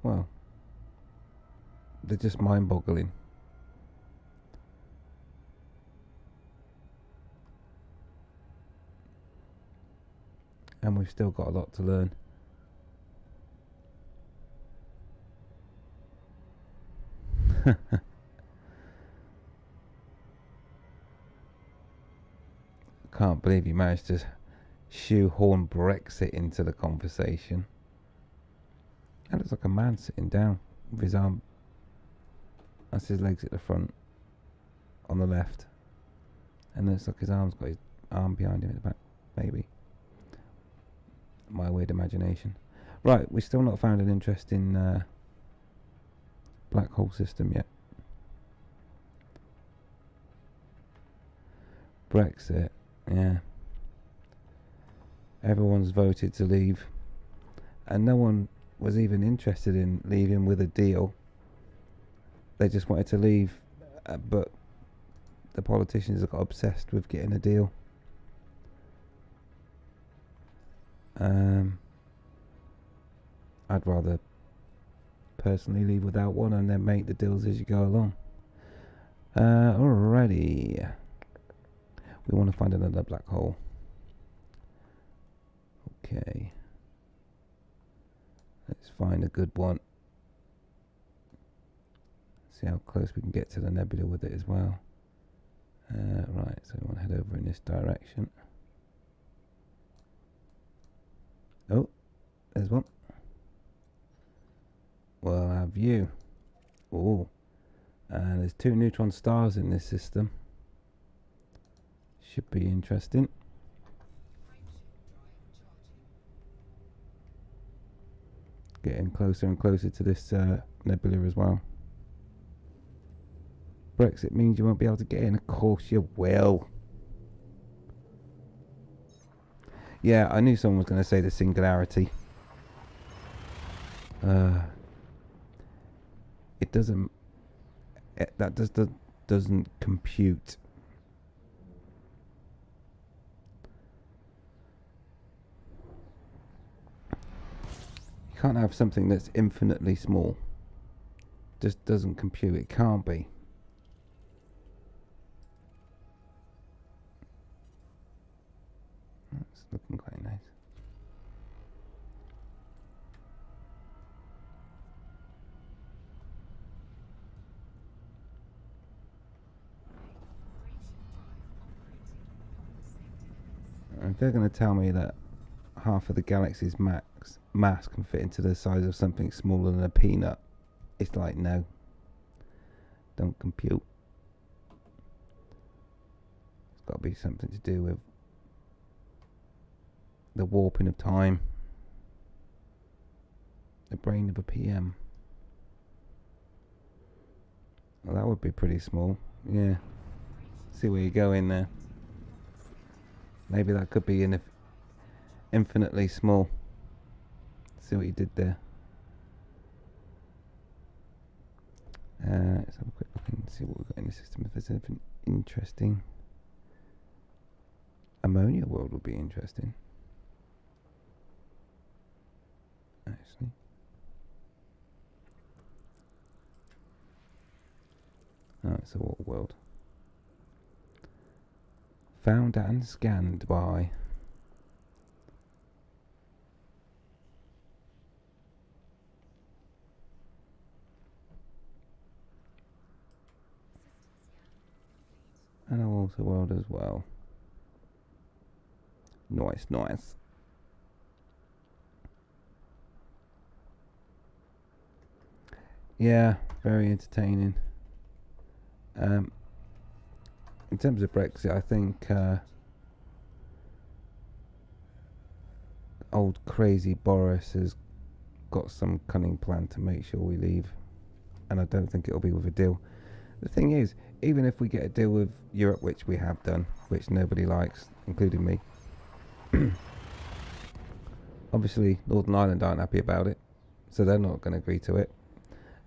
S1: well, they're just mind-boggling. And we've still got a lot to learn. Can't believe you managed to shoehorn Brexit into the conversation. That looks like a man sitting down with his arm. That's his legs at the front on the left. And it looks like his arm's got his arm behind him at the back. Maybe. My weird imagination. Right, we've still not found an interesting black hole system yet. Brexit, yeah. Everyone's voted to leave, and no one was even interested in leaving with a deal. They just wanted to leave, but the politicians have got obsessed with getting a deal. I'd rather personally leave without one and then make the deals as you go along. Alrighty. We want to find another black hole. Okay. Let's find a good one. See how close we can get to the nebula with it as well. Right, so we want to head over in this direction. Oh, there's one. Well, our view. Oh, and there's 2 neutron stars in this system. Should be interesting. Getting closer and closer to this nebula as well. Brexit means you won't be able to get in. Of course you will. Yeah, I knew someone was going to say the singularity. It doesn't. That doesn't compute. You can't have something that's infinitely small. Just doesn't compute. It can't be. looking quite nice. If they're going to tell me that half of the galaxy's mass can fit into the size of something smaller than a peanut, it's like, no, don't compute. It's got to be something to do with the warping of time. The brain of a PM. Well, that would be pretty small. Yeah. See where you're going there. Maybe that could be infinitely small. See what you did there. Let's have a quick look and see what we've got in the system. If there's anything interesting. Ammonia world would be interesting. Actually. Oh, it's a water world. Found and scanned by... and a water world as well. Nice, nice. Yeah, very entertaining. In terms of Brexit, I think old crazy Boris has got some cunning plan to make sure we leave, and I don't think it'll be with a deal. The thing is, even if we get a deal with Europe, which we have done, which nobody likes, including me, obviously Northern Ireland aren't happy about it, so they're not going to agree to it,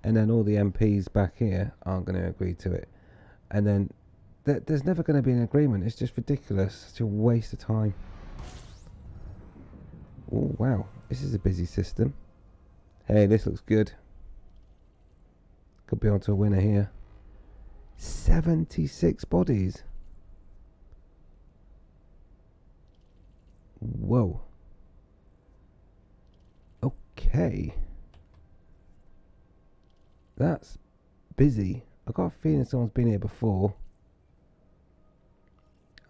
S1: and then all the MPs back here aren't going to agree to it, and then there's never going to be an agreement. It's just ridiculous. It's a waste of time. Oh wow, this is a busy system. Hey, this looks good. Could be onto a winner here. 76 bodies. Whoa. Okay. That's busy. I got a feeling someone's been here before.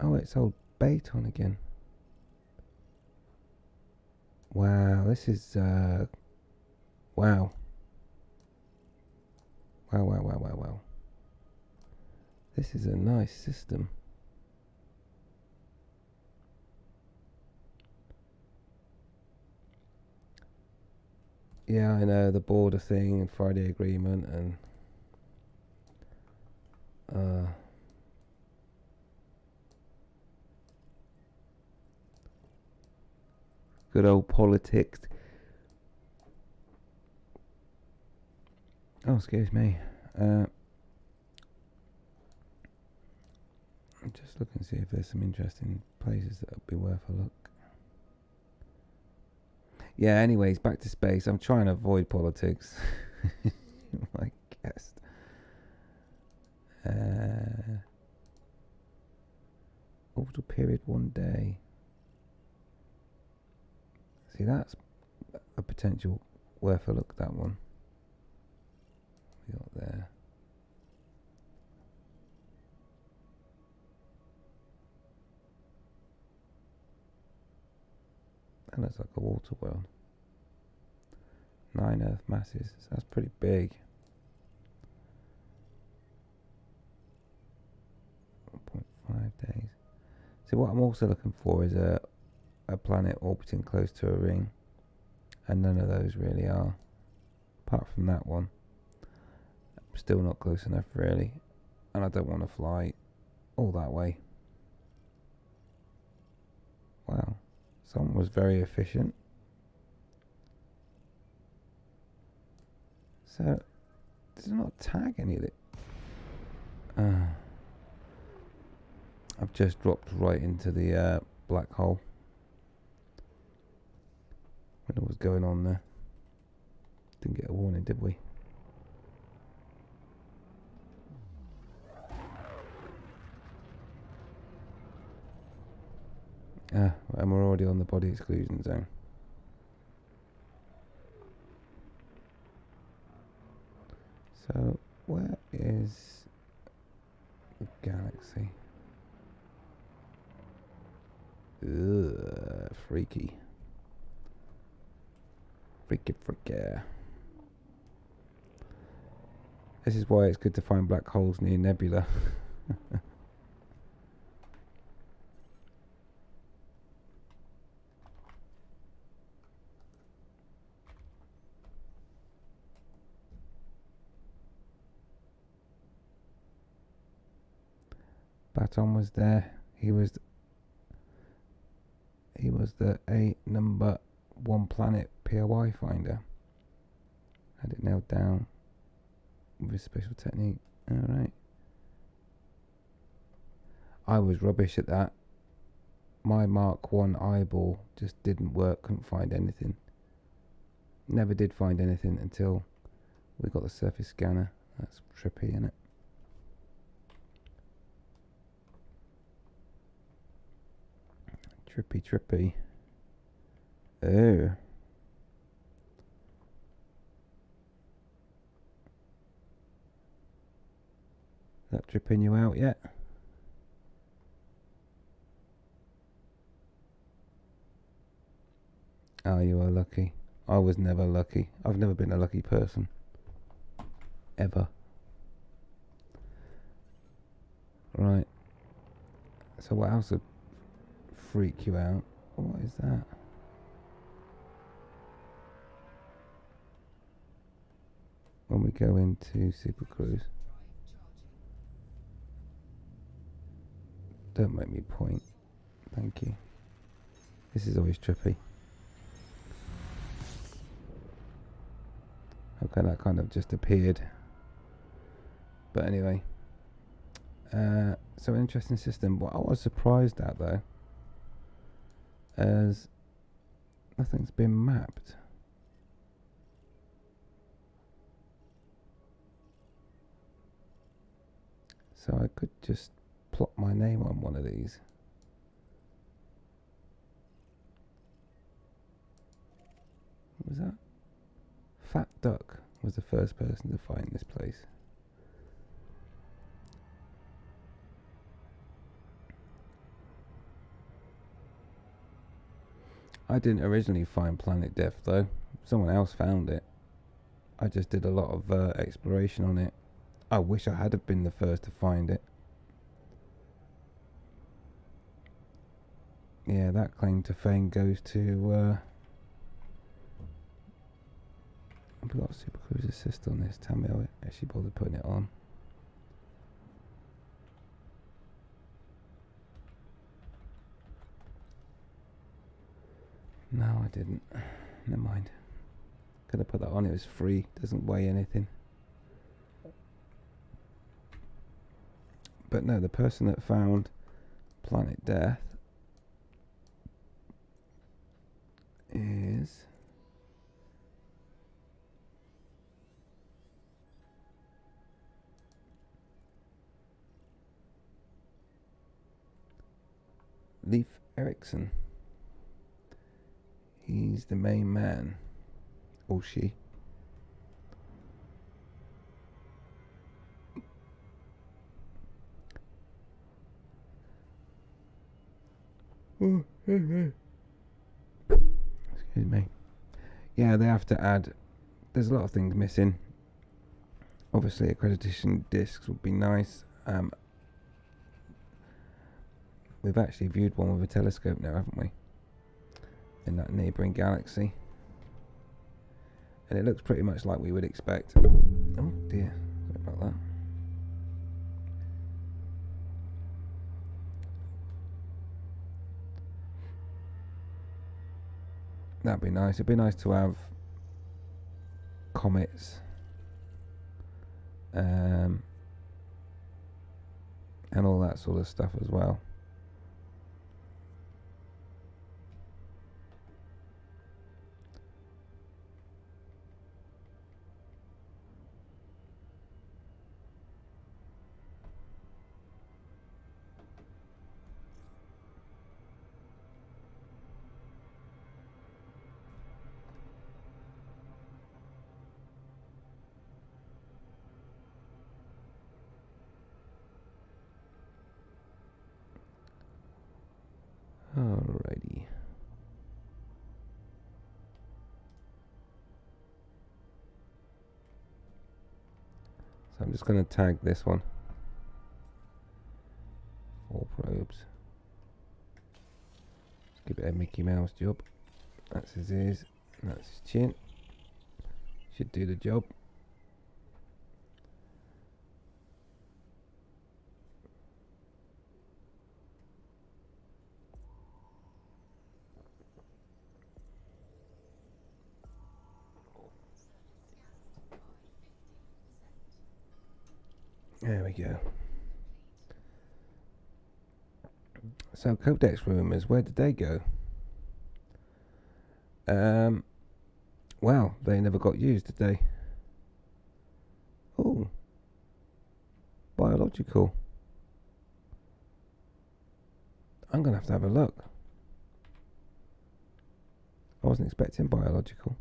S1: Oh, it's old Bayton again. Wow, this is wow. Wow. This is a nice system. Yeah, I know, the border thing and Friday Agreement and good old politics. Oh, excuse me. I'm just looking to see if there's some interesting places that would be worth a look. Yeah, anyways, back to space. I'm trying to avoid politics. My guest. Orbital period 1 day. See, that's a potential worth a look, that one. We got there. That looks like a water world. 9 Earth masses. So that's pretty big. 1.5 days. So what I'm also looking for is a planet orbiting close to a ring, and none of those really are. Apart from that one, still not close enough really, and I don't want to fly all that way. Wow, someone was very efficient. So does it not tag any of it? I've just dropped right into the black hole. Wonder what's going on there. Didn't get a warning, did we? And we're already on the body exclusion zone. So, where is the Galaxy? Ugh, freaky. Freaky. This is why it's good to find black holes near nebula. Baton was there. He was the number 1 planet POI finder. Had it nailed down with a special technique. Alright. I was rubbish at that. My Mark 1 eyeball just didn't work, couldn't find anything. Never did find anything until we got the surface scanner. That's trippy, isn't it? Trippy. Oh. Is that tripping you out yet? Oh, you are lucky. I was never lucky. I've never been a lucky person. Ever. Right. So what else would freak you out? What is that? When we go into Super Cruise. Don't make me point. Thank you. This is always trippy. Okay, that kind of just appeared. But anyway. So interesting system. What I was surprised at though, as nothing's been mapped. So I could just plot my name on one of these. What was that? Fat Duck was the first person to find this place. I didn't originally find Planet Death though. Someone else found it. I just did a lot of exploration on it. I wish I had have been the first to find it. Yeah, that claim to fame goes to I've got Super Cruise Assist on this. Tell me I actually bothered putting it on. No, I didn't. Never mind. Could have put that on. It was free. Doesn't weigh anything. But no, the person that found Planet Death is Leif Erikson. He's the main man. Or she. Excuse me. Yeah, they have to add. There's a lot of things missing. Obviously, accreditation discs would be nice. We've actually viewed one with a telescope now, haven't we? In that neighbouring galaxy. And it looks pretty much like we would expect. Oh dear, sorry about that. That'd be nice. It'd be nice to have comets and all that sort of stuff as well. Alrighty. So I'm just going to tag this one. 4 probes. Let's give it a Mickey Mouse job. That's his ears. That's his chin. Should do the job. There we go. So codex rumors, where did they go? Well, they never got used, did they? Oh, biological. I'm gonna have to have a look. I wasn't expecting biological.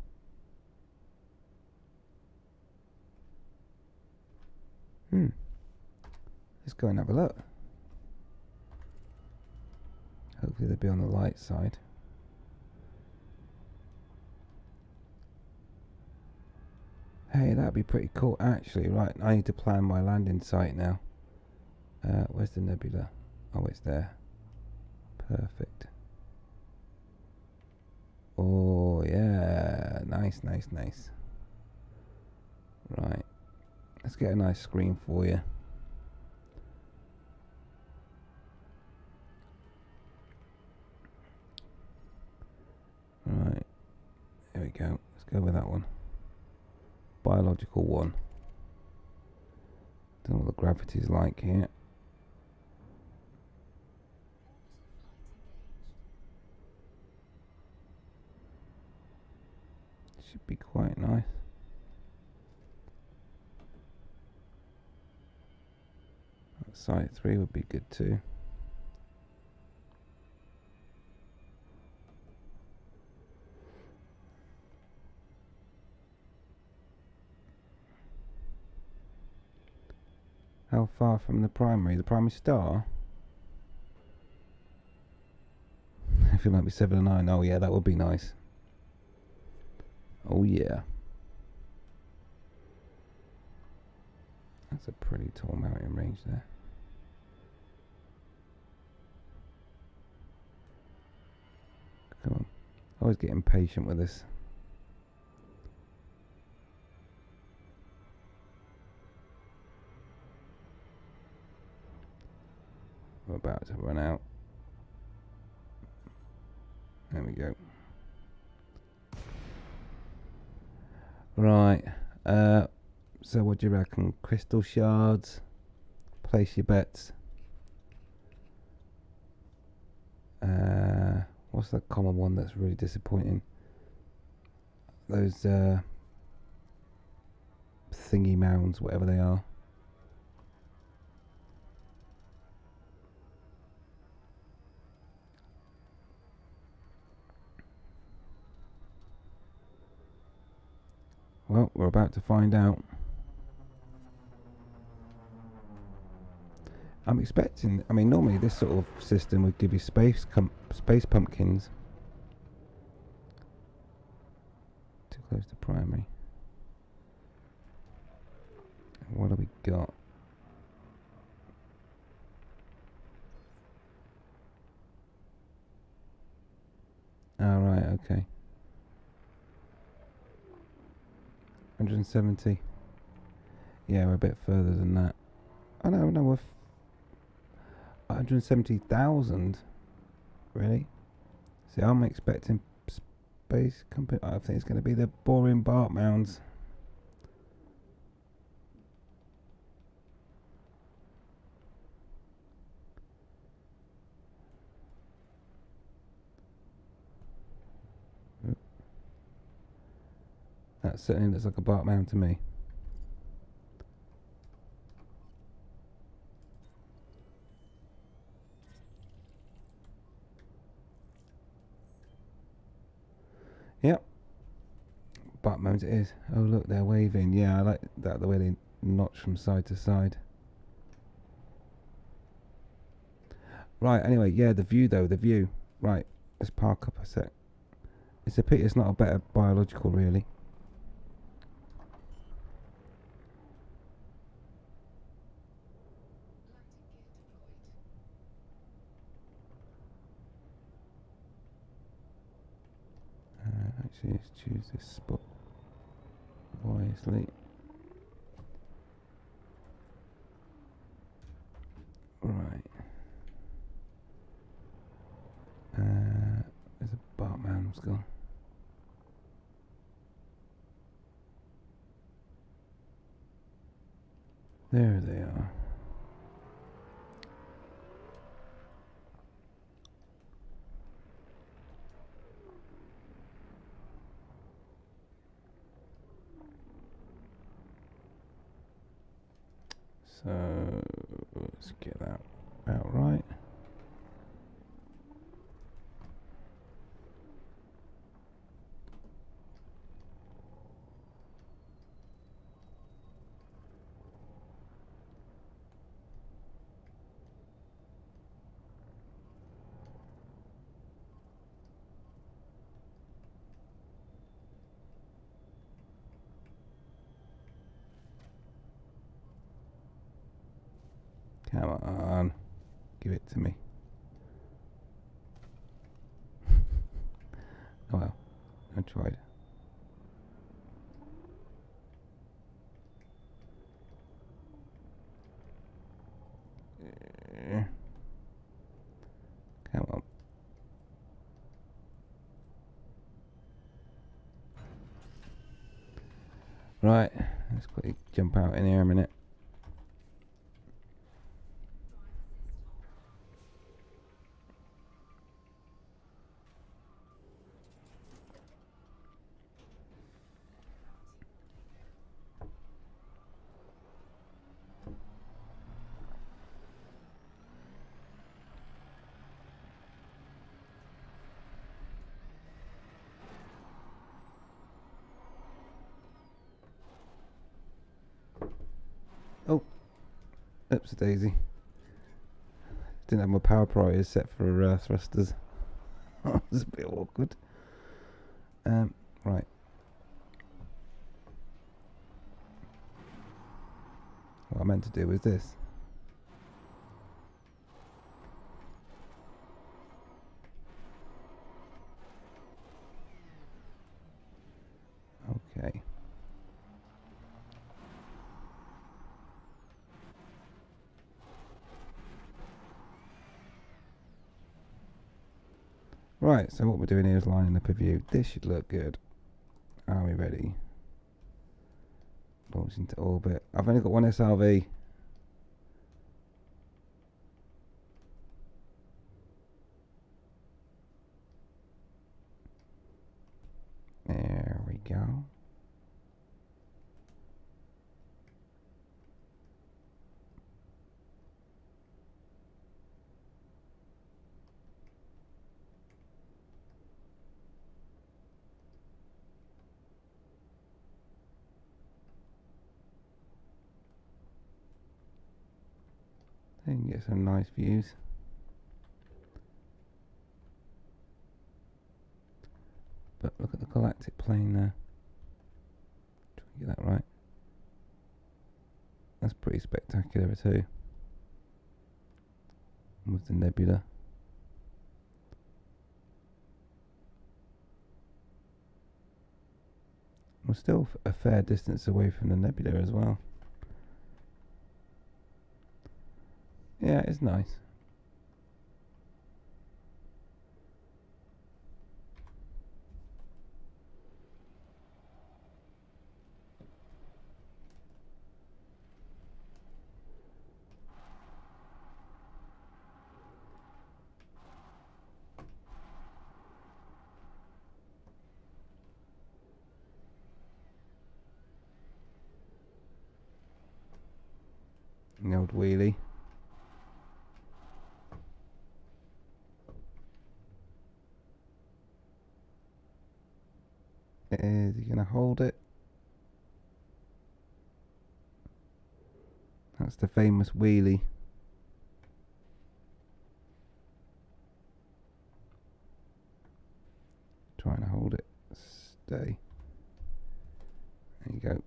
S1: Let's go and have a look. Hopefully they'll be on the light side. Hey, that'd be pretty cool actually. Right, I need to plan my landing site now. Where's the nebula? Oh, it's there. Perfect. Oh yeah, nice, nice, nice. Right, let's get a nice screen for you. Right, there we go. Let's go with that one. Biological 1. Don't know what the gravity's like here. Should be quite nice. Site 3 would be good too. How far from the primary? The primary star? I feel like it'd be 7 or 9. Oh yeah, that would be nice. Oh yeah. That's a pretty tall mountain range there. Come on. I always get impatient with this. We're about to run out. There we go. Right. So what do you reckon? Crystal shards. Place your bets. What's that common one that's really disappointing? Those thingy mounds, whatever they are. Well, we're about to find out. I'm expecting, I mean, normally this sort of system would give you space pumpkins. Too close to primary. What do we got? Oh, right, okay. 170. Yeah, we're a bit further than that. Oh no, we're 170,000. Really? See, I'm expecting space company. I think it's going to be the boring bark mounds. That certainly looks like a bark mound to me. Yep. Bark mounds it is. Oh look, they're waving. Yeah, I like that, the way they notch from side to side. Right, anyway, yeah, the view though, the view. Right, let's park up a sec. It's a pity it's not a better biological, really. Actually, let's choose this spot wisely. Right. There's a Bartman's gone. There they are. So let's get that about right. Come on, give it to me. Oh well, I tried. Come on. Right, let's quickly jump out in here a minute. Oh, oops, daisy. Didn't have my power priorities set for thrusters. That was a bit awkward. Right. What I meant to do was this. Okay. Right, so what we're doing here is lining up a view. This should look good. Are we ready? Launch into orbit. I've only got one SRV. There we go. You can get some nice views. But look at the galactic plane there. Try and get that right. That's pretty spectacular too. With the nebula. We're still a fair distance away from the nebula as well. Yeah, it's nice. The old wheelie. Is he going to hold it? That's the famous wheelie. trying to hold it. Stay. There you go.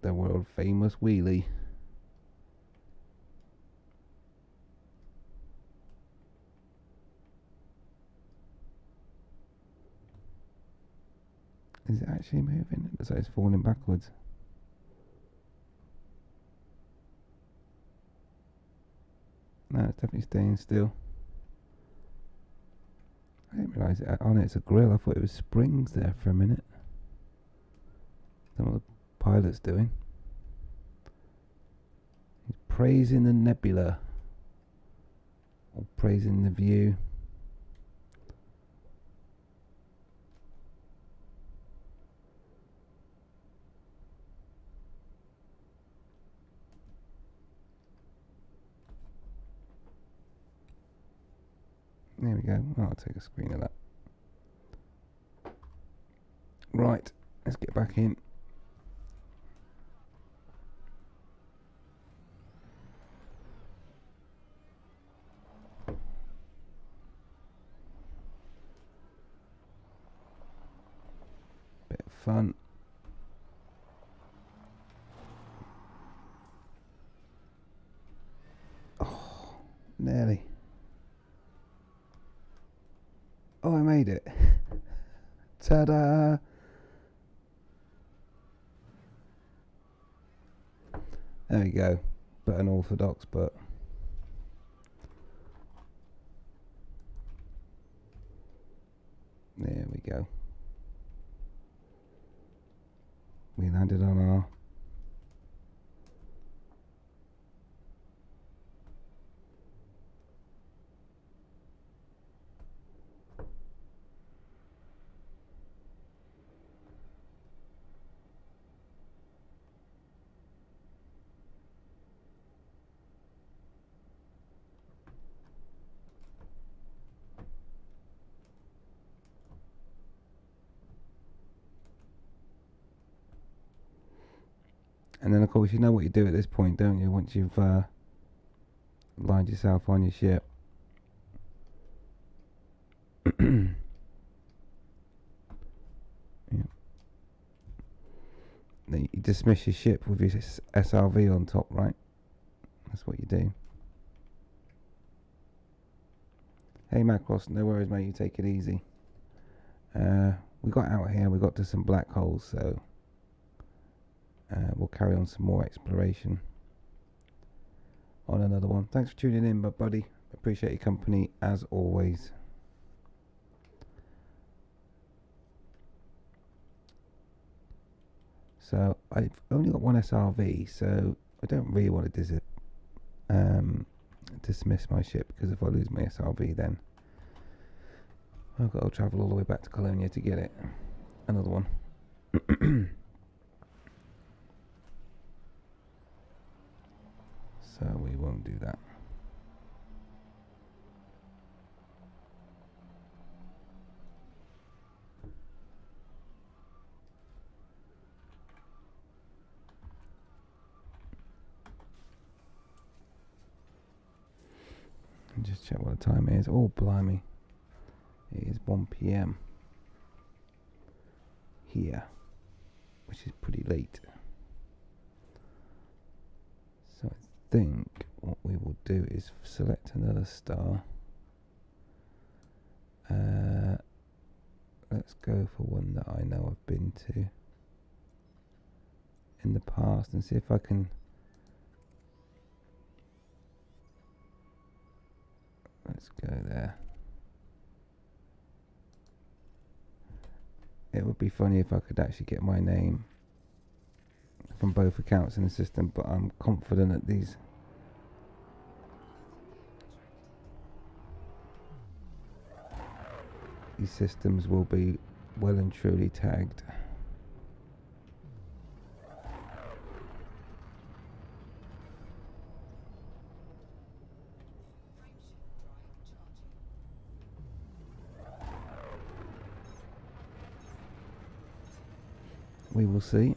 S1: The world famous wheelie. Is it actually moving? It looks like it's falling backwards. No, it's definitely staying still. I didn't realise it. On it's a grill. I thought it was springs there for a minute. That's what the pilot's doing. He's praising the nebula. Or praising the view. There we go. Oh, I'll take a screen of that. Right, let's get back in. Bit of fun. Oh, nearly. Oh, I made it. Ta-da! There we go. Bit unorthodox, but there we go. We landed on our and then of course you know what you do at this point, don't you? Once you've lined yourself on your ship. Yeah. Then you dismiss your ship with your SRV on top, right? That's what you do. Hey Macross, no worries mate, you take it easy. We got out here, we got to some black holes, so we'll carry on some more exploration on another one. Thanks for tuning in, buddy. Appreciate your company as always. So I've only got one SRV, so I don't really want to dismiss my ship, because if I lose my SRV then I've got to travel all the way back to Colonia to get it. Another one. So we won't do that. And just check what the time is. Oh, blimey. It is 1 PM here, which is pretty late. So I think what we will do is select another star. Let's go for one that I know I've been to in the past and see if I can. Let's go there. It would be funny if I could actually get my name from both accounts in the system, but I'm confident that these systems will be well and truly tagged. We will see.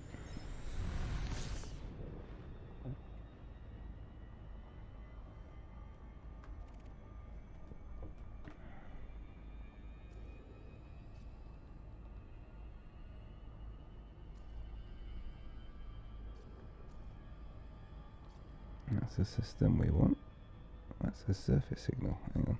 S1: That's the system we want. That's the surface signal. Hang on.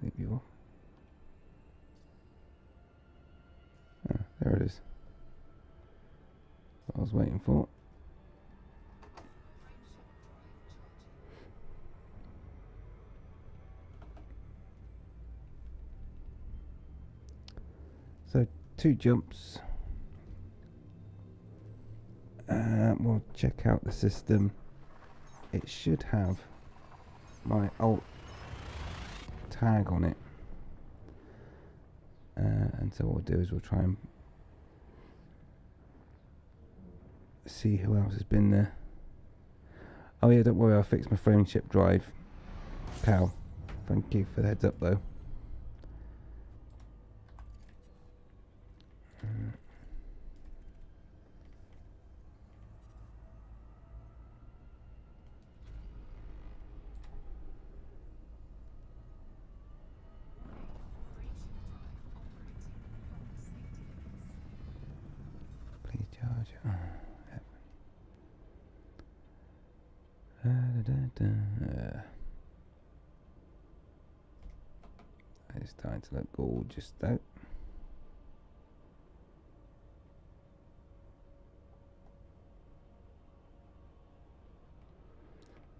S1: Sleep you off. Ah, there it is. What I was waiting for. So 2 jumps. We'll check out the system. It should have my alt tag on it. And so what we'll do is we'll try and see who else has been there. Oh yeah, don't worry, I'll fix my frame chip drive. Pal, thank you for the heads up though. Please charge. Yep. It's starting to look gorgeous though.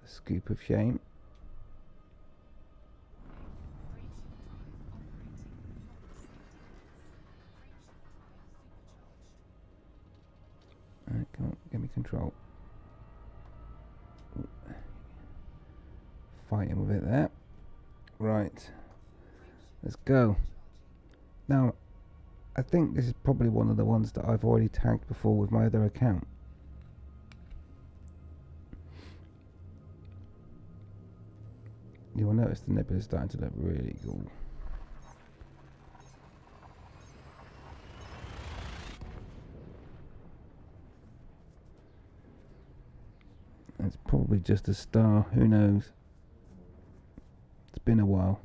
S1: A scoop of shame. Alright, come on, give me control. Ooh. Fighting with it there. Right. Let's go. Now, I think this is probably one of the ones that I've already tagged before with my other account. You'll notice the nebula is starting to look really cool. It's probably just a star, who knows? It's been a while.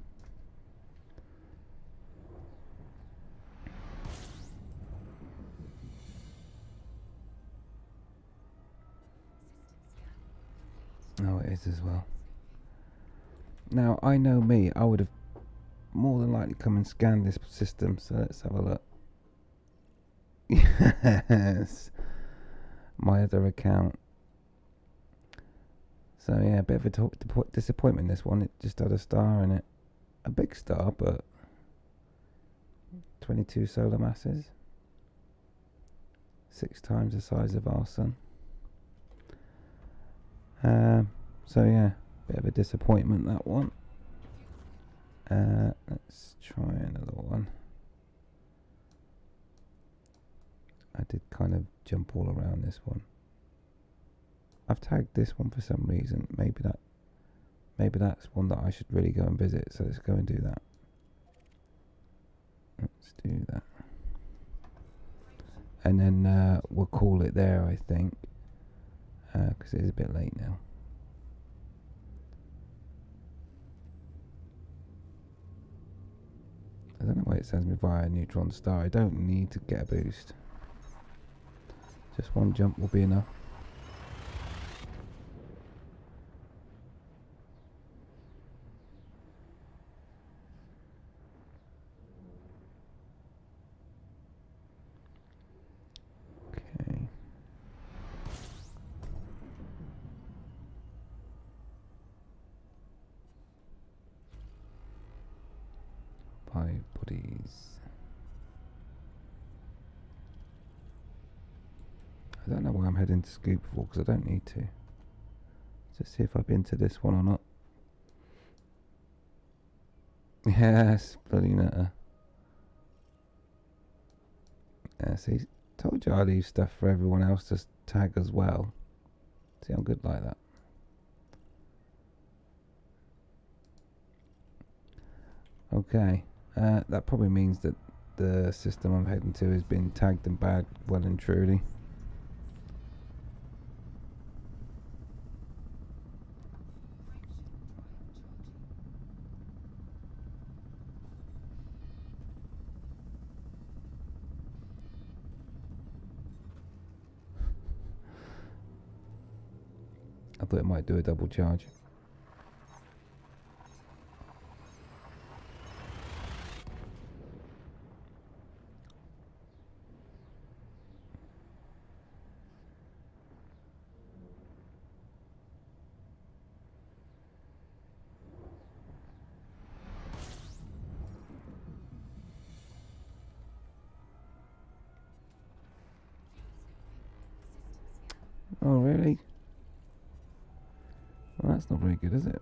S1: Oh, it is as well. Now, I know me, I would have more than likely come and scanned this system, so let's have a look. Yes! My other account. So yeah, a bit of a disappointment this one, it just had a star in it. A big star, but 22 solar masses. 6 times the size of our sun. So yeah, bit of a disappointment that one. Let's try another one. I did kind of jump all around this one. I've tagged this one for some reason. Maybe that's one that I should really go and visit. So let's go and do that. Let's do that. And then we'll call it there, I think, because it is a bit late now. I don't know why it sends me via a neutron star. I don't need to get a boost. Just one jump will be enough. Okay. 5 bodies. I don't know why I'm heading to Scoop for, because I don't need to. Just see if I've been to this one or not. Yes, bloody nutter. Yeah, see, told you I leave stuff for everyone else to tag as well. See, I'm good like that. Okay, that probably means that the system I'm heading to has been tagged and bagged well and truly. I thought it might do a double charge. Oh, really? Well, that's not very good, is it?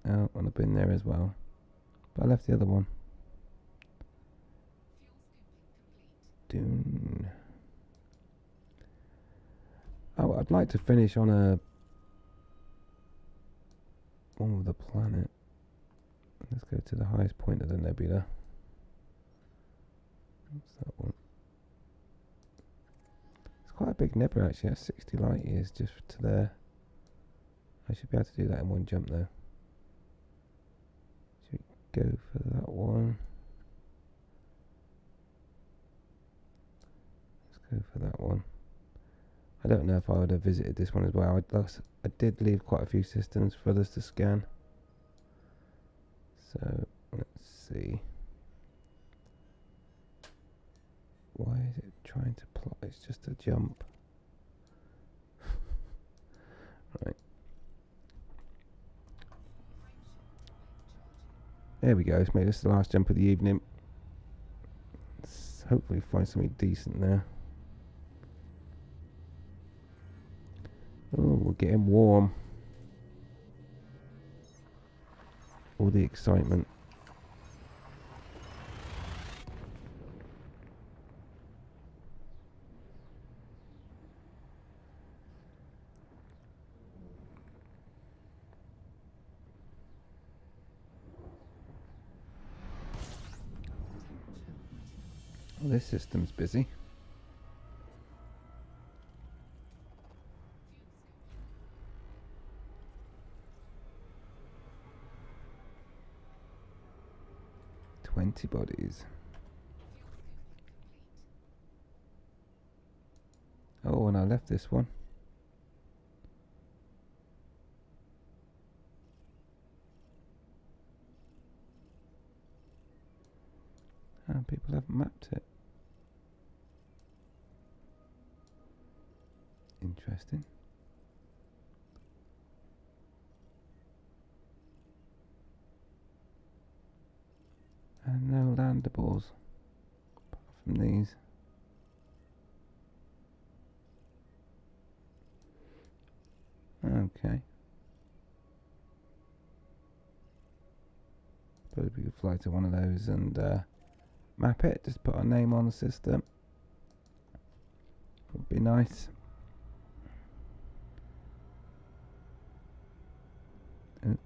S1: Oh, and I've been there as well. But I left the other one. Dune. Oh, I'd like to finish on a one with the planet. Let's go to the highest point of the nebula. What's that one? It's quite a big nebula actually. That's 60 light years just to there. I should be able to do that in one jump though. Should we go for that one? Let's go for that one. I don't know if I would have visited this one as well. I did leave quite a few systems for others to scan. So let's see. Why is it trying to plot? It's just a jump. Right. There we go. It's made us the last jump of the evening. Let's hopefully find something decent there. Oh, we're getting warm. All the excitement. Well, this system's busy. Bodies. Oh, and I left this one. And people haven't mapped it. Interesting. And no landables apart from these. Okay. Suppose we could fly to one of those and map it. Just put our name on the system. Would be nice. Oh.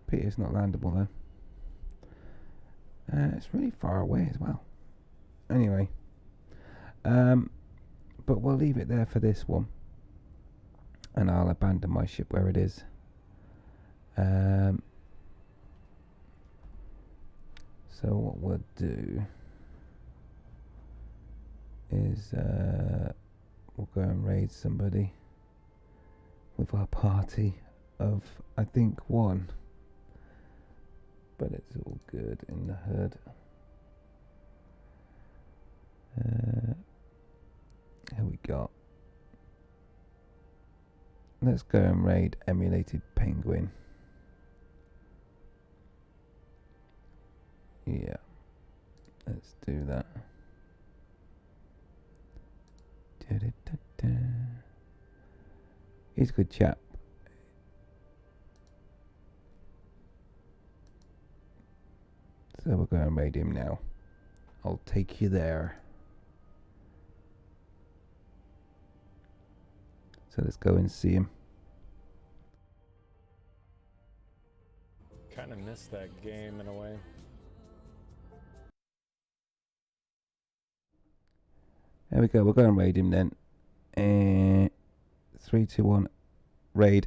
S1: Peter's not landable though. It's really far away as well. Anyway, but we'll leave it there for this one, and I'll abandon my ship where it is. So what we'll do is we'll go and raid somebody with our party of, I think, one. But it's all good in the hood. Here we go. Let's go and raid Emulated Penguin. Yeah, let's do that. He's a good chap. So we'll go and raid him now. I'll take you there. So let's go and see him.
S2: Kind of missed that game in a way.
S1: There we go. We'll go and raid him then. 3, 2, 1, raid.